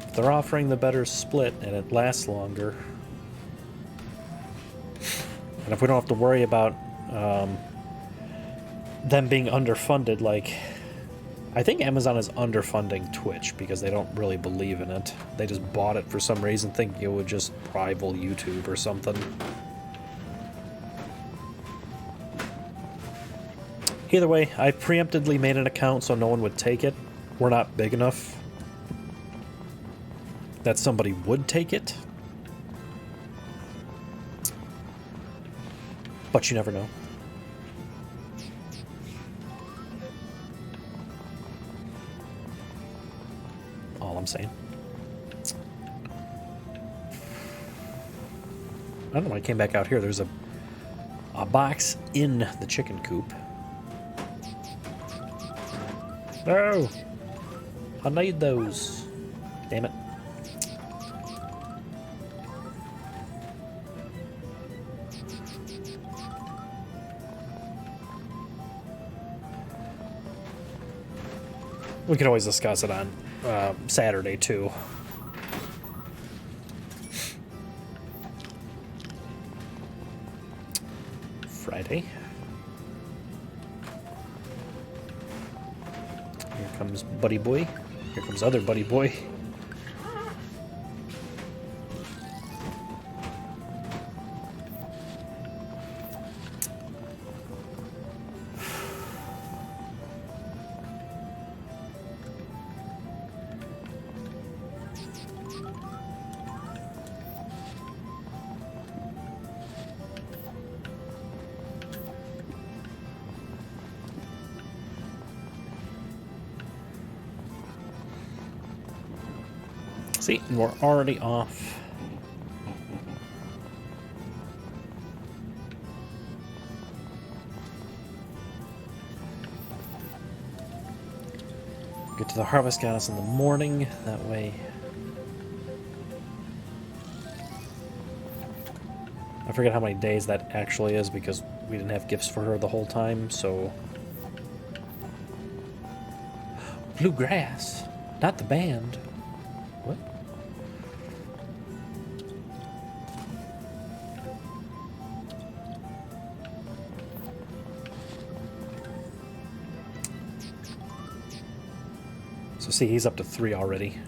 if they're offering the better split and it lasts longer, and if we don't have to worry about them being underfunded, like, I think Amazon is underfunding Twitch because they don't really believe in it. They just bought it for some reason, thinking it would just rival YouTube or something. Either way, I preemptively made an account so no one would take it. We're not big enough that somebody would take it. But you never know. All I'm saying. I don't know, when I came back out here, there's a box in the chicken coop. No! I need those. Damn it. We can always discuss it on Saturday, too. Friday. Here comes Buddy Boy. Here comes other Buddy Boy. See, we're already off. Get to the Harvest Goddess in the morning, that way. I forget how many days that actually is because we didn't have gifts for her the whole time, so. Bluegrass, not the band. What? So see, he's up to 3 already.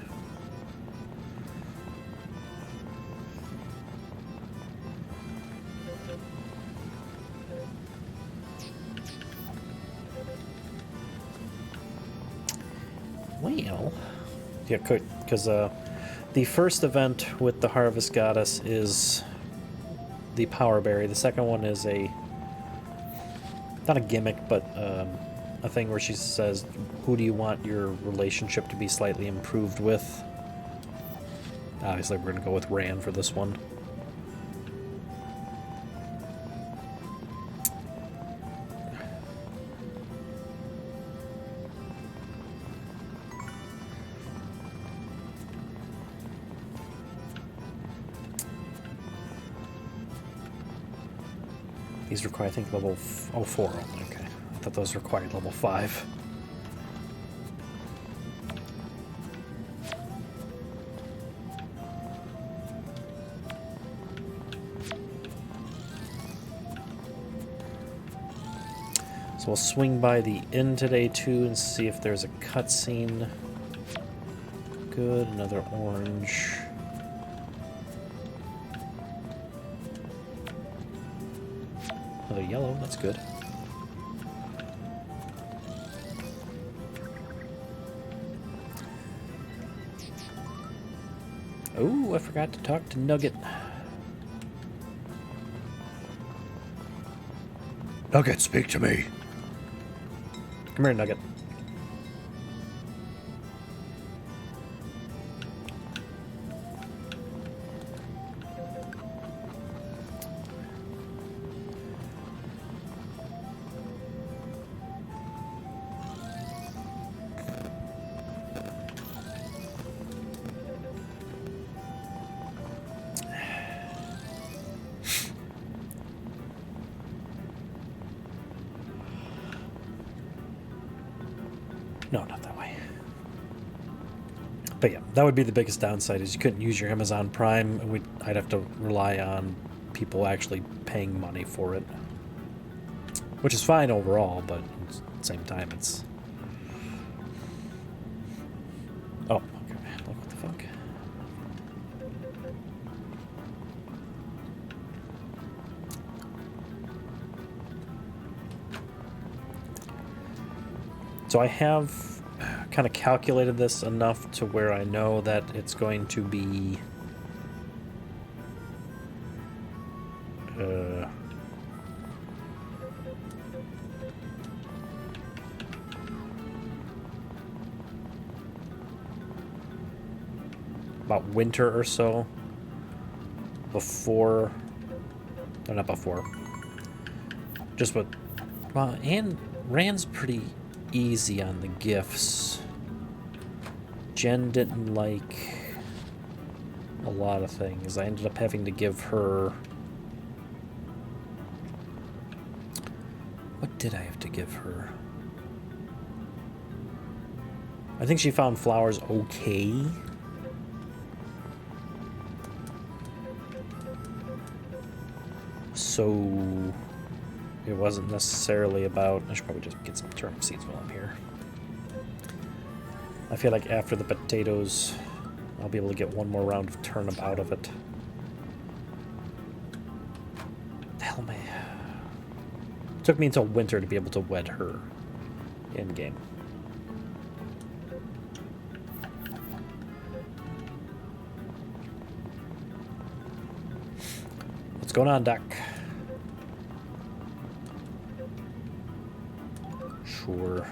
Well, yeah, because the first event with the Harvest Goddess is the Power Berry. The second one is not a gimmick, but a thing where she says, who do you want your relationship to be slightly improved with? Obviously, we're going to go with Ran for this one. These require, I think, level 4. Okay. I thought those required level 5. So we'll swing by the inn today, too, and see if there's a cutscene. Good, another orange. Another yellow, that's good. Oh, I forgot to talk to Nugget. Nugget, speak to me. Come here, Nugget. No, not that way. But yeah, that would be the biggest downside is you couldn't use your Amazon Prime. And I'd have to rely on people actually paying money for it. Which is fine overall, but at the same time it's... Oh, okay. Look, what the fuck? So I have kind of calculated this enough to where I know that it's going to be about winter or so before, or not before, just what, well, and Rand's pretty easy on the gifts. Jen didn't like a lot of things. I ended up having to give her... What did I have to give her? I think she found flowers okay. So... It wasn't necessarily about... I should probably just get some turnip seeds while I'm here. I feel like after the potatoes, I'll be able to get one more round of turnip out of it. The hell am I... It took me until winter to be able to wed her in-game. What's going on, Doc? Sure.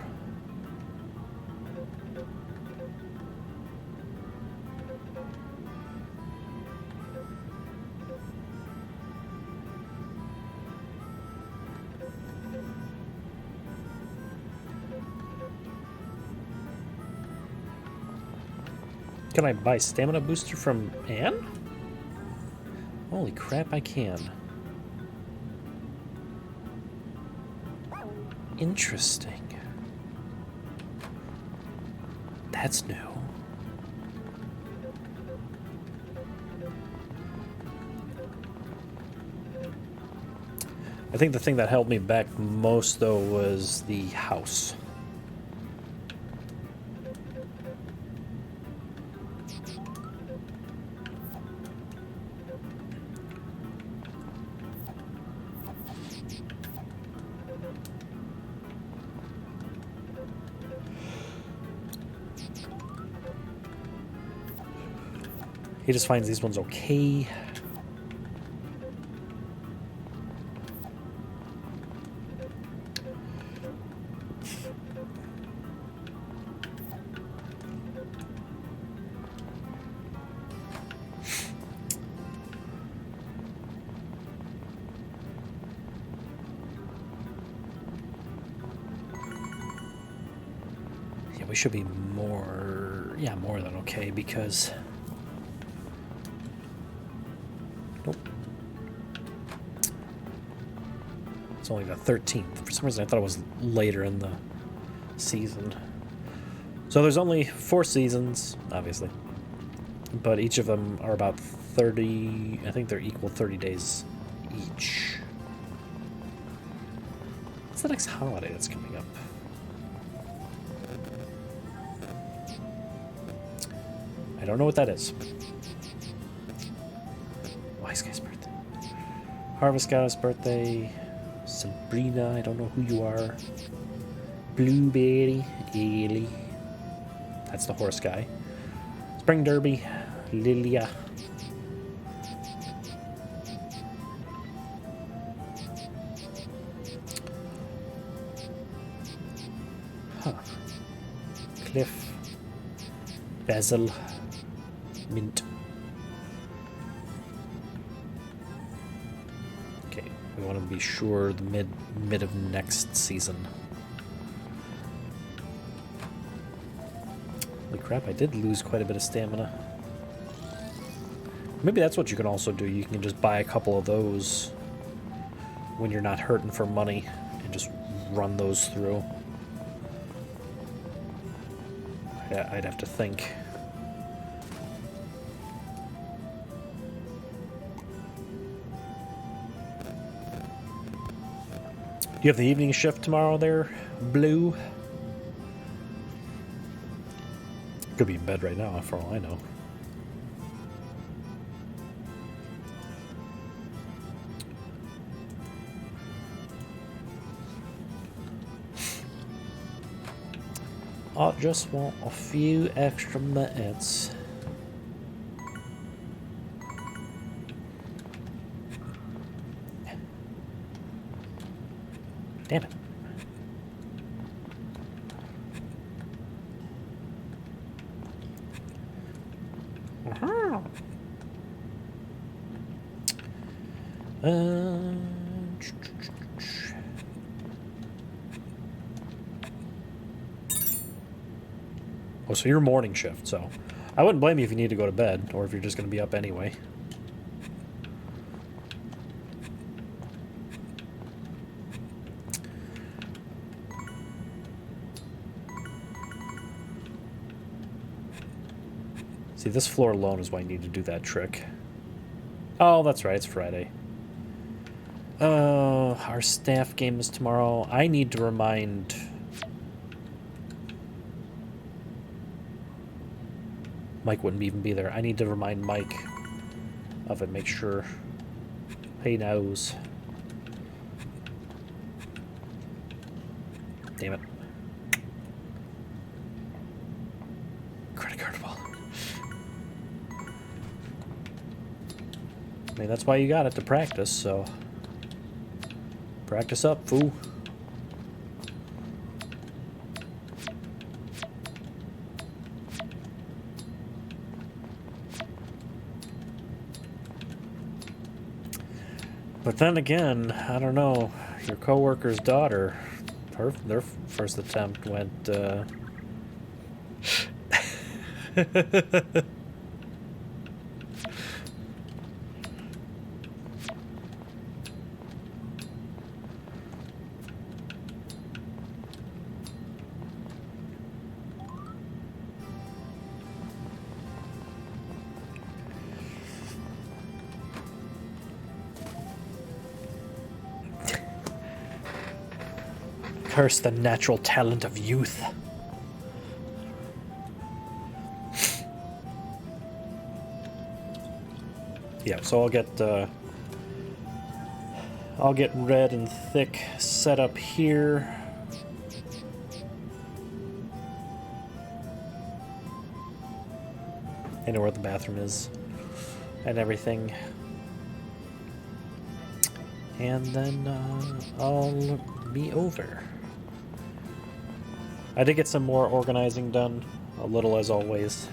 Can I buy stamina booster from Anne? Holy crap, I can. Interesting. That's new. I think the thing that held me back most, though, was the house. He just finds these ones okay. Yeah, we should be more, yeah, more than okay because... Nope. It's only the 13th. For some reason, I thought it was later in the season. So there's only 4 seasons, obviously. But each of them are about 30... I think they're equal 30 days each. What's the next holiday that's coming up? I don't know what that is. Wise Guy's birthday. Harvest Guy's birthday. Sabrina, I don't know who you are. Blueberry, Ailey. That's the horse guy. Spring Derby. Lilia. Huh. Cliff. Basil. Mint. Okay, we want to be sure the mid of next season. Holy crap, I did lose quite a bit of stamina. Maybe that's what you can also do. You can just buy a couple of those when you're not hurting for money and just run those through. Yeah, I'd have to think. You have the evening shift tomorrow there, Blue? Could be in bed right now, for all I know. I just want a few extra minutes. Damn it. Oh, so you're morning shift, so I wouldn't blame you if you need to go to bed, or if you're just going to be up anyway. See, this floor alone is why I need to do that trick. Oh, that's right, it's Friday. Our staff game is tomorrow. I need to remind... Mike wouldn't even be there. I need to remind Mike of it, make sure he knows. Damn it. Credit card ball. I mean, that's why you got it, to practice, so... Practice up, fool. But then again, I don't know. Your coworker's daughter, their first attempt went. Curse the natural talent of youth. Yeah, so I'll get red and thick set up here. I know where the bathroom is and everything. And then I'll be over. I did get some more organizing done, a little as always,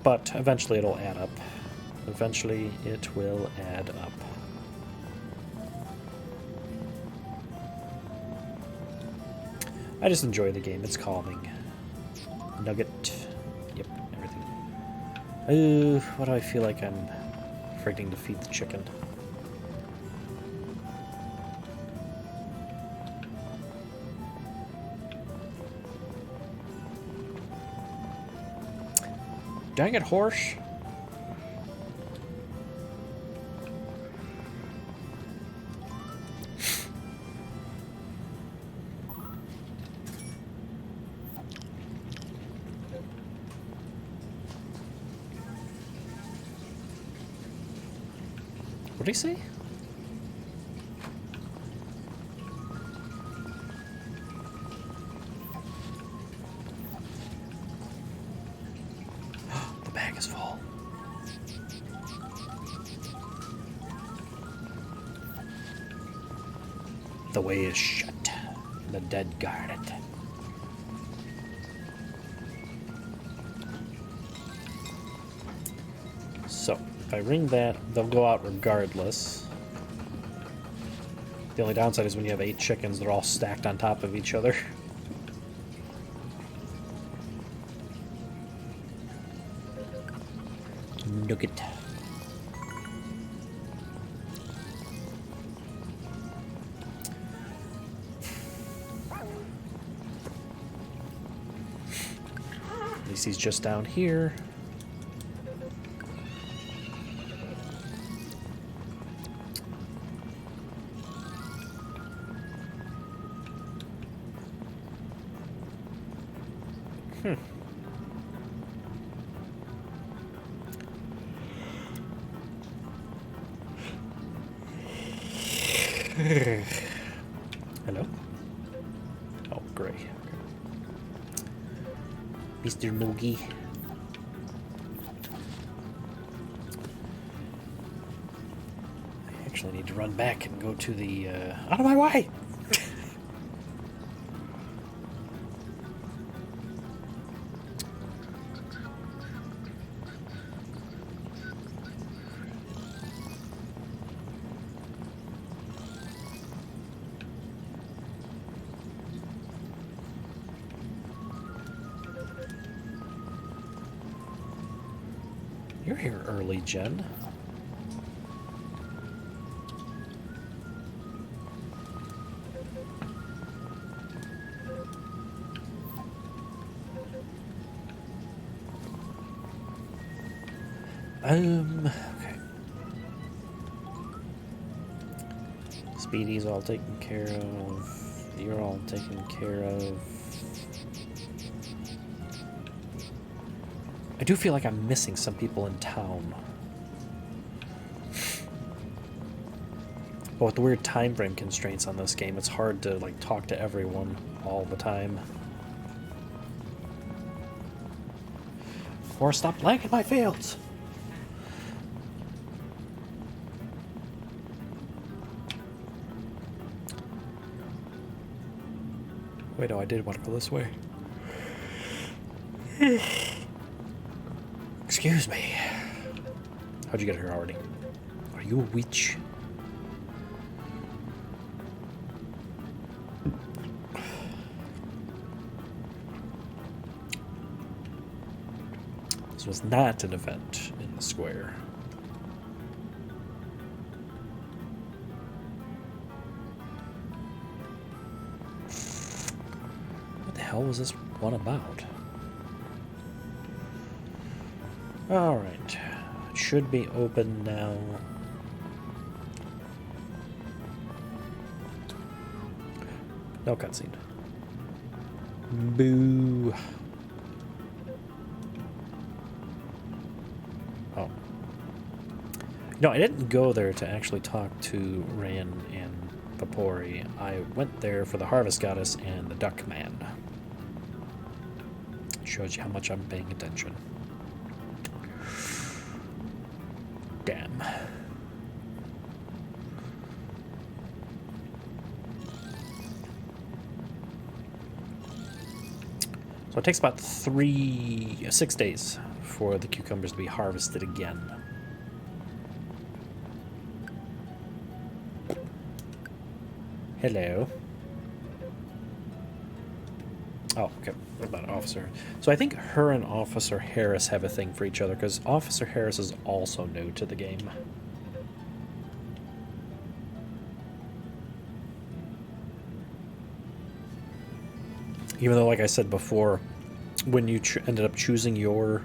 but eventually it'll add up. Eventually it will add up. I just enjoy the game, it's calming. Nugget, yep, everything. What do I feel like I'm forgetting to feed the chicken? Dang it, horse. What did he say? is full. The way is shut. The dead guard it. So, if I ring that, they'll go out regardless. The only downside is when you have 8 chickens, they're all stacked on top of each other. Nugget. At least he's just down here. Hello? Oh, great. Okay. Mr. Noogie. I actually need to run back and go to the, out of my way! You're here early, Jen. Okay. Speedy's all taken care of. You're all taken care of. I do feel like I'm missing some people in town. But with the weird time frame constraints on this game, it's hard to like talk to everyone all the time. Or stop lagging my fields! Wait, no, I did want to go this way. Excuse me. How'd you get here already? Are you a witch? This was not an event in the square. What the hell was this one about? Alright. It should be open now. No cutscene. Boo. Oh. No, I didn't go there to actually talk to Ran and Vapori. I went there for the Harvest Goddess and the Duck Man. Shows you how much I'm paying attention. Damn. So it takes about 6 days for the cucumbers to be harvested again. Hello. Oh, okay. What about Officer? So I think her and Officer Harris have a thing for each other, because Officer Harris is also new to the game. Even though, like I said before, when you ended up choosing your...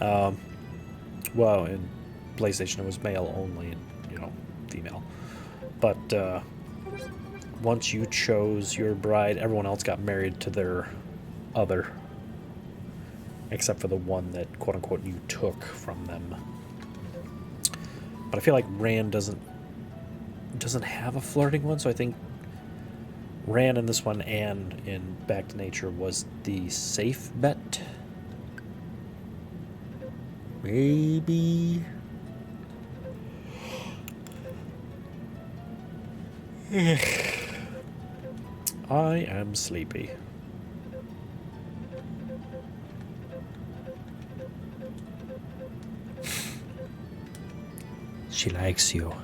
well, in PlayStation it was male only, you know, female. But, once you chose your bride, everyone else got married to their other. Except for the one that, quote-unquote, you took from them. But I feel like Rand doesn't have a flirting one, so I think Rand in this one and in Back to Nature was the safe bet. Maybe. I am sleepy. She likes you.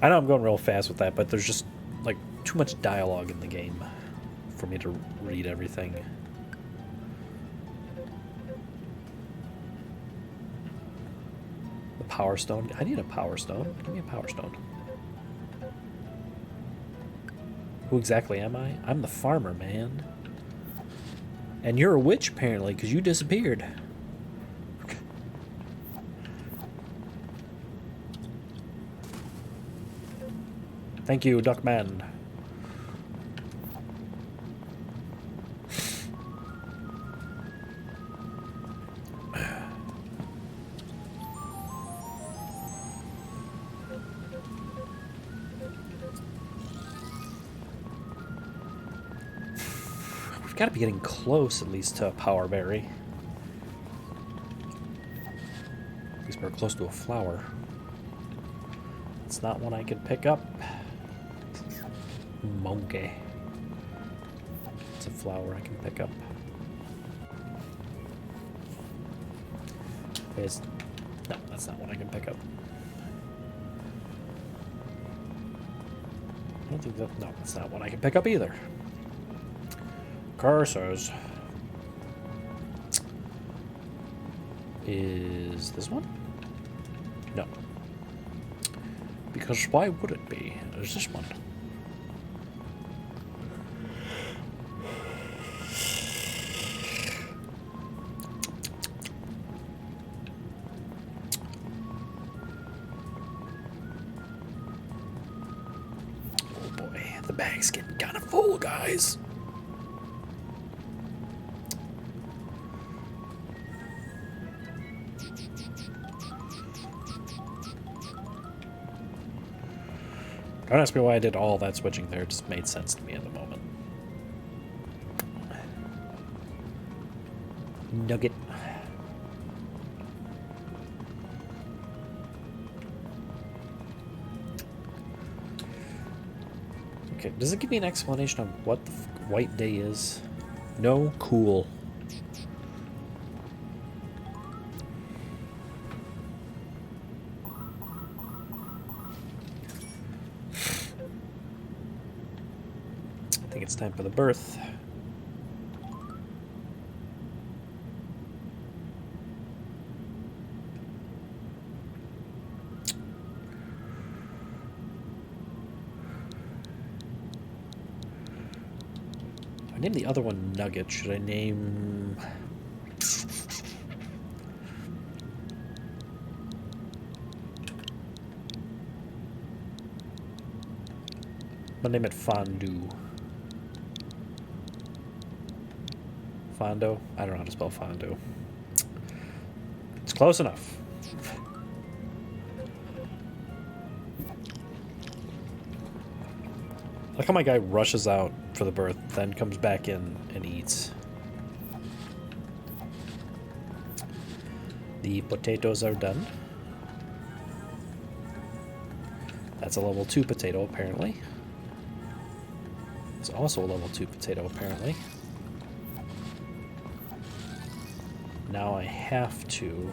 I know I'm going real fast with that, but there's just like too much dialogue in the game for me to read everything. The Power Stone. I need a Power Stone. Give me a Power Stone. Who exactly am I? I'm the farmer, man. And you're a witch, apparently, because you disappeared. Thank you, Duckman. We've got to be getting close, at least, to a Power Berry. At least we're close to a flower. It's not one I could pick up. Monkey. It's a flower I can pick up. No, that's not one I can pick up. I don't think that... No, that's not one I can pick up either. Cursors. Is this one? No. Because why would it be? There's this one. Oh boy, the bag's getting kind of full, guys. Don't ask me why I did all that switching there. It just made sense to me at the moment. Nugget. Okay, does it give me an explanation of what the White Day is? No? Cool. I think it's time for the birth. I named the other one Nugget. Should I name... I'll name it Fondue. Fondo? I don't know how to spell Fondue. It's close enough. Look how my guy rushes out for the birth, then comes back in and eats. The potatoes are done. That's a level 2 potato, apparently. It's also a level 2 potato, apparently. Now I have to...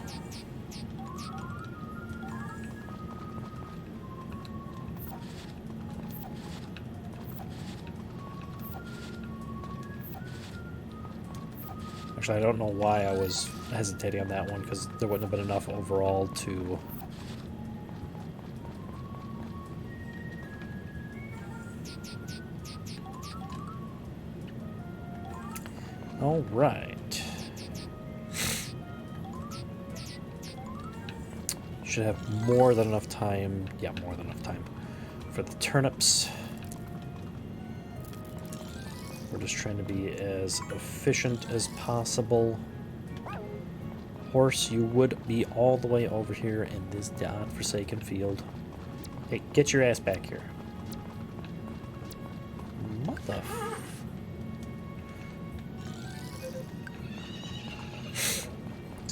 Actually, I don't know why I was hesitating on that one, because there wouldn't have been enough overall to... All right. Should have more than enough time. Yeah, more than enough time for the turnips. We're just trying to be as efficient as possible. Horse, you would be all the way over here in this godforsaken field. Hey, get your ass back here. What? the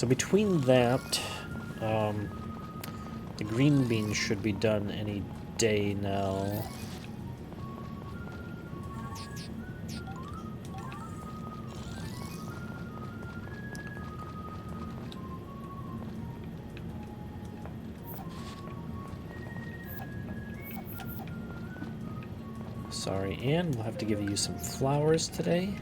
So between that, the green beans should be done any day now. Sorry, Anne, we'll have to give you some flowers today.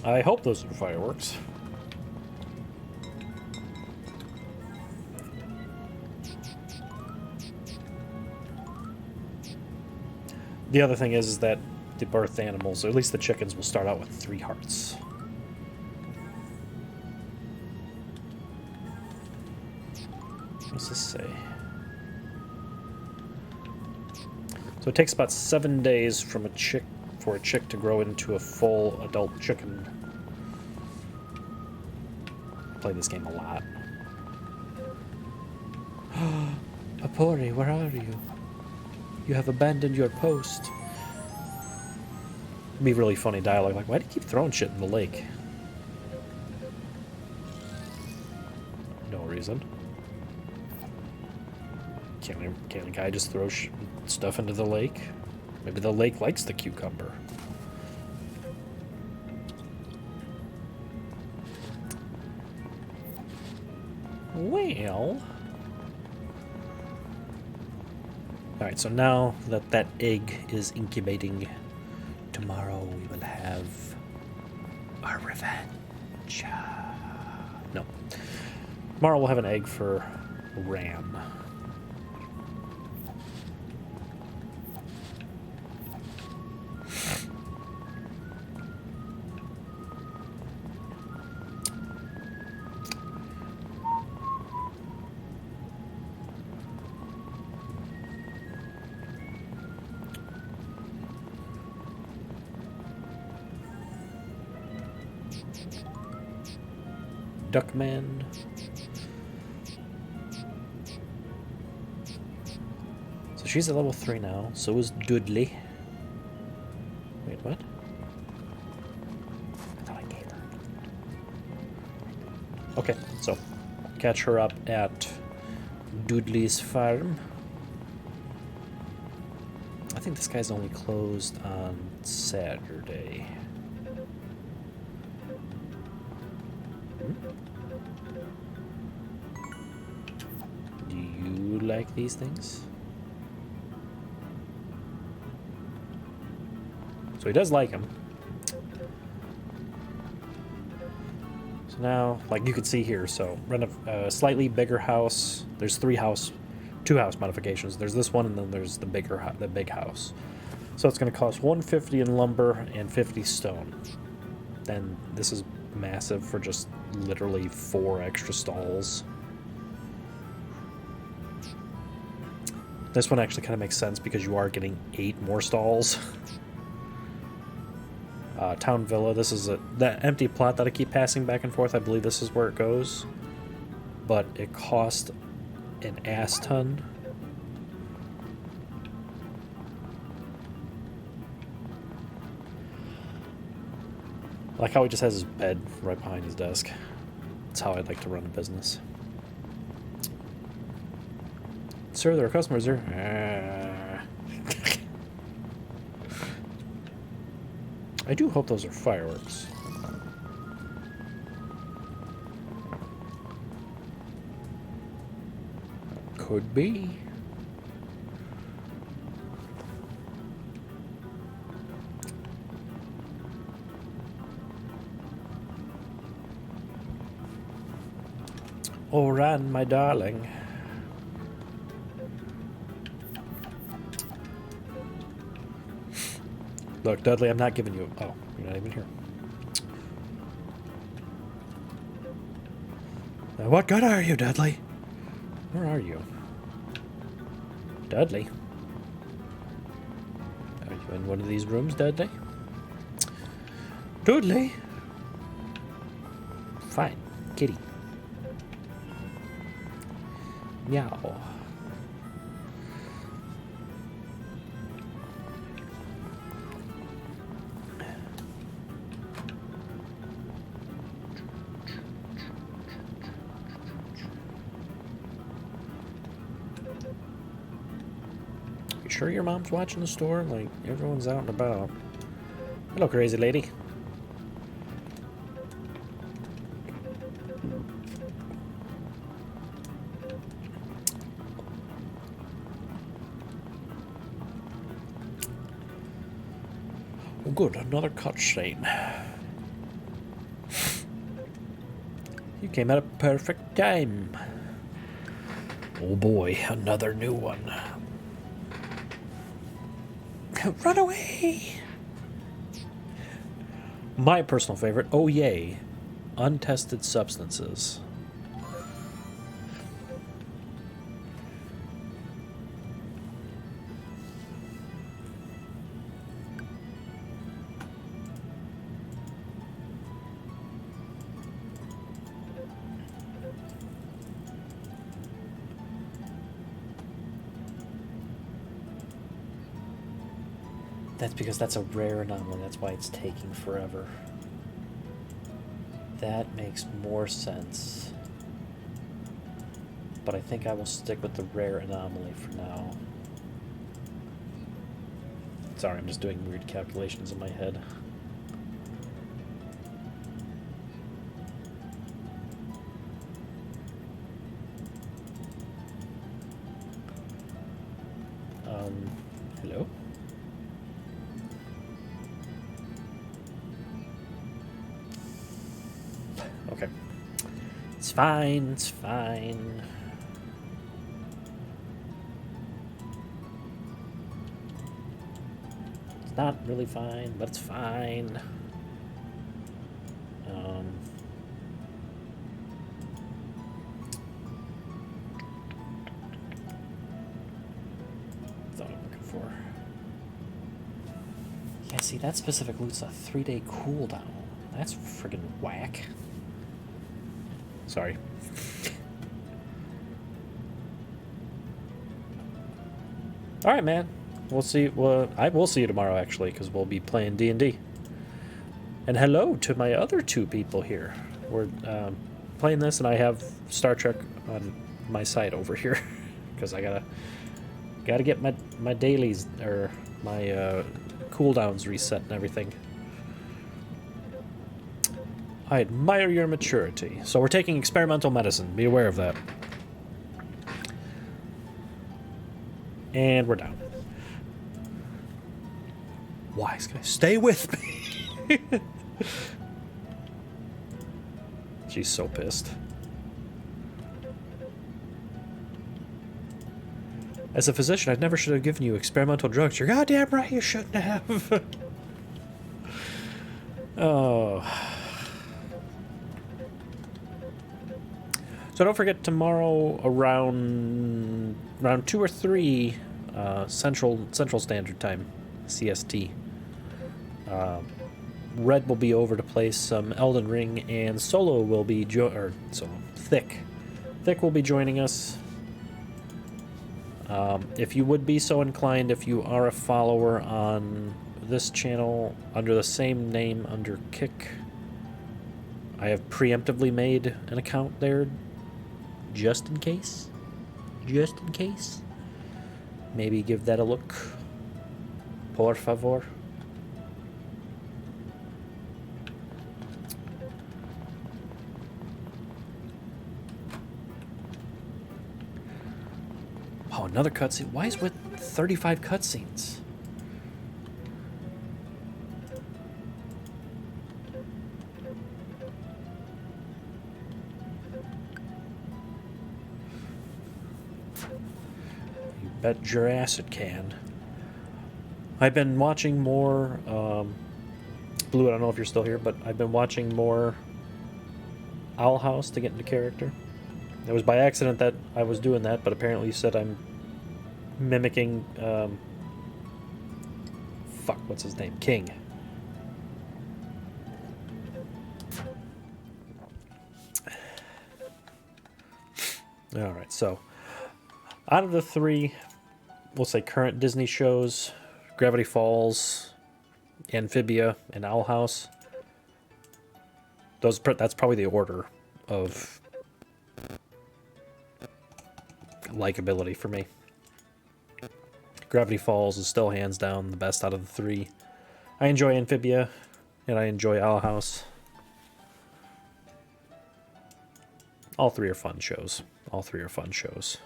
I hope those are fireworks. The other thing is that the birth animals, or at least the chickens, will start out with 3 hearts. What's this say? So it takes about 7 days from a chick for a chick to grow into a full adult chicken. I play this game a lot. Apori, where are you? You have abandoned your post. It'd be really funny dialogue, like, why do you keep throwing shit in the lake? No reason. Can't a guy just throw stuff into the lake? Maybe the lake likes the cucumber. Well... Alright, so now that that egg is incubating, tomorrow we will have our revenge. No. Tomorrow we'll have an egg for Ram. Duckman. So she's at level 3 now. So is Dudley. Wait, what? I thought I gave her. Okay, so catch her up at Dudley's farm. I think this guy's only closed on Saturday. Do you like these things? So he does like them. So now, like you can see here, so rent a slightly bigger house. There's 2 house modifications. There's this one, and then there's the big house. So it's going to cost $150 in lumber and 50 stone. Then this is massive for just literally 4 extra stalls. This one actually kind of makes sense because you are getting 8 more stalls. Town Villa, this is that empty plot that I keep passing back and forth. I believe this is where it goes. But it cost an ass ton. I like how he just has his bed right behind his desk. That's how I'd like to run a business. Sir, there are customers here. I do hope those are fireworks. Could be. Oh, Ran, my darling. Look, Dudley, I'm not giving you... Oh, you're not even here. Now, what good are you, Dudley? Where are you? Dudley? Are you in one of these rooms, Dudley? Dudley? Fine. Kitty. Meow. You sure your mom's watching the store? Like, everyone's out and about. Hello, crazy lady. Oh, good. Another cutscene. You came at a perfect time. Oh boy, another new one. Run away! My personal favorite, oh yay, untested substances. That's because that's a rare anomaly. That's why it's taking forever. That makes more sense. But I think I will stick with the rare anomaly for now. Sorry, I'm just doing weird calculations in my head. Hello? Okay. It's fine, it's fine. It's not really fine, but it's fine. That's what I'm looking for. Yeah, see, that specific loot's a 3-day cooldown. That's friggin' whack. Sorry. All right, man. We'll see. Well, I will see you tomorrow, actually, because we'll be playing D&D. And hello to my other two people here. We're playing this, and I have Star Trek on my side over here, because I gotta get my dailies or my cooldowns reset and everything. I admire your maturity. So we're taking experimental medicine. Be aware of that. And we're down. Wise guy, stay with me. She's so pissed. As a physician, I never should have given you experimental drugs. You're goddamn right you shouldn't have. Oh. So don't forget tomorrow around 2 or 3 Central Standard Time, CST. Red will be over to play some Elden Ring, and Solo will be Thick will be joining us. If you would be so inclined, if you are a follower on this channel under the same name under Kick, I have preemptively made an account there. Just in case. Maybe give that a look. Por favor. Oh, another cutscene. Why is with 35 cutscenes? Bet your ass it can. I've been watching more, Blue, I don't know if you're still here, but I've been watching more Owl House to get into character. It was by accident that I was doing that, but apparently you said I'm mimicking, what's his name? King. All right, so out of the three, we'll say current Disney shows, Gravity Falls, Amphibia, and Owl House. That's probably the order of likability for me. Gravity Falls is still hands down the best out of the three. I enjoy Amphibia, and I enjoy Owl House. All three are fun shows. All three are fun shows.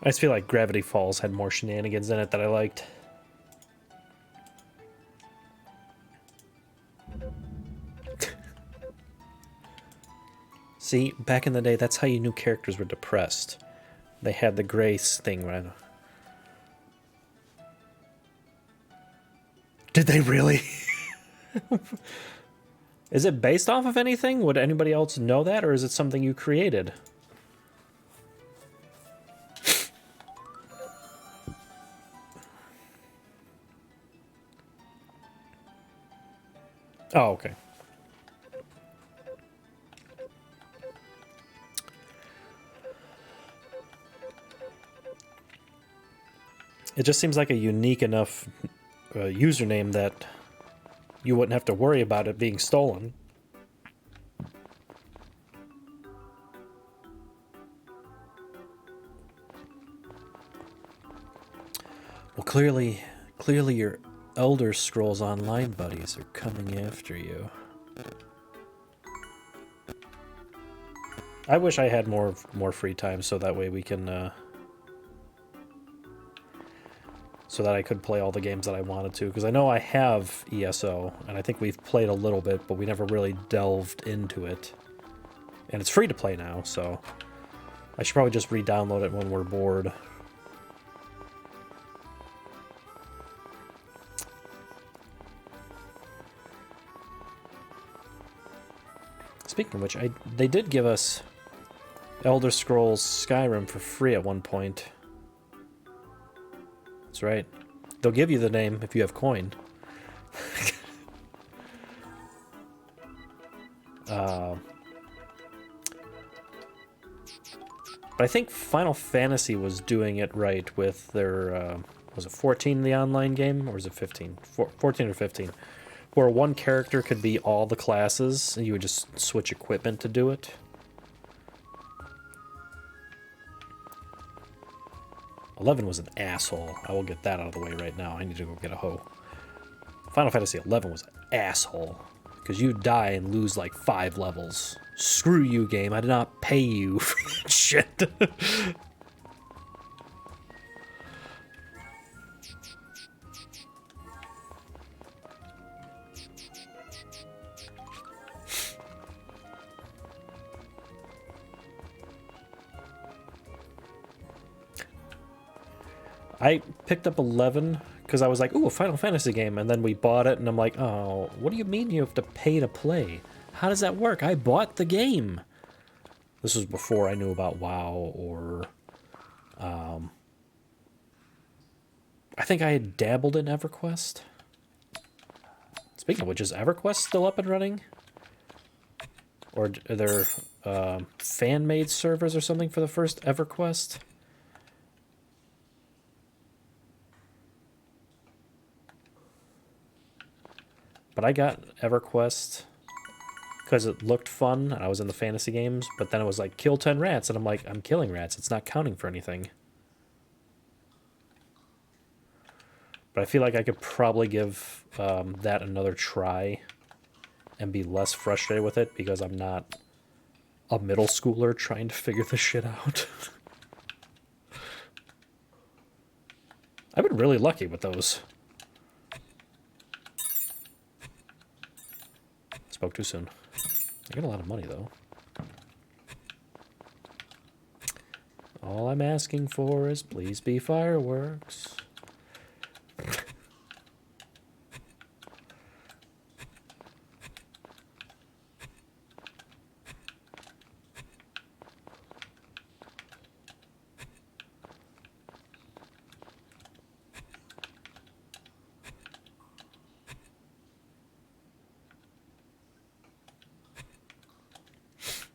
I just feel like Gravity Falls had more shenanigans in it that I liked. See, back in the day, that's how you knew characters were depressed. They had the grace thing right. Did they really? Is it based off of anything? Would anybody else know that, or is it something you created? Oh, okay. It just seems like a unique enough username that you wouldn't have to worry about it being stolen. Well, clearly your Elder Scrolls Online buddies are coming after you. I wish I had more free time so that way we can so that I could play all the games that I wanted to, because I know I have ESO and I think we've played a little bit, but we never really delved into it. And it's free to play now, so I should probably just re-download it when we're bored. Speaking of which, they did give us Elder Scrolls Skyrim for free at one point. That's right. They'll give you the name if you have coin. But I think Final Fantasy was doing it right with their, was it 14 the online game, or is it 15? 14 or 15. Where one character could be all the classes, and you would just switch equipment to do it. 11 was an asshole. I will get that out of the way right now. I need to go get a hoe. Final Fantasy 11 was an asshole. Because you die and lose like 5 levels. Screw you, game. I did not pay you for that shit. I picked up 11 because I was like, ooh, a Final Fantasy game. And then we bought it, and I'm like, oh, what do you mean you have to pay to play? How does that work? I bought the game. This was before I knew about WoW or... I think I had dabbled in EverQuest. Speaking of which, is EverQuest still up and running? Or are there fan-made servers or something for the first EverQuest? But I got EverQuest because it looked fun and I was in the fantasy games, but then it was like, kill 10 rats, and I'm like, I'm killing rats. It's not counting for anything. But I feel like I could probably give that another try and be less frustrated with it because I'm not a middle schooler trying to figure this shit out. I've been really lucky with those. Spoke too soon. I got a lot of money, though. All I'm asking for is please be fireworks.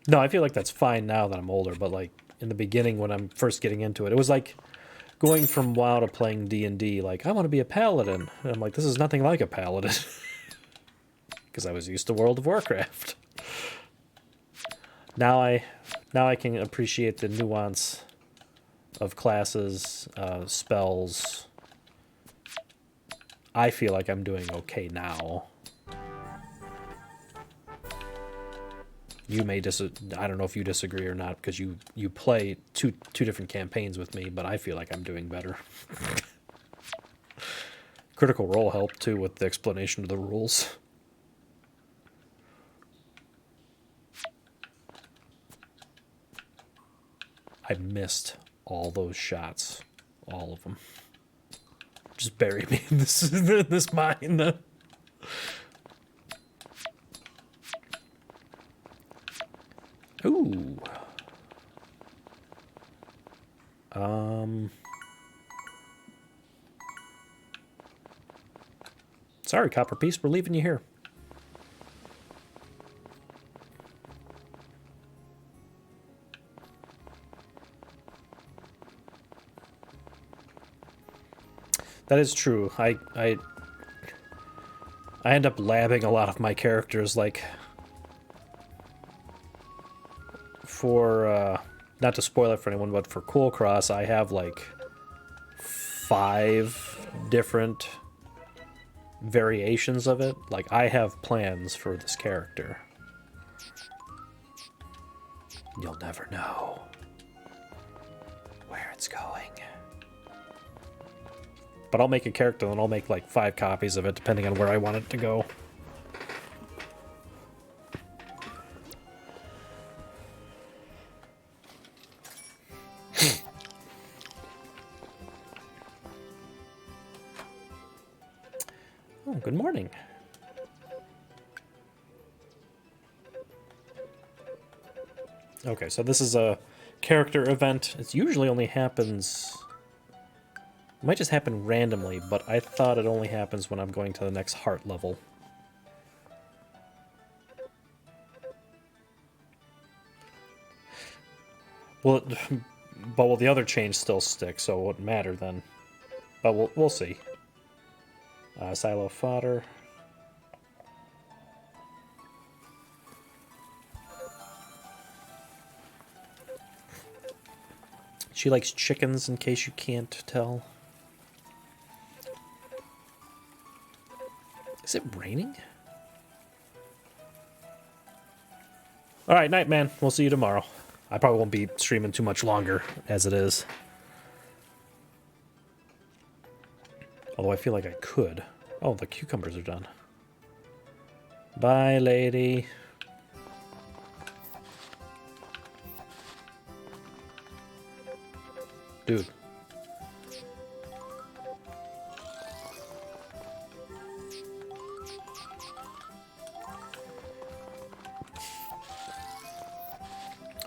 No, I feel like that's fine now that I'm older, but like in the beginning when I'm first getting into it, it was like going from WoW to playing D&D. Like, I want to be a paladin. And I'm like, this is nothing like a paladin. Because I was used to World of Warcraft. Now I can appreciate the nuance of classes, spells. I feel like I'm doing okay now. You may I don't know if you disagree or not, because you play two different campaigns with me, but I feel like I'm doing better. Critical Role helped too with the explanation of the rules. I missed all those shots, all of them. Just bury me in this mine. Ooh. Sorry, Copper Piece, we're leaving you here. That is true. I end up labbing a lot of my characters, like for not to spoil it for anyone, but for Cool Cross, I have like 5 different variations of it. Like, I have plans for this character. You'll never know where it's going. But I'll make a character and I'll make like 5 copies of it depending on where I want it to go. Oh, good morning. Okay, so this is a character event. It usually only happens... It might just happen randomly, but I thought it only happens when I'm going to the next heart level. Well, but will the other chains still stick, so it wouldn't matter then. But we'll see. Silo fodder. She likes chickens, in case you can't tell. Is it raining? Alright, night, man. We'll see you tomorrow. I probably won't be streaming too much longer as it is. Although I feel like I could. Oh, the cucumbers are done. Bye, lady. Dude.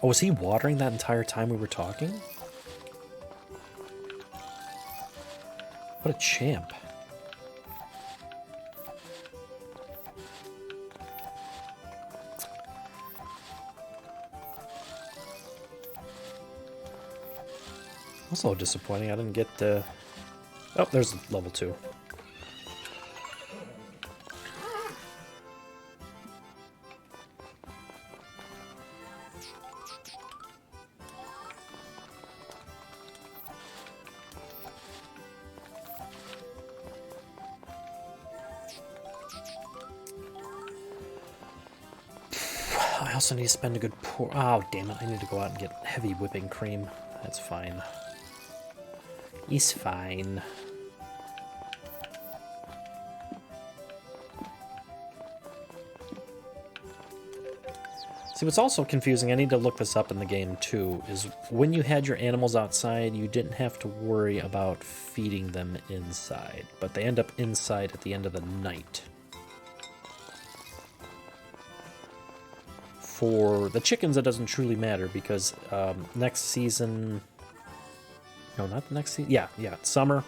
Oh, was he watering that entire time we were talking? What a champ. Also disappointing, I didn't get the... Oh, there's level 2. I also need to spend a good pour... Oh, damn it, I need to go out and get heavy whipping cream. That's fine. He's fine. See, what's also confusing, I need to look this up in the game too, is when you had your animals outside, you didn't have to worry about feeding them inside, but they end up inside at the end of the night. For the chickens, it doesn't truly matter, because next season... No, not the next season. Yeah, summer.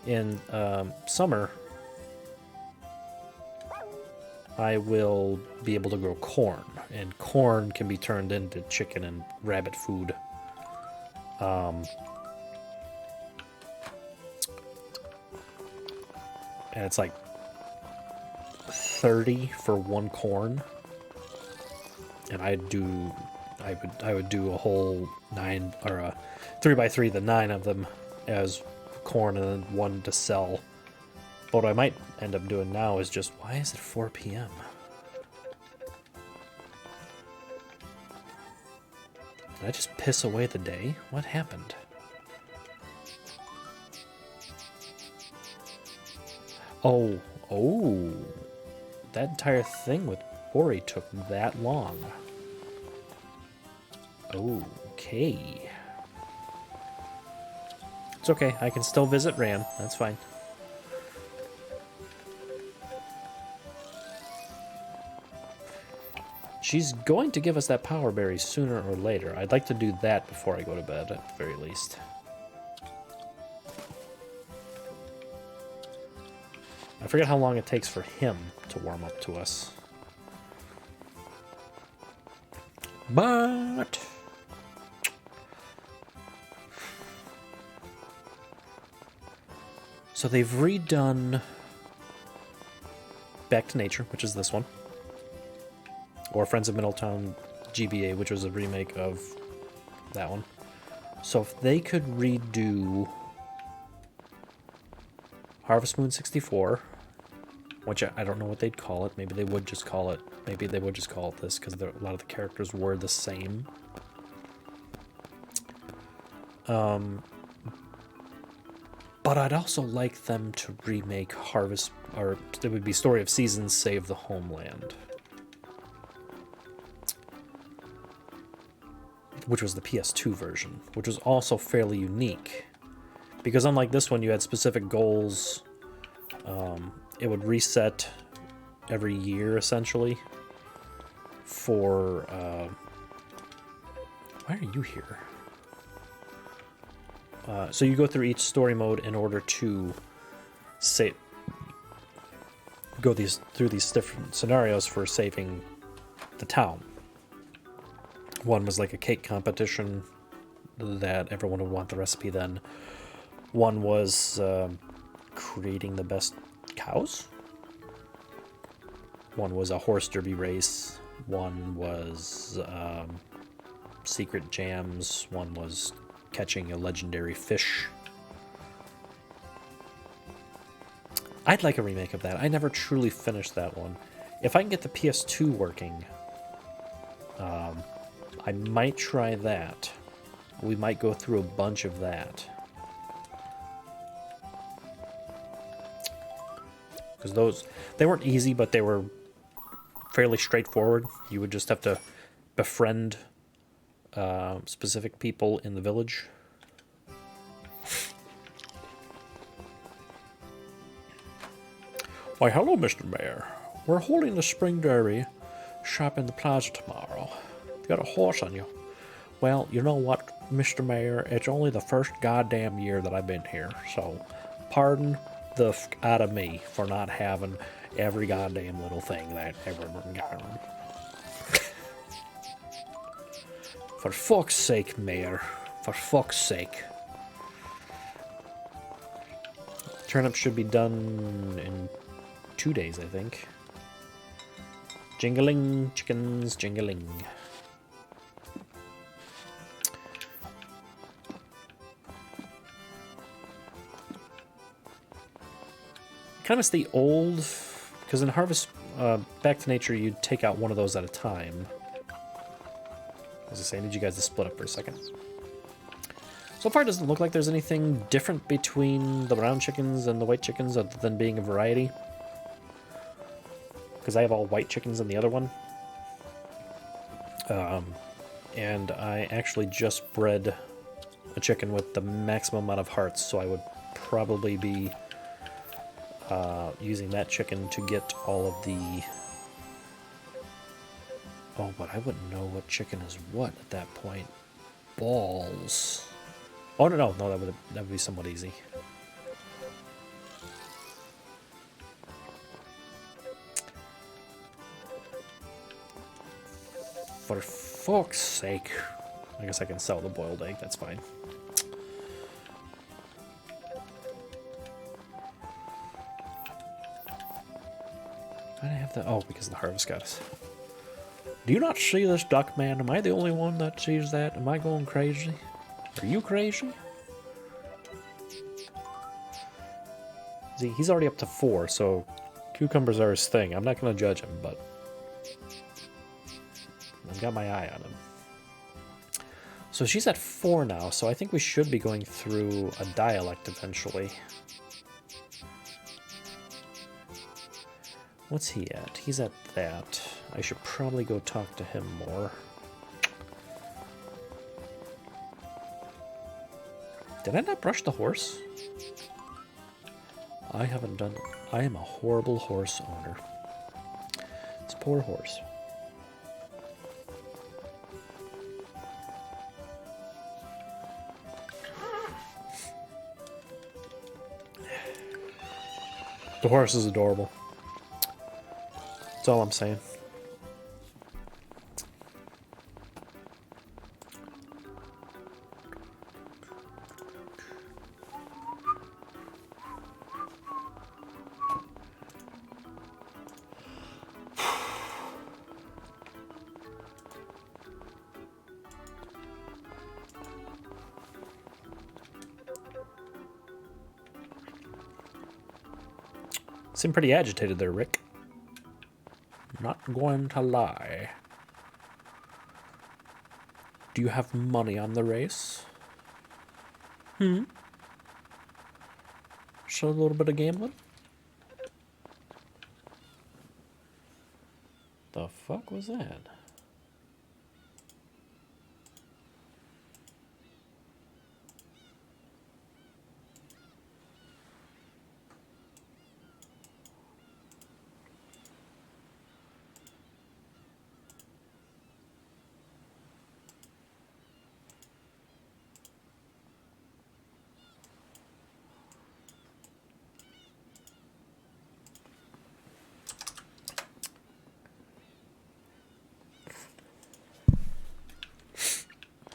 In summer, I will be able to grow corn, and corn can be turned into chicken and rabbit food. And it's like 30 for one corn, and I would do a whole 9 or a 3x3, the 9 of them as corn, and then one to sell. But what I might end up doing now is just, why is it 4 p.m.? Did I just piss away the day? What happened? Oh, that entire thing with Ori took that long. Okay. It's okay, I can still visit Ran, that's fine. She's going to give us that power berry sooner or later. I'd like to do that before I go to bed, at the very least. I forget how long it takes for him to warm up to us. But... so they've redone Back to Nature, which is this one. Or Friends of Middletown GBA, which was a remake of that one. So if they could redo Harvest Moon 64, which I don't know what they'd call it. Maybe they would just call it this, because a lot of the characters were the same. But I'd also like them to remake Harvest, or it would be Story of Seasons Save the Homeland, which was the PS2 version, which was also fairly unique. Because unlike this one, you had specific goals. It would reset every year, essentially, for... why are you here? So you go through each story mode in order to go through these different scenarios for saving the town. One was like a cake competition that everyone would want the recipe then. One was creating the best cows. One was a horse derby race. One was secret jams. One was catching a legendary fish. I'd like a remake of that. I never truly finished that one. If I can get the PS2 working, I might try that. We might go through a bunch of that. Because they weren't easy, but they were fairly straightforward. You would just have to befriend specific people in the village. Why, hello, Mr. Mayor. We're holding the Spring Derby shop in the plaza tomorrow. You got a horse on you. Well, you know what, Mr. Mayor? It's only the first goddamn year that I've been here, so pardon the f out of me for not having every goddamn little thing that everyone got. For fuck's sake, Mayor. For fuck's sake. Turnip should be done in 2 days, I think. Jingling, chickens, jingling. Kind of miss the old, because in Harvest Back to Nature, you'd take out one of those at a time. As I say, I need you guys to split up for a second. So far, it doesn't look like there's anything different between the brown chickens and the white chickens other than being a variety. Because I have all white chickens in the other one. And I actually just bred a chicken with the maximum amount of hearts, so I would probably be using that chicken to get all of the... Oh, but I wouldn't know what chicken is what at that point. Balls. Oh, no, that would be somewhat easy. For fuck's sake. I guess I can sell the boiled egg, that's fine. I have that. Oh, because the harvest goddess. Do you not see this duck, man? Am I the only one that sees that? Am I going crazy? Are you crazy? See, he's already up to 4, so cucumbers are his thing. I'm not going to judge him, but I've got my eye on him. So she's at 4 now, so I think we should be going through a dialect eventually. What's he at? He's at that. I should probably go talk to him more. Did I not brush the horse? I haven't done... I am a horrible horse owner. This poor horse. The horse is adorable. That's all I'm saying. Seem pretty agitated there, Rick. Not going to lie. Do you have money on the race? So a little bit of gambling? The fuck was that?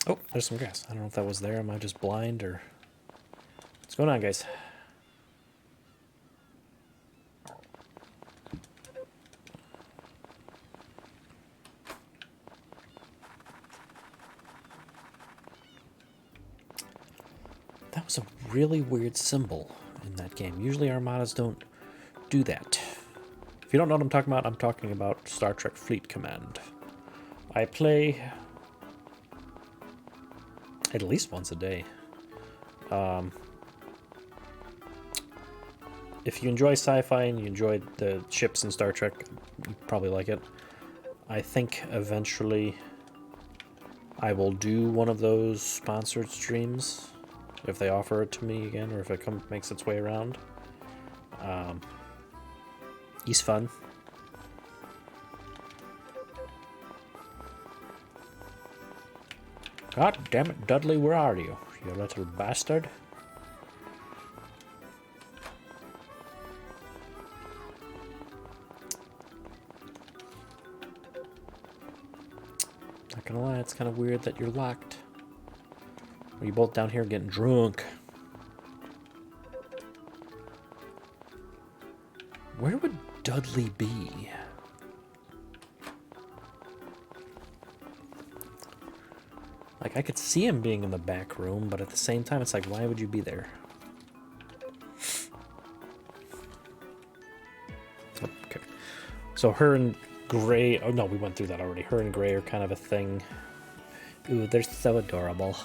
Oh, there's some grass. I don't know if that was there. Am I just blind or... What's going on, guys? That was a really weird symbol in that game. Usually armadas don't do that. If you don't know what I'm talking about Star Trek Fleet Command. I play... at least once a day. If you enjoy sci-fi and you enjoy the ships in Star Trek, you probably like it. I think eventually I will do one of those sponsored streams if they offer it to me again, or if it makes its way around. He's fun. God damn it, Dudley, where are you? You little bastard. Not gonna lie, it's kind of weird that you're locked. Are you both down here getting drunk? Where would Dudley be? Like, I could see him being in the back room, but at the same time, it's like, why would you be there? Oh, okay. So her and Gray... Oh, no, we went through that already. Her and Gray are kind of a thing. Ooh, they're so adorable.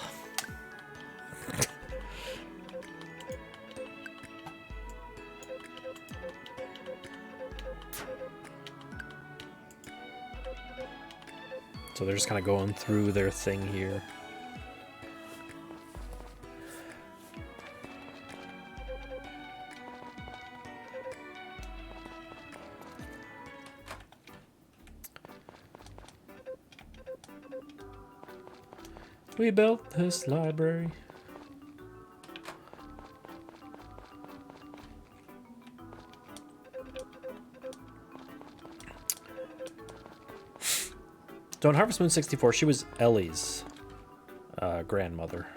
So they're just kind of going through their thing here. We built this library. So in Harvest Moon 64, she was Ellie's grandmother.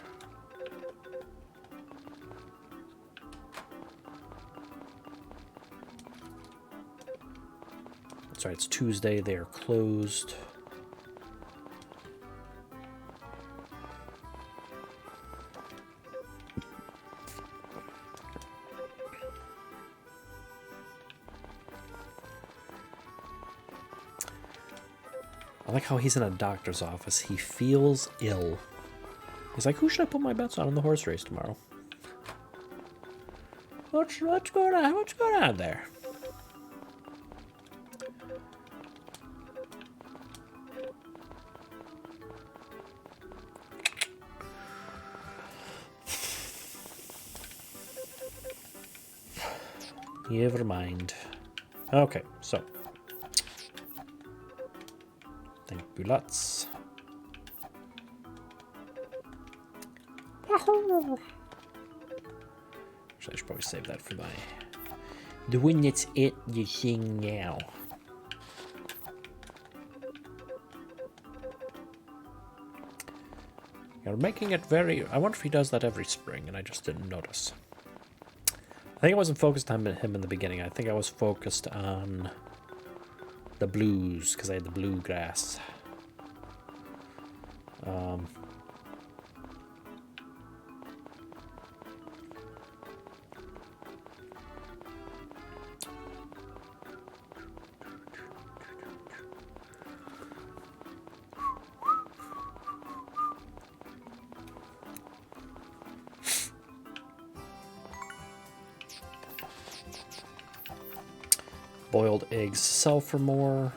That's right, it's Tuesday. They are closed. I like how he's in a doctor's office. He feels ill. He's like, who should I put my bets on in the horse race tomorrow? What's going on? What's going on there? Never mind. Okay, so. Thank you lots. Actually, I should probably save that for my... The one that's it you sing now. You're making it very... I wonder if he does that every spring and I just didn't notice. I think I wasn't focused on him in the beginning. I think I was focused on the blues because I had the bluegrass. Boiled eggs sell for more.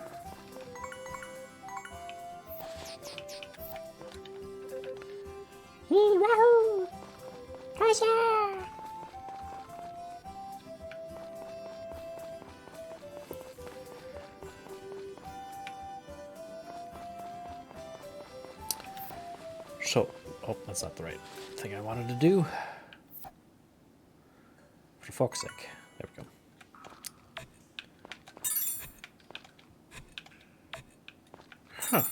So, oh, that's not the right thing I wanted to do. For fuck's sake. There we go. Huh.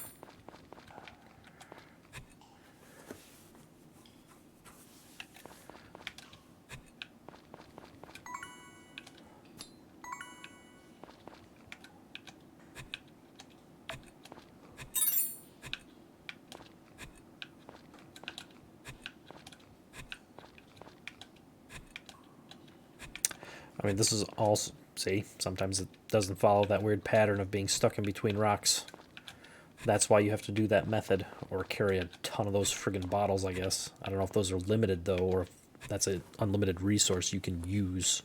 I mean, this is also, see, sometimes it doesn't follow that weird pattern of being stuck in between rocks. That's why you have to do that method, or carry a ton of those friggin' bottles, I guess. I don't know if those are limited, though, or if that's an unlimited resource you can use.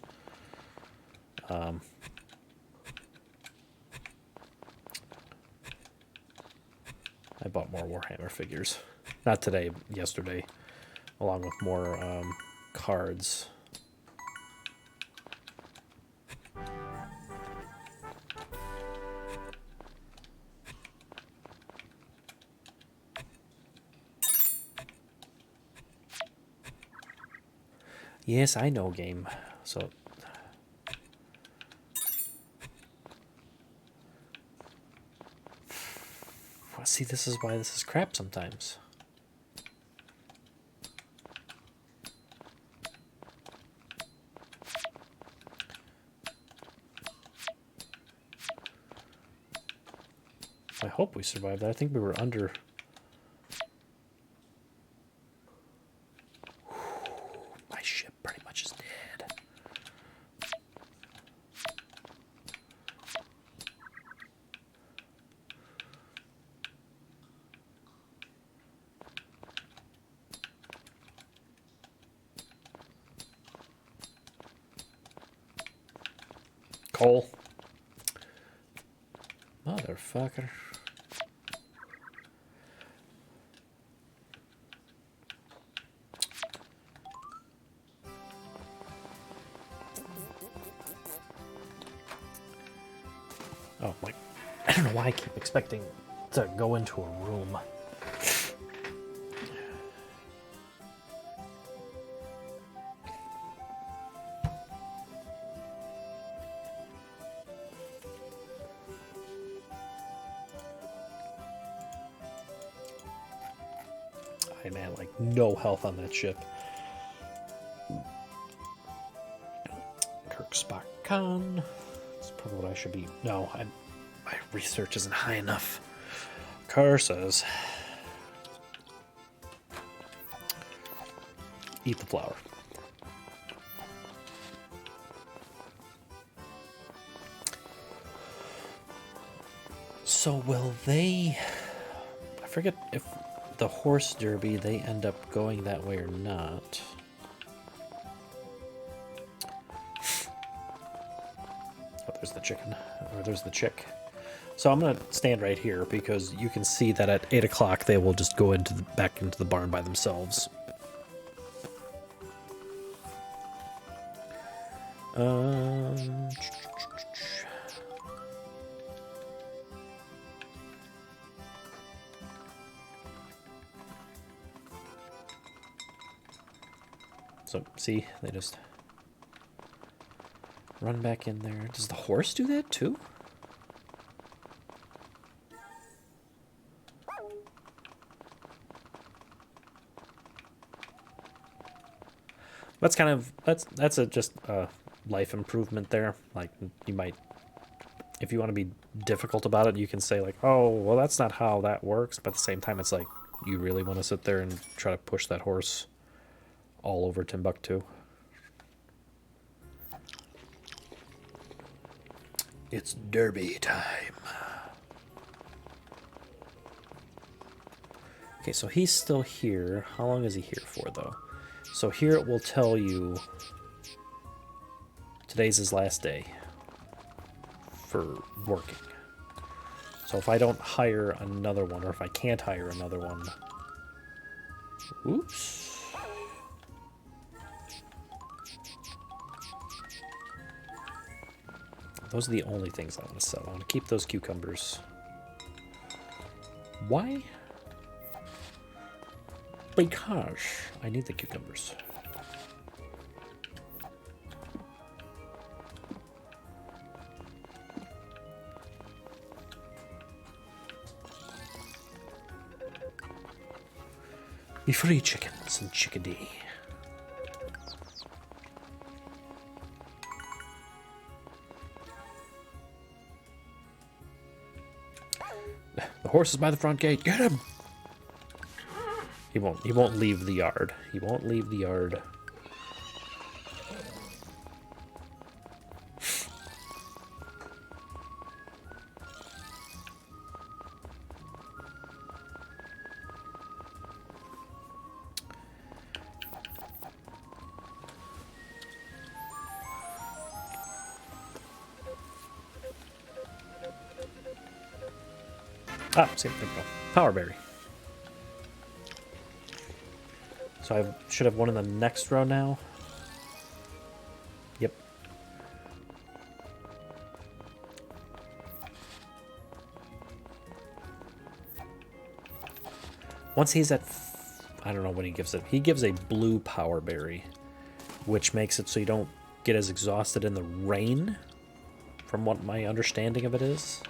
I bought more Warhammer figures. Not today, yesterday. Along with more cards. Yes, I know game. So well, see, this is why this is crap sometimes. I hope we survived that. I think we were under. My ship pretty much is dead. Cole. Motherfucker. Oh, my. I don't know why I keep expecting to go into a room. I'm at like no health on that ship. Kirk Spock Khan. That's probably what I should be. No, my research isn't high enough. Curses. Eat the flower. So will they... I forget if the horse derby, they end up going that way or not. Oh, there's the chicken. Or there's the chick. So I'm going to stand right here because you can see that at 8 o'clock they will just go into back into the barn by themselves. So, see, they just run back in there. Does the horse do that too? That's kind of that's a just life improvement there. Like you might, if you want to be difficult about it, you can say like, oh, well, that's not how that works. But at the same time, it's like you really want to sit there and try to push that horse all over Timbuktu. It's derby time. Okay, so he's still here. How long is he here for, though? So here it will tell you today's his last day for working. So if I don't hire another one, or if I can't hire another one... Oops. Those are the only things I want to sell. I want to keep those cucumbers. Why? Because I need the cucumbers. Be free chickens and chickadee. The horse is by the front gate. Get him! He won't leave the yard. He won't leave the yard. Ah, same thing. Power berry. So I should have one in the next row now. Yep. Once he's at... I don't know what he gives it. He gives a blue power berry, which makes it so you don't get as exhausted in the rain, from what my understanding of it is.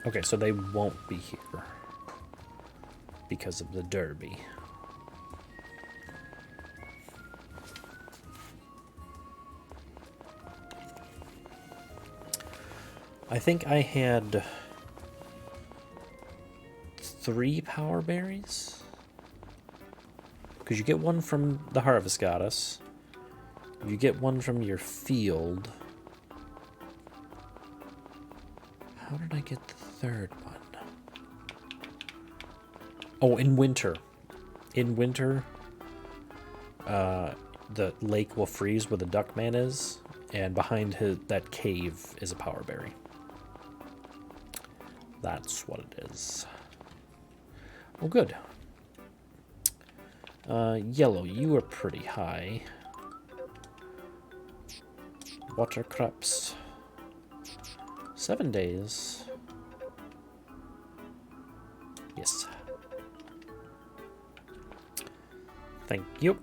Okay, so they won't be here because of the derby. I think I had 3 power berries. Because you get one from the Harvest Goddess. You get one from your field. How did I get the third one? Oh, in winter. In winter, the lake will freeze where the Duckman is, and behind that cave is a power berry. That's what it is. Oh, good. Yellow, you are pretty high. Water crops. 7 days. Yes. Thank you.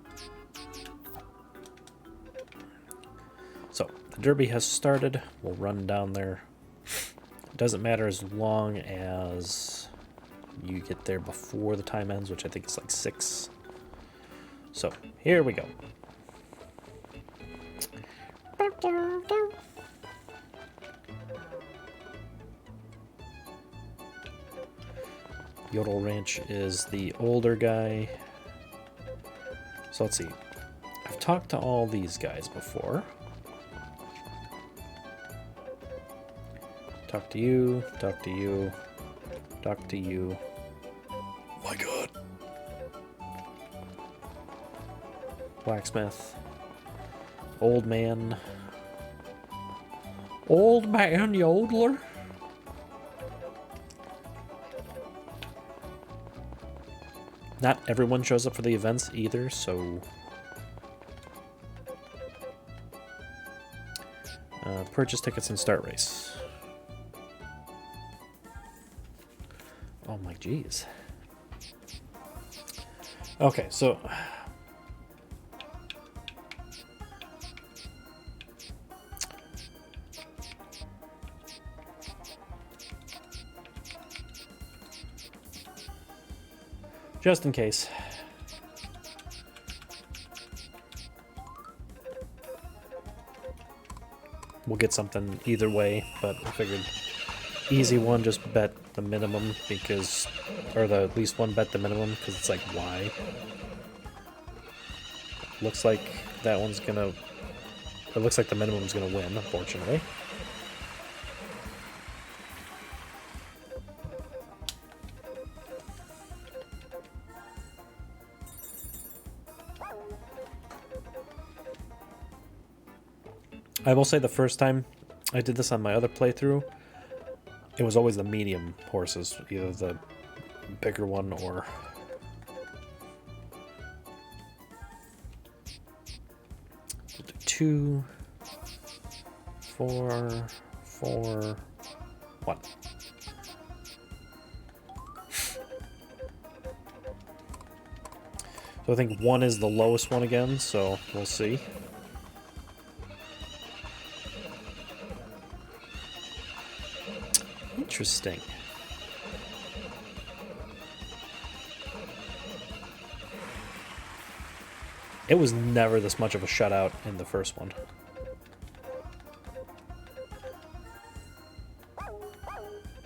So, the derby has started. We'll run down there. It doesn't matter as long as you get there before the time ends, which I think is like 6. So, here we go. Yodel Ranch is the older guy. So let's see. I've talked to all these guys before. Talk to you, talk to you, talk to you. My God. Blacksmith. Old man. Old man Yodeler. Not everyone shows up for the events either, so... purchase tickets and start race. Oh my geez. Okay, so... just in case. We'll get something either way, but I figured easy one, just bet the minimum because, or the at least one bet the minimum because it's like, why? Looks like that one's gonna, it looks like the minimum's gonna win, unfortunately. I will say the first time I did this on my other playthrough, it was always the medium horses, either the bigger one or... 2, 4, 4, 1. So I think 1 is the lowest one again, so we'll see. Interesting. It was never this much of a shutout in the first one.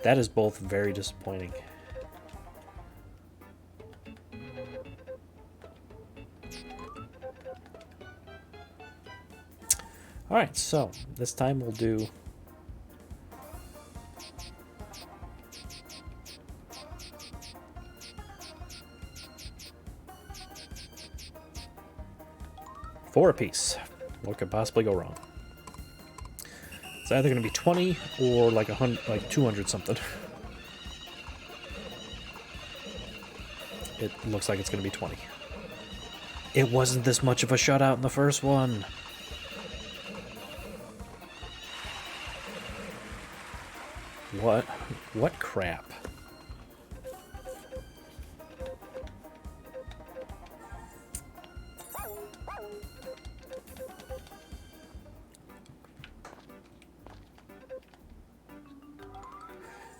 That is both very disappointing. Alright, so this time we'll do... four apiece. What could possibly go wrong? It's either going to be 20 or like 100, like 200 something. It looks like it's going to be 20. It wasn't this much of a shutout in the first one. What crap?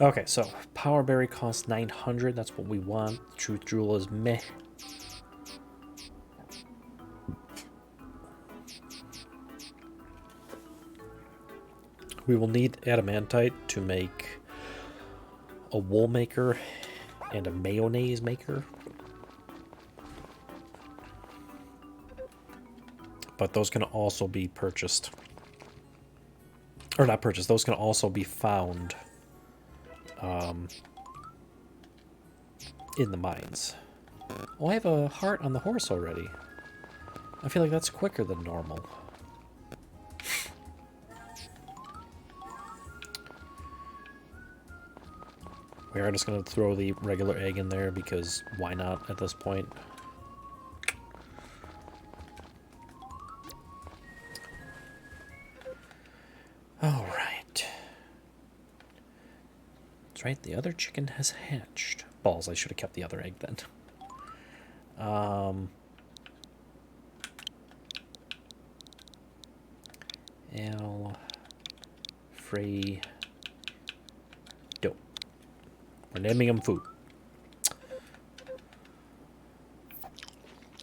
Okay, so Power Berry costs 900. That's what we want. Truth Jewel is meh. We will need Adamantite to make a wool maker and a mayonnaise maker. But those can also be purchased. Or not purchased, those can also be found in the mines. Oh, I have a heart on the horse already. I feel like that's quicker than normal. We are just going to throw the regular egg in there because why not at this point? Alright. That's right, the other chicken has hatched. Balls, I should have kept the other egg then. Alfredo. We're naming him food.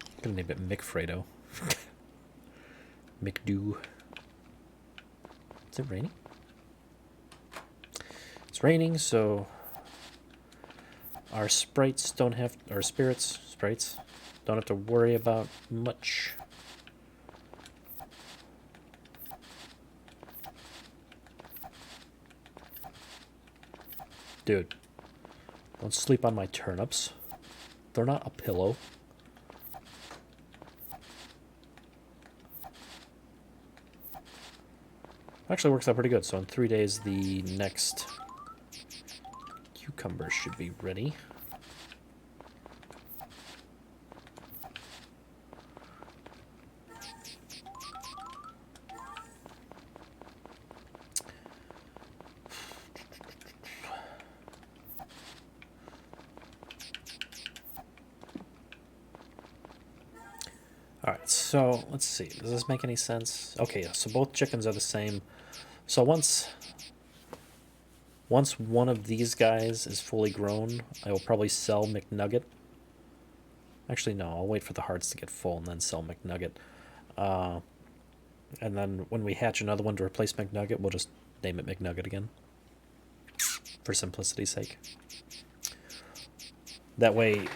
I'm gonna name it McFredo. McDo. Is it raining? It's raining, so our sprites don't have, our sprites don't have to worry about much. Dude, don't sleep on my turnips. They're not a pillow. Actually works out pretty good. So in 3 days, the next cucumber should be ready. Alright, so let's see. Does this make any sense? Okay, yeah, so both chickens are the same. So once one of these guys is fully grown, I will probably sell McNugget. Actually, no, I'll wait for the hearts to get full and then sell McNugget. And then when we hatch another one to replace McNugget, we'll just name it McNugget again. For simplicity's sake. That way,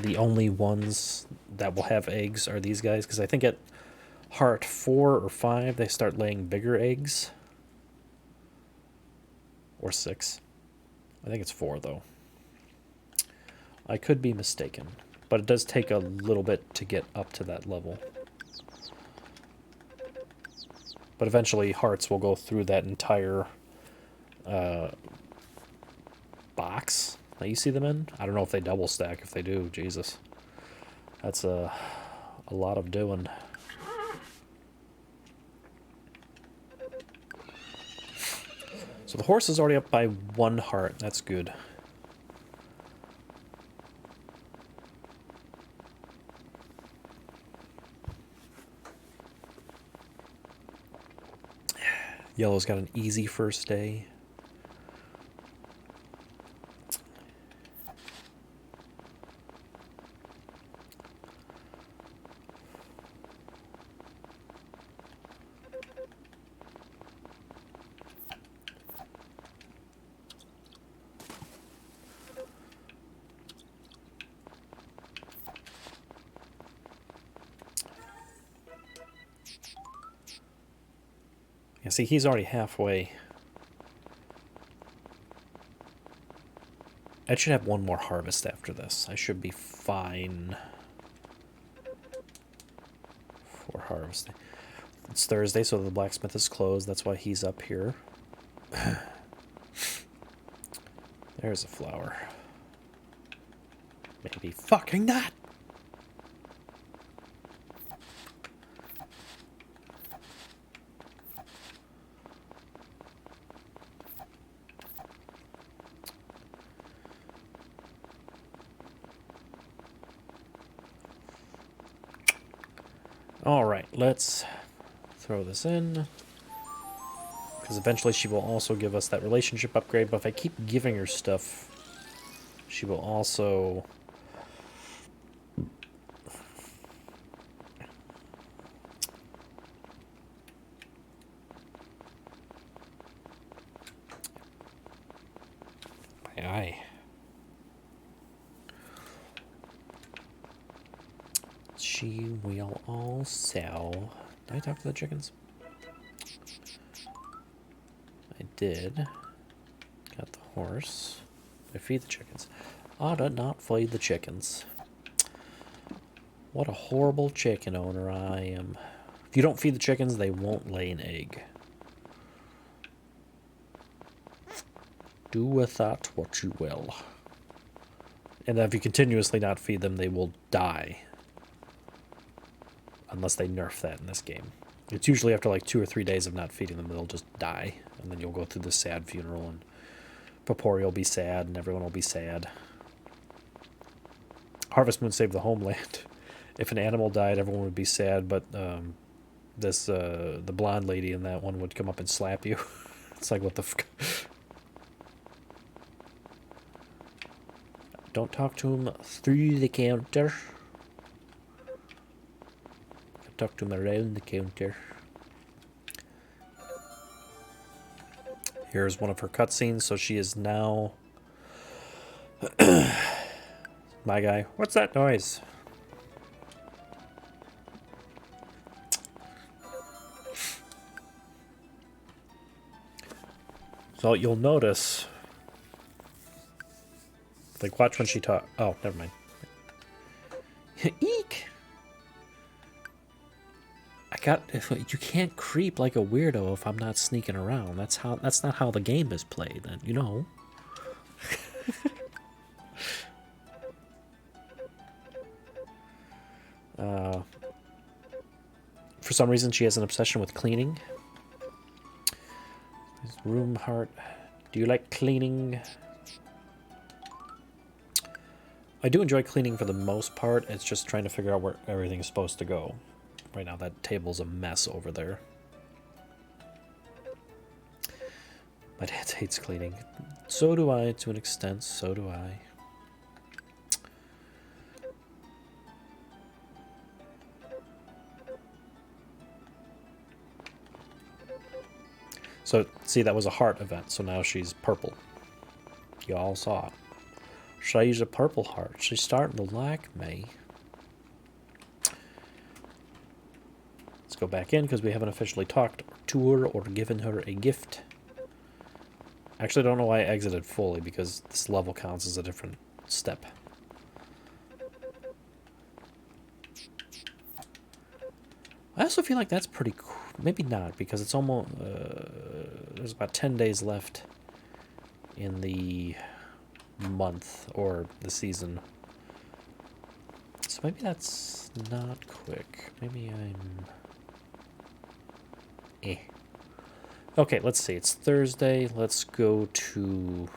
the only ones that will have eggs are these guys, because I think at heart 4 or 5 they start laying bigger eggs, or 6. I think it's 4 though. I could be mistaken, but it does take a little bit to get up to that level. But eventually hearts will go through that entire box that you see them in. I don't know if they double stack. If they do, Jesus, that's a lot of doing. So the horse is already up by 1 heart. That's good. Yellow's got an easy first day. Yeah, see, he's already halfway. I should have 1 more harvest after this. I should be fine for harvesting. It's Thursday, so the blacksmith is closed. That's why he's up here. There's a flower. Maybe fucking not. Alright, let's throw this in. Because eventually she will also give us that relationship upgrade, but if I keep giving her stuff, she will also... Aye. She will also... Did I talk to the chickens? I did. Got the horse. I feed the chickens. Ought to not feed the chickens. What a horrible chicken owner I am. If you don't feed the chickens, they won't lay an egg. Do with that what you will. And if you continuously not feed them, they will die. Unless they nerf that in this game. It's usually after like 2 or 3 days of not feeding them, they'll just die. And then you'll go through this sad funeral, and Papori will be sad, and everyone will be sad. Harvest Moon saved the homeland. If an animal died, everyone would be sad, but this the blonde lady in that one would come up and slap you. It's like, what the fuck? Don't talk to him through the counter. Talk to him around the counter. Here's one of her cutscenes. So she is now my guy. What's that noise? So you'll notice, like, watch when she talk. Oh, never mind. Eek! You can't creep like a weirdo if I'm not sneaking around. That's not how the game is played. And you know. For some reason, she has an obsession with cleaning. Room heart. Do you like cleaning? I do enjoy cleaning for the most part. It's just trying to figure out where everything is supposed to go. Right now, that table's a mess over there. My dad hates cleaning. So do I, to an extent. So do I. So, see, that was a heart event, so now she's purple. Y'all saw it. She's a purple heart. She's starting to like me. Let's go back in, because we haven't officially talked to her or given her a gift. Actually, I don't know why I exited fully, because this level counts as a different step. I also feel like that's pretty cool. Maybe not, because it's almost... there's about 10 days left in the month, or the season. So maybe that's not quick. Maybe I'm... Okay, let's see. It's Thursday. Let's go to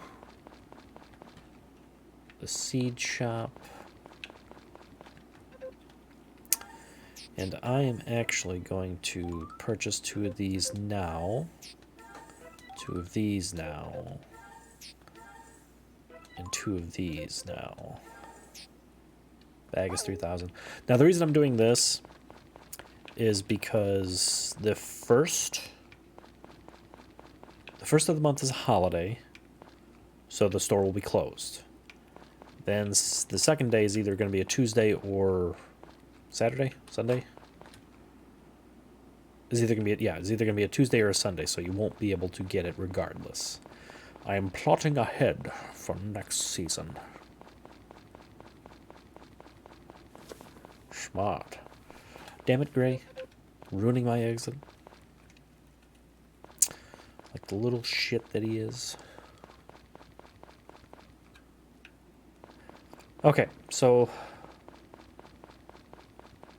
the seed shop. And I am actually going to purchase 2 of these now. 2 of these now. And 2 of these now. Bag is 3,000. Now the reason I'm doing this is because the first of the month is a holiday, so the store will be closed. Then the second day is either going to be a Tuesday or Saturday, Sunday. It's either going to be a Tuesday or a Sunday, so you won't be able to get it regardless. I am plotting ahead for next season. Smart. Damn it, Gray. Ruining my exit. Like the little shit that he is. Okay, so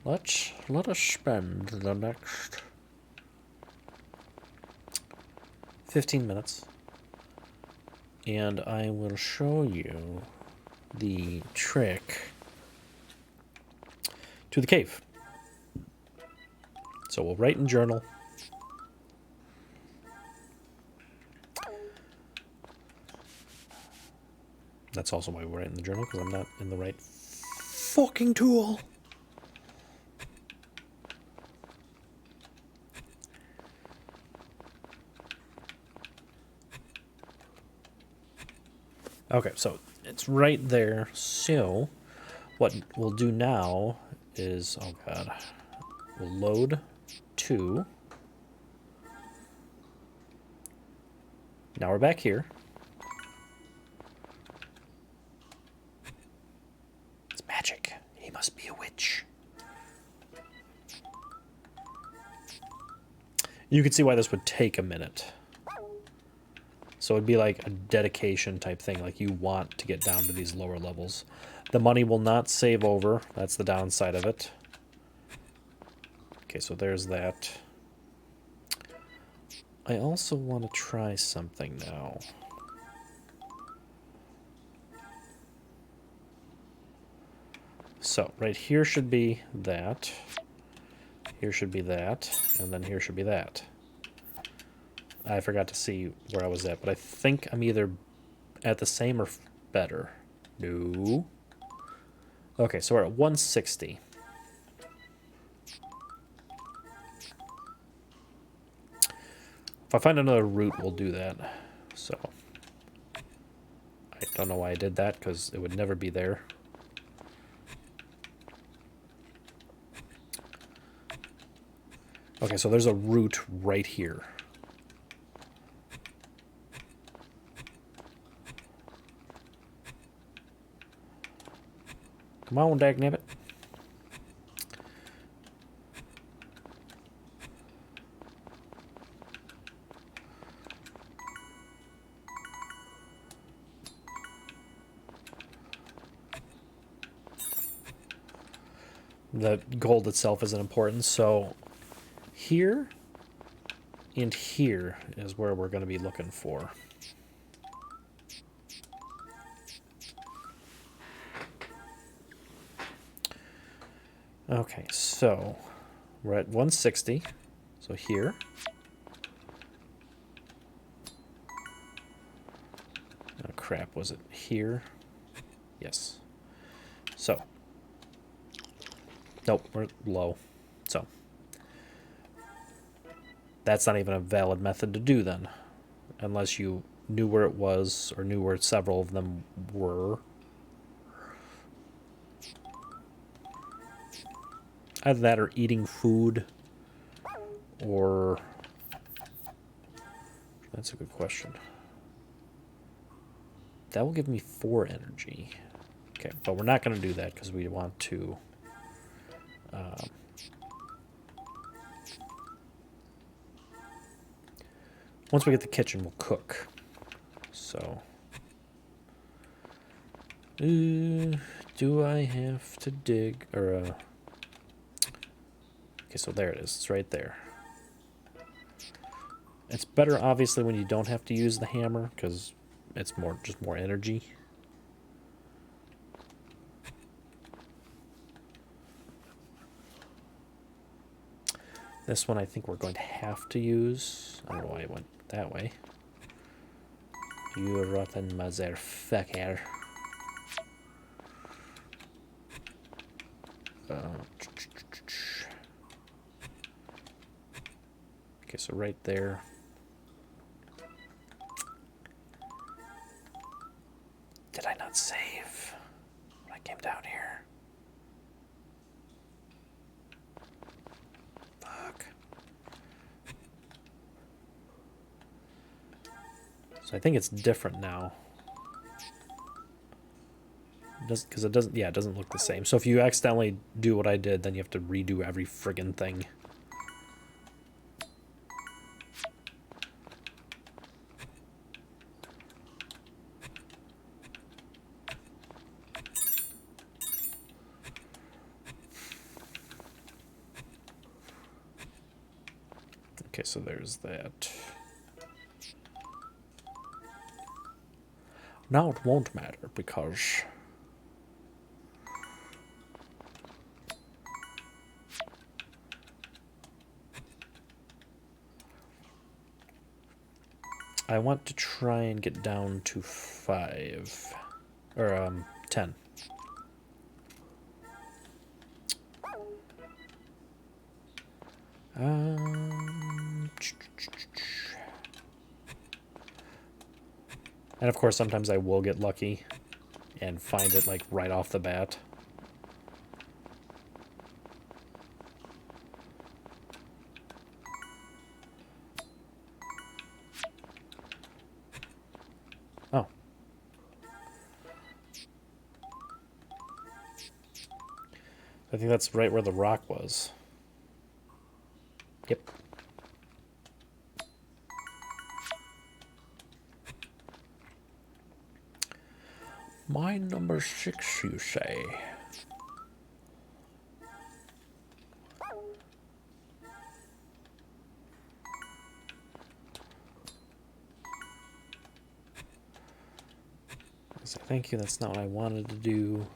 let us spend the next 15 minutes, and I will show you the trick to the cave. So we'll write in journal. That's also why we're writing the journal, because I'm not in the right fucking tool. Okay, so it's right there. So what we'll do now is, oh god, we'll load 2. Now we're back here. It's magic. He must be a witch. You can see why this would take a minute. So it'd be like a dedication type thing, like you want to get down to these lower levels. The money will not save over. That's the downside of it. Okay, so there's that. I also want to try something now. So right here should be that. Here should be that, and then here should be that. I forgot to see where I was at, but I think I'm either at the same or better. No. Okay, so we're at 160. If I find another route, we'll do that. So, I don't know why I did that, because it would never be there. Okay, so there's a route right here. Come on, dagnabbit. The gold itself isn't important, so here and here is where we're going to be looking for. Okay, so we're at 160. So here. Oh crap, was it here? Yes. So. Nope, we're low. So. That's not even a valid method to do then. Unless you knew where it was or knew where several of them were. Either that or eating food, or... That's a good question. That will give me 4 energy. Okay, but we're not going to do that because we want to... once we get the kitchen, we'll cook. So... do I have to dig... or... Okay, so there it is. It's right there. It's better, obviously, when you don't have to use the hammer, because it's just more energy. This one I think we're going to have to use. I don't know why it went that way. You rotten motherfucker. Okay, so right there. Did I not save when I came down here? Fuck. So I think it's different now. Because it doesn't, yeah, it doesn't look the same. So if you accidentally do what I did, then you have to redo every friggin' thing. Okay, so there's that. Now it won't matter because... I want to try and get down to 5. Or, 10. And of course, sometimes I will get lucky and find it, like, right off the bat. Oh. I think that's right where the rock was. Yep. Mine number 6, you say? So thank you, that's not what I wanted to do.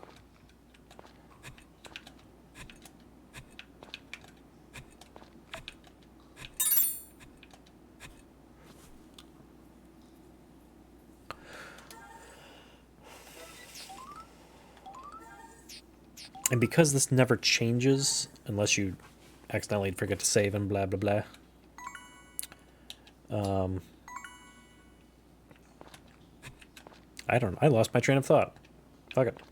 And because this never changes unless you accidentally forget to save and blah blah blah. I lost my train of thought. Fuck it.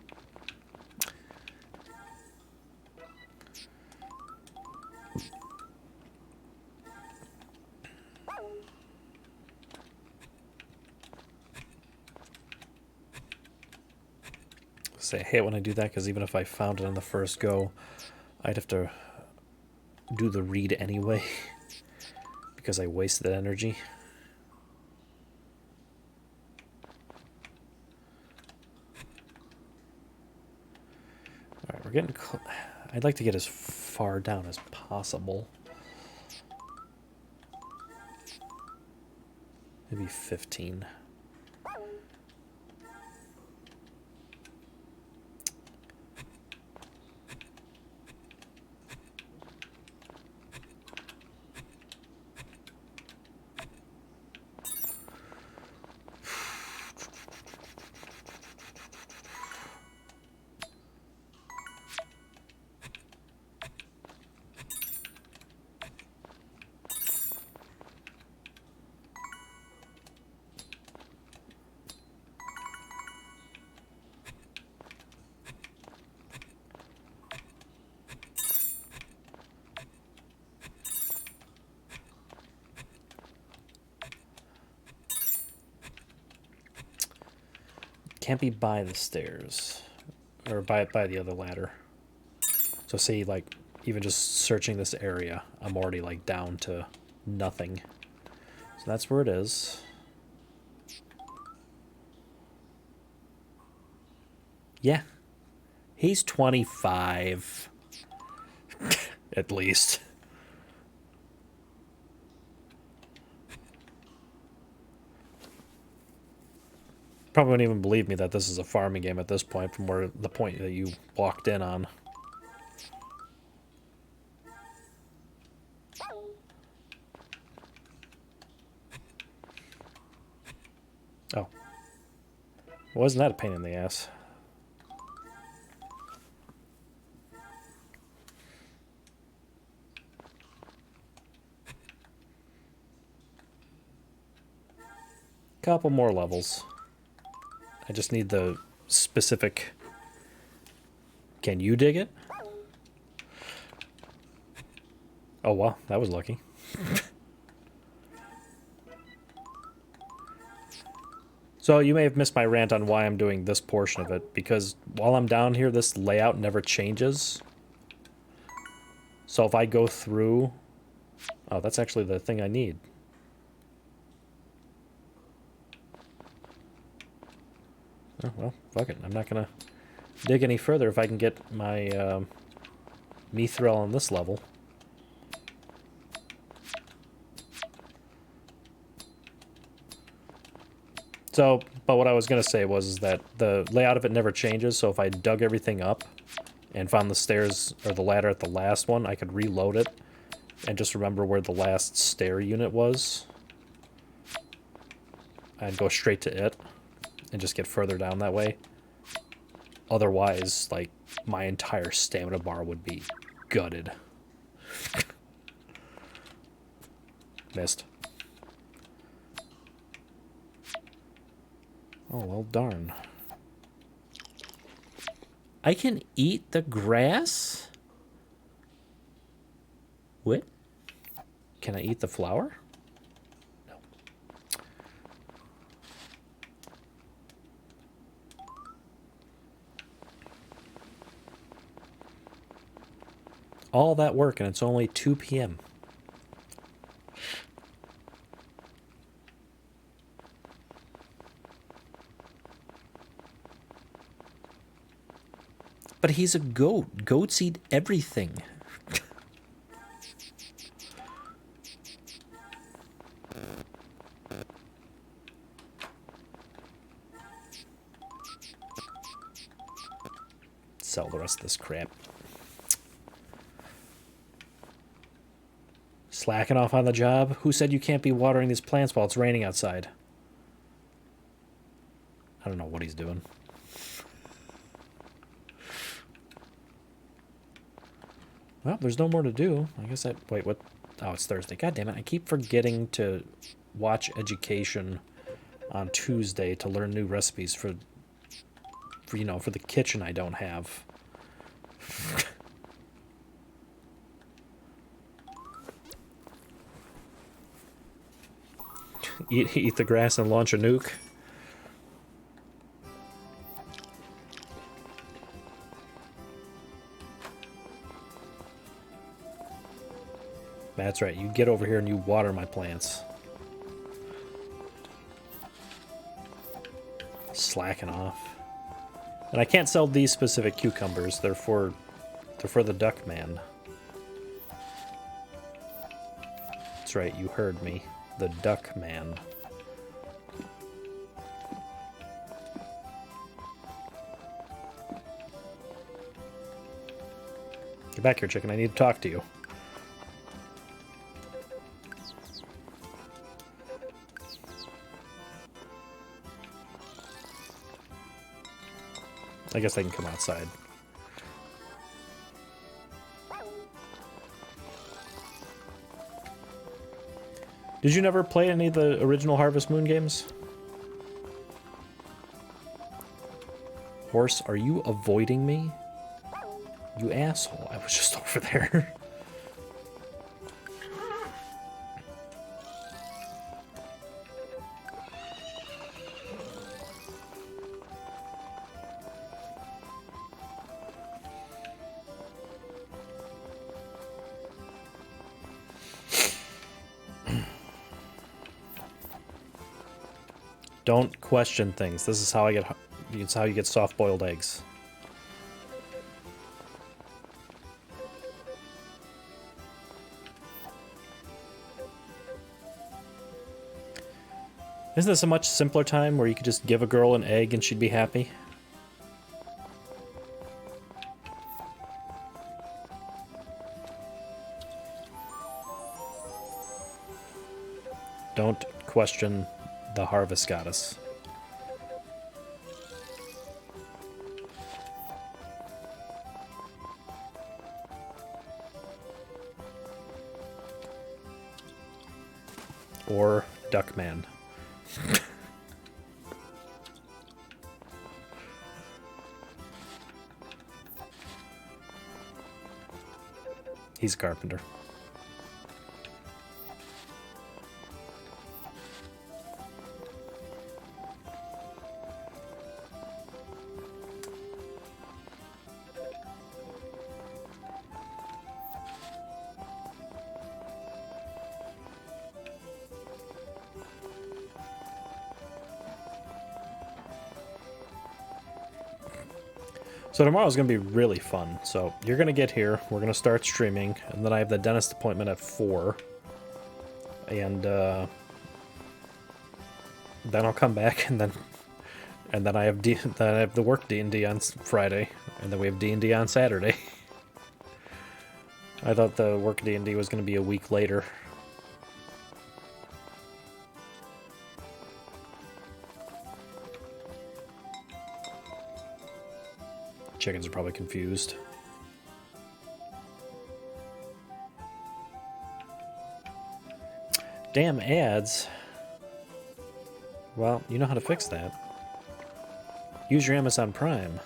Say, I hate when I do that because even if I found it on the first go, I'd have to do the read anyway because I wasted energy. Alright, we're getting I'd like to get as far down as possible. Maybe 15. Can't be by the stairs or by the other ladder. So see, like, even just searching this area, I'm already like down to nothing. So that's where it is. Yeah. He's 25. At least. Probably wouldn't even believe me that this is a farming game at this point from where the point that you walked in on. Oh. Wasn't that a pain in the ass? Couple more levels. I just need the specific... Can you dig it? Oh, wow. That was lucky. So you may have missed my rant on why I'm doing this portion of it, because while I'm down here, this layout never changes. So if I go through... Oh, that's actually the thing I need. Oh, well, fuck it. I'm not going to dig any further if I can get my Mithril on this level. So, but what I was going to say was that the layout of it never changes, so if I dug everything up and found the stairs or the ladder at the last one, I could reload it and just remember where the last stair unit was. I'd go straight to it and just get further down that way. Otherwise, like, my entire stamina bar would be gutted. Missed. Oh, well, darn. I can eat the grass? What? Can I eat the flower? No. All that work and it's only 2 p.m. But he's a goat. Goats eat everything. Sell the rest of this crap. Slacking off on the job? Who said you can't be watering these plants while it's raining outside? I don't know what he's doing. Well, there's no more to do. I guess I... Wait, what? Oh, it's Thursday. God damn it. I keep forgetting to watch Education on Tuesday to learn new recipes for you know, for the kitchen I don't have. Eat the grass and launch a nuke. That's right. You get over here and you water my plants. Slacking off. And I can't sell these specific cucumbers. They're for the duck man. That's right. You heard me. The duck man. Get back here, chicken. I need to talk to you. I guess I can come outside. Did you never play any of the original Harvest Moon games? Horse, are you avoiding me? You asshole. I was just over there. Don't question things. This is how I get. It's how you get soft-boiled eggs. Isn't this a much simpler time where you could just give a girl an egg and she'd be happy? Don't question the harvest goddess. Or Duckman. He's a carpenter. So tomorrow's going to be really fun. So you're going to get here. We're going to start streaming. And then I have the dentist appointment at 4. And then I'll come back. And then I have then I have the work D&D on Friday. And then we have D&D on Saturday. I thought the work D&D was going to be a week later. Chickens are probably confused. Damn ads. Well, you know how to fix that. Use your Amazon Prime.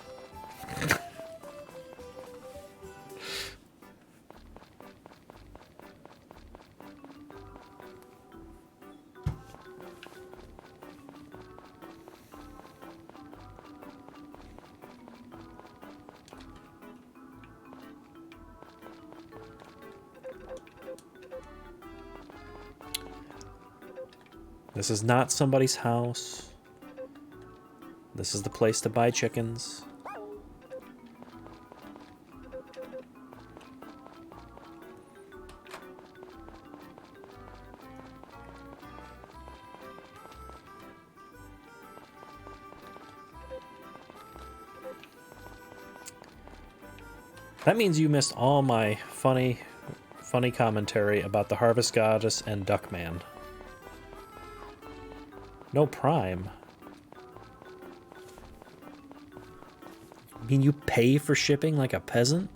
This is not somebody's house. This is the place to buy chickens. That means you missed all my funny commentary about the Harvest Goddess and Duckman. No Prime. You mean you pay for shipping like a peasant?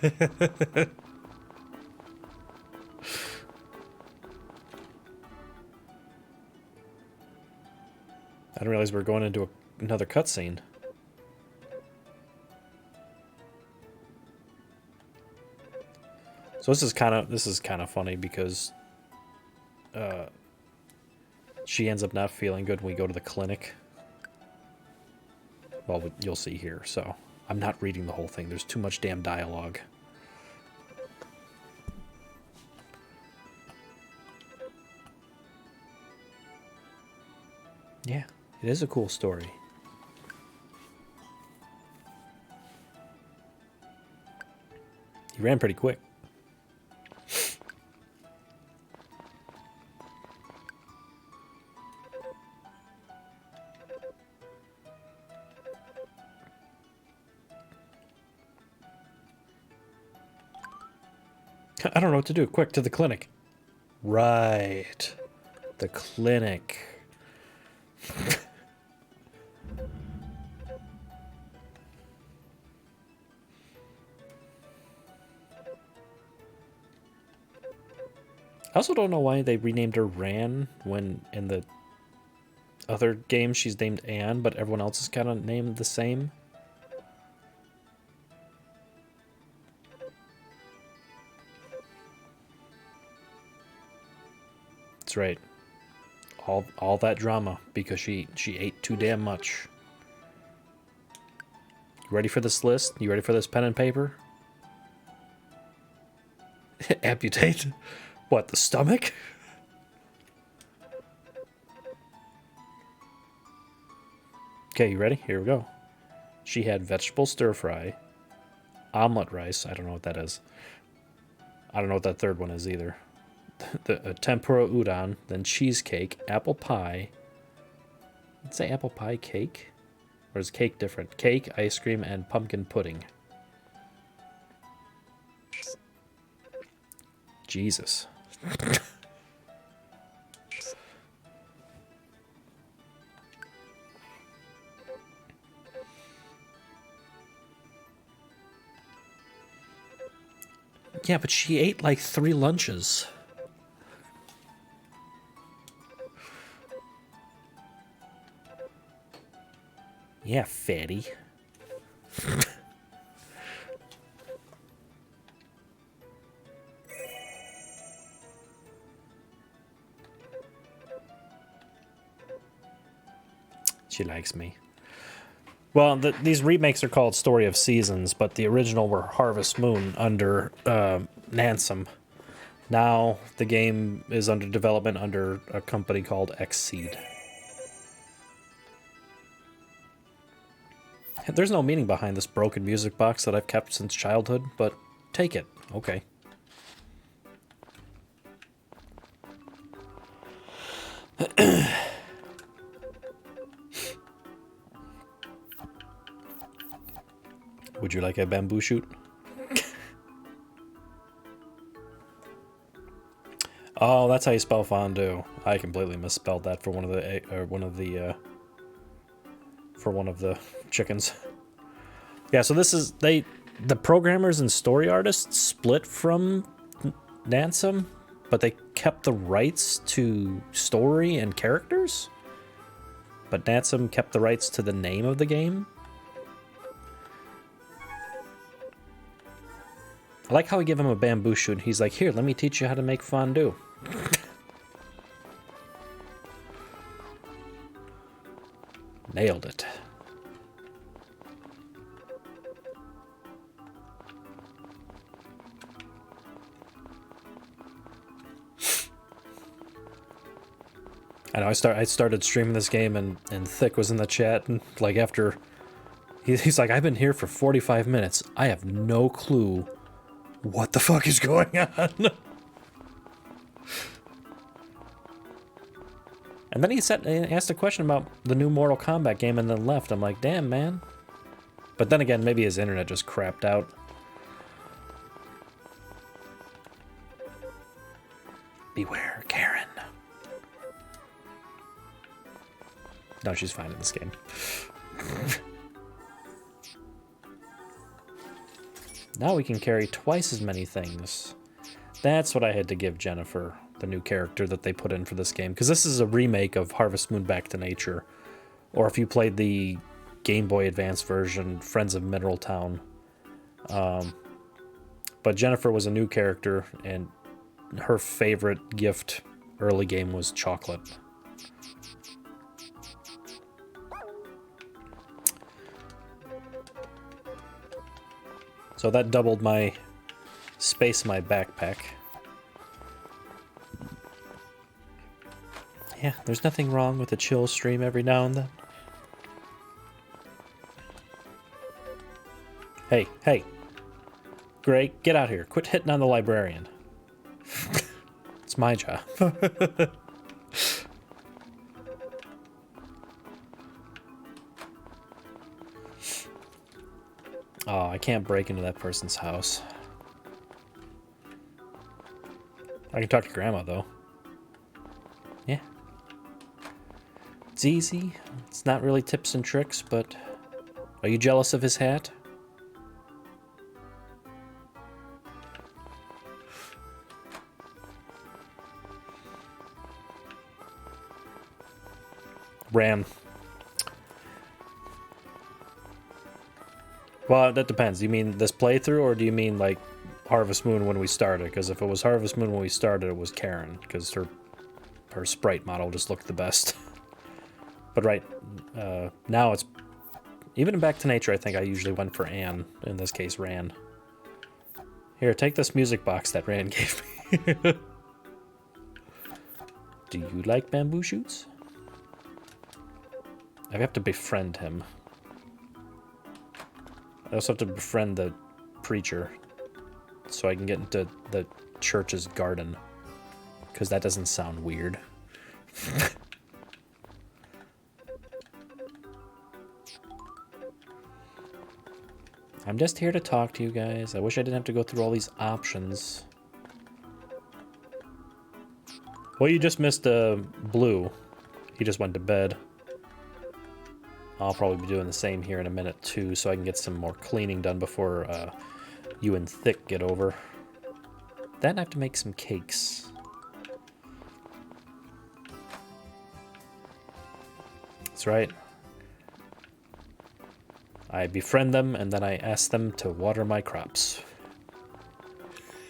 I didn't realize we were going into another cutscene. So this is kind of funny because she ends up not feeling good when we go to the clinic. Well, you'll see here. So I'm not reading the whole thing. There's too much damn dialogue. Yeah, it is a cool story. He ran pretty quick. I don't know what to do. Quick, to the clinic. Right. The clinic. I also don't know why they renamed her Ran when in the other game she's named Anne, but everyone else is kind of named the same. That's right. All that drama because she ate too damn much. You ready for this list? You ready for this pen and paper? Amputate? What, the stomach? Okay, you ready? Here we go. She had vegetable stir fry, omelet rice. I don't know what that is. I don't know what that third one is either. The tempura udon, then cheesecake, apple pie. Let's say apple pie cake? Or is cake different? Cake, ice cream, and pumpkin pudding. Jesus. Yeah, but she ate like 3 lunches. Yeah, fatty. She likes me. Well, these remakes are called Story of Seasons, but the original were Harvest Moon under Nansom. Now the game is under development under a company called Xseed. There's no meaning behind this broken music box that I've kept since childhood, but take it. Okay. Would you like a bamboo shoot? Oh, that's how you spell fondue. I completely misspelled that for one of the chickens. Yeah, so this is the programmers and story artists split from Nansom, but they kept the rights to story and characters. But Nansom kept the rights to the name of the game. I like how we give him a bamboo shoot and he's like, "Here, let me teach you how to make fondue." Nailed it. I know I started streaming this game and Thick was in the chat and like after he's like, "I've been here for 45 minutes. I have no clue what the fuck is going on." And then he asked a question about the new Mortal Kombat game and then left. I'm like, damn, man. But then again, maybe his internet just crapped out. Beware, Karen. No, she's fine in this game. Now we can carry twice as many things. That's what I had to give Jennifer, the new character that they put in for this game. Because this is a remake of Harvest Moon Back to Nature. Or if you played the Game Boy Advance version, Friends of Mineral Town. But Jennifer was a new character, and her favorite gift early game was chocolate. So that doubled my space in my backpack. Yeah, there's nothing wrong with a chill stream every now and then. Hey, hey. Gray, get out here. Quit hitting on the librarian. It's my job. Oh, I can't break into that person's house. I can talk to Grandma, though. Yeah. It's easy. It's not really tips and tricks, but... Are you jealous of his hat? Ran. Well, that depends. Do you mean this playthrough, or do you mean, like, Harvest Moon when we started? Because if it was Harvest Moon when we started, it was Karen, because her sprite model just looked the best. But right now it's... Even in Back to Nature, I think I usually went for Anne. In this case, Ran. Here, take this music box that Ran gave me. Do you like bamboo shoots? I have to befriend him. I also have to befriend the preacher so I can get into the church's garden, because that doesn't sound weird. I'm just here to talk to you guys. I wish I didn't have to go through all these options. Well, you just missed Blue. He just went to bed. I'll probably be doing the same here in a minute too, so I can get some more cleaning done before you and Thick get over. Then I have to make some cakes. That's right. I befriend them, and then I ask them to water my crops.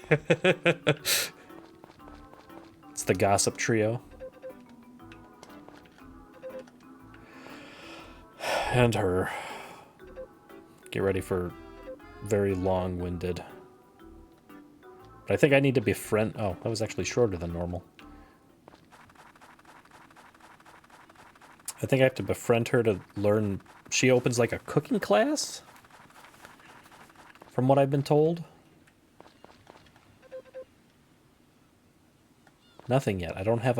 It's the gossip trio. And her. Get ready for very long-winded. But I think I need to befriend... Oh, that was actually shorter than normal. I think I have to befriend her to learn... She opens like a cooking class? From what I've been told. Nothing yet. I don't have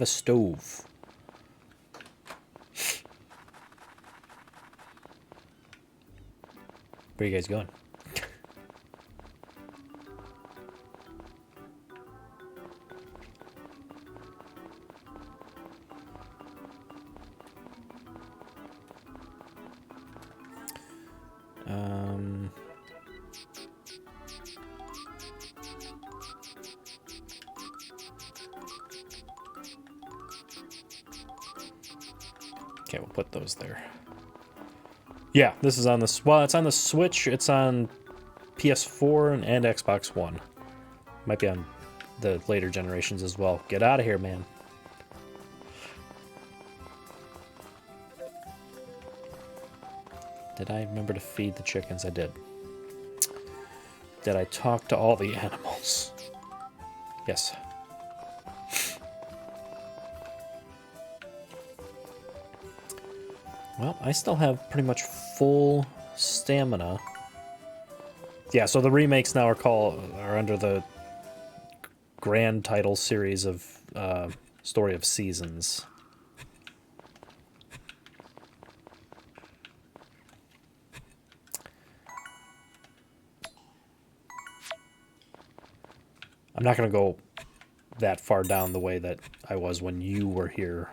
a stove. Where are you guys going? Okay, we'll put those there. Yeah, this is on the... Well, it's on the Switch, it's on PS4 and Xbox One. Might be on the later generations as well. Get out of here, man. Did I remember to feed the chickens? I did. Did I talk to all the animals? Yes. Well, I still have pretty much full stamina. Yeah, so the remakes now are under the grand title series of Story of Seasons. I'm not going to go that far down the way that I was when you were here.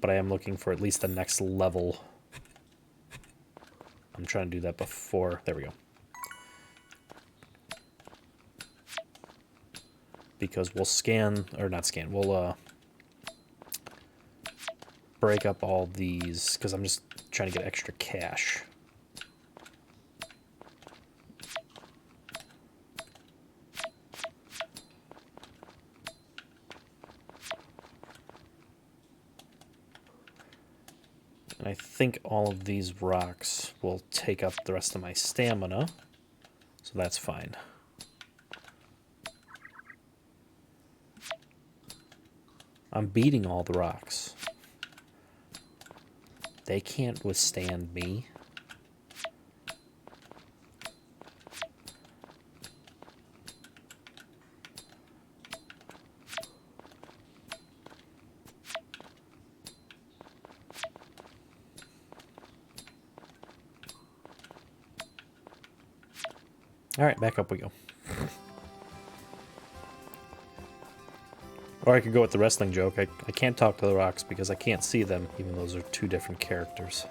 But I am looking for at least the next level. I'm trying to do that before... There we go. because we'll scan, or not scan, we'll break up all these, because I'm just trying to get extra cash. And I think all of these rocks will take up the rest of my stamina, so that's fine. I'm beating all the rocks. They can't withstand me. All right, back up we go. Or I could go with the wrestling joke. I can't talk to the rocks because I can't see them, even though those are two different characters.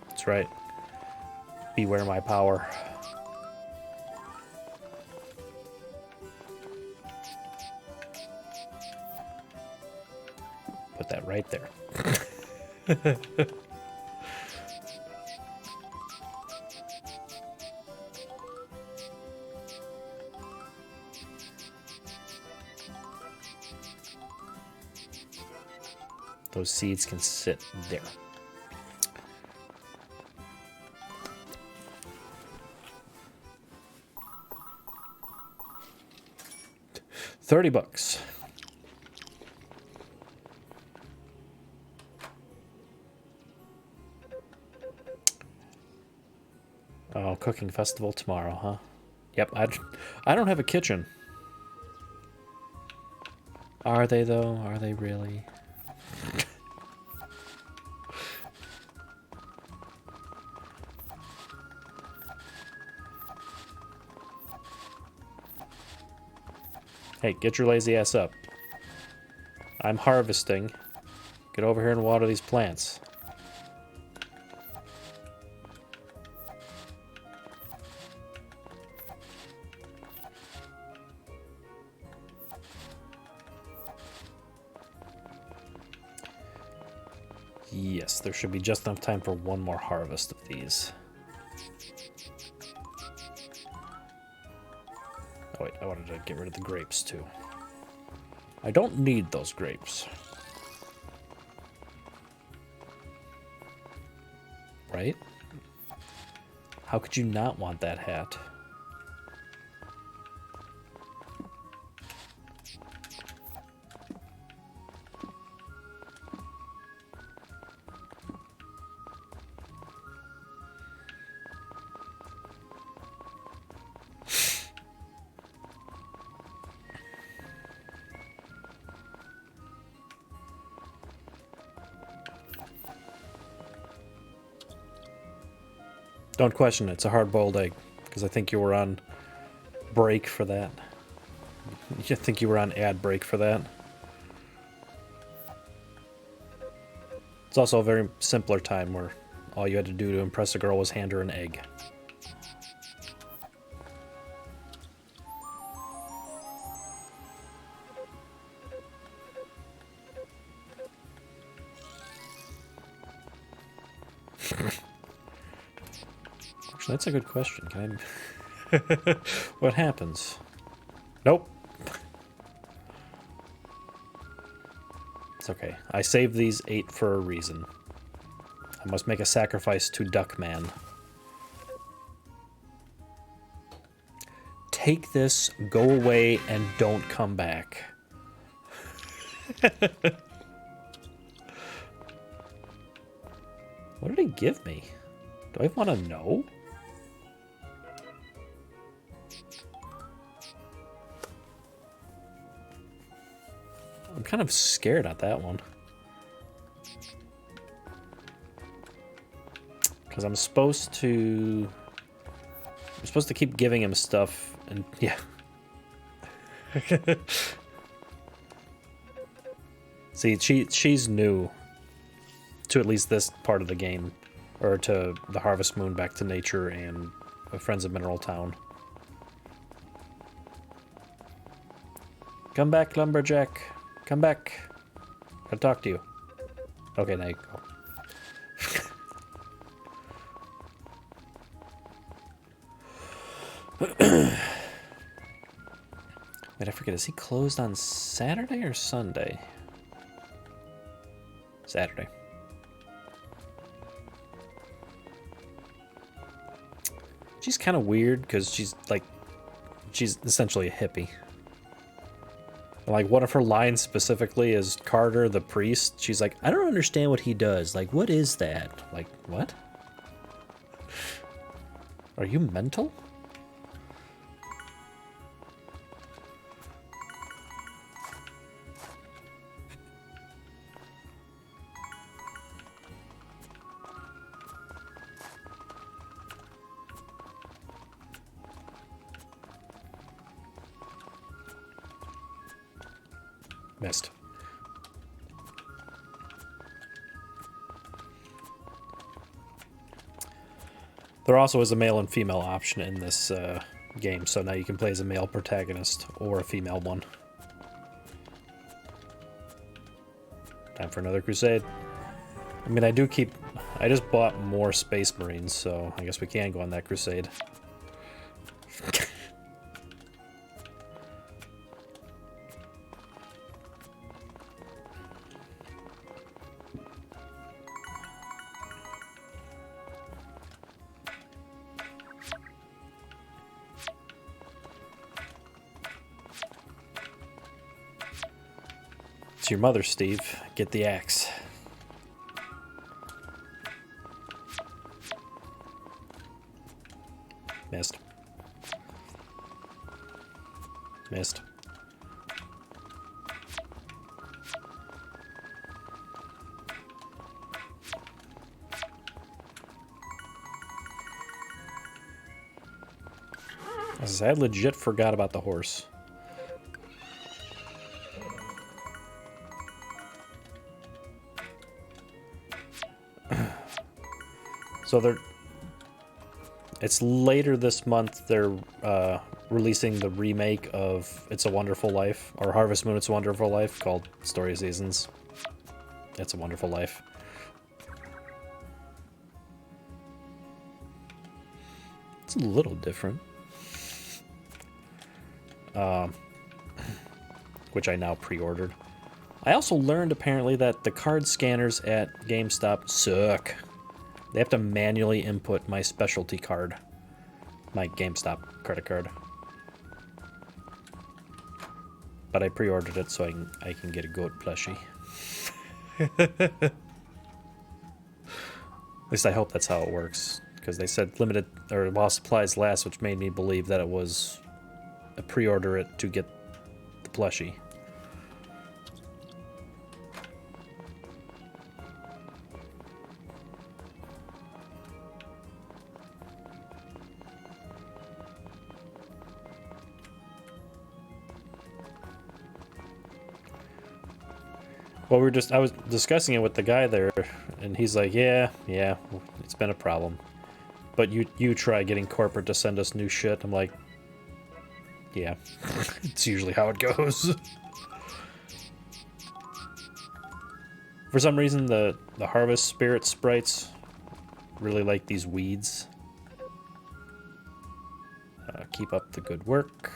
That's right. Beware my power. Put that right there. Those seeds can sit there. $30. Oh, cooking festival tomorrow, huh? Yep, I don't have a kitchen. Are they, though? Are they really? Hey, get your lazy ass up. I'm harvesting. Get over here and water these plants. Yes, there should be just enough time for one more harvest of these. Oh wait, I wanted to get rid of the grapes too. I don't need those grapes. Right? How could you not want that hat? Don't question it. It's a hard-boiled egg, because I think you were on break for that. You think you were on ad break for that. It's also a very simpler time where all you had to do to impress a girl was hand her an egg. Actually, that's a good question. Can I... What happens? Nope. It's okay. I saved these 8 for a reason. I must make a sacrifice to Duckman. Take this, go away, and don't come back. What did he give me? Do I want to know? I'm kind of scared at that one. Because I'm supposed to keep giving him stuff, and yeah. See, she's new to at least this part of the game, or to the Harvest Moon, Back to Nature, and friends of Mineral Town. Come back, Lumberjack. Come back. I'll talk to you. Okay, now you go. Wait, I forget. Is he closed on Saturday or Sunday? Saturday. She's kind of weird because she's essentially a hippie. Like, one of her lines specifically is Carter the priest. She's like, I don't understand what he does. Like, what is that? Like, what? Are you mental? Missed. There also is a male and female option in this game, so now you can play as a male protagonist or a female one. Time for another crusade. I mean, I just bought more Space Marines, so I guess we can go on that crusade. It's your mother, Steve. Get the axe. Missed. Missed. I legit forgot about the horse. So it's later this month. They're releasing the remake of It's a Wonderful Life, or Harvest Moon It's a Wonderful Life, called Story Seasons. It's a Wonderful Life. It's a little different. Which I now pre-ordered. I also learned apparently that the card scanners at GameStop suck. They have to manually input my specialty card. My GameStop credit card. But I pre-ordered it so I can get a goat plushie. At least I hope that's how it works. Because they said limited, or while supplies last, which made me believe that it was a pre-order it to get the plushie. Well, I was discussing it with the guy there, and he's like, yeah, it's been a problem. But you try getting corporate to send us new shit. I'm like, yeah, it's usually how it goes. For some reason, the Harvest Spirit sprites really like these weeds. Keep up the good work.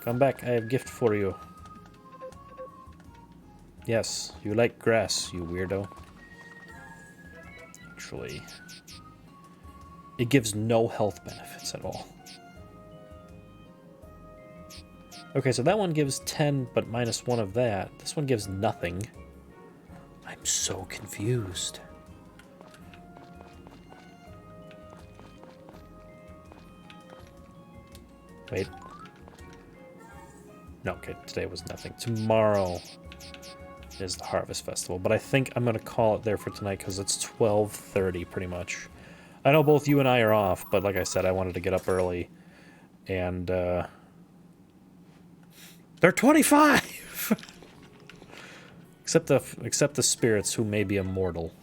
Come back, I have a gift for you. Yes, you like grass, you weirdo. Actually, it gives no health benefits at all. Okay, so that one gives 10, but minus 1 of that. This one gives nothing. I'm so confused. Wait. No, okay, today was nothing. Tomorrow is the Harvest Festival, but I think I'm going to call it there for tonight because it's 12:30 pretty much. I know both you and I are off, but like I said, I wanted to get up early. And, they're 25! Except the spirits who may be immortal.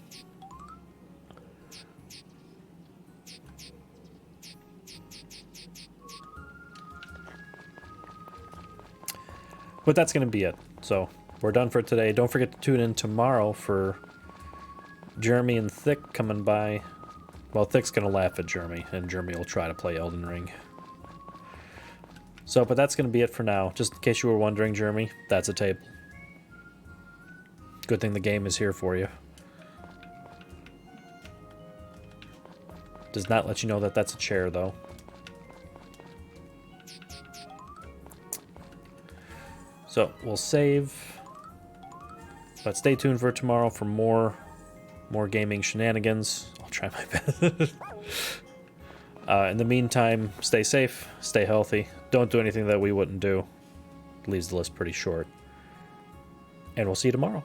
But that's going to be it. So we're done for today. Don't forget to tune in tomorrow for Jeremy and Thick coming by. Well, Thick's going to laugh at Jeremy, and Jeremy will try to play Elden Ring. So, but that's going to be it for now. Just in case you were wondering, Jeremy, that's a table. Good thing the game is here for you. Does not let you know that that's a chair, though. So, we'll save. But stay tuned for tomorrow for more gaming shenanigans. I'll try my best. In the meantime, stay safe, stay healthy. Don't do anything that we wouldn't do. Leaves the list pretty short. And we'll see you tomorrow.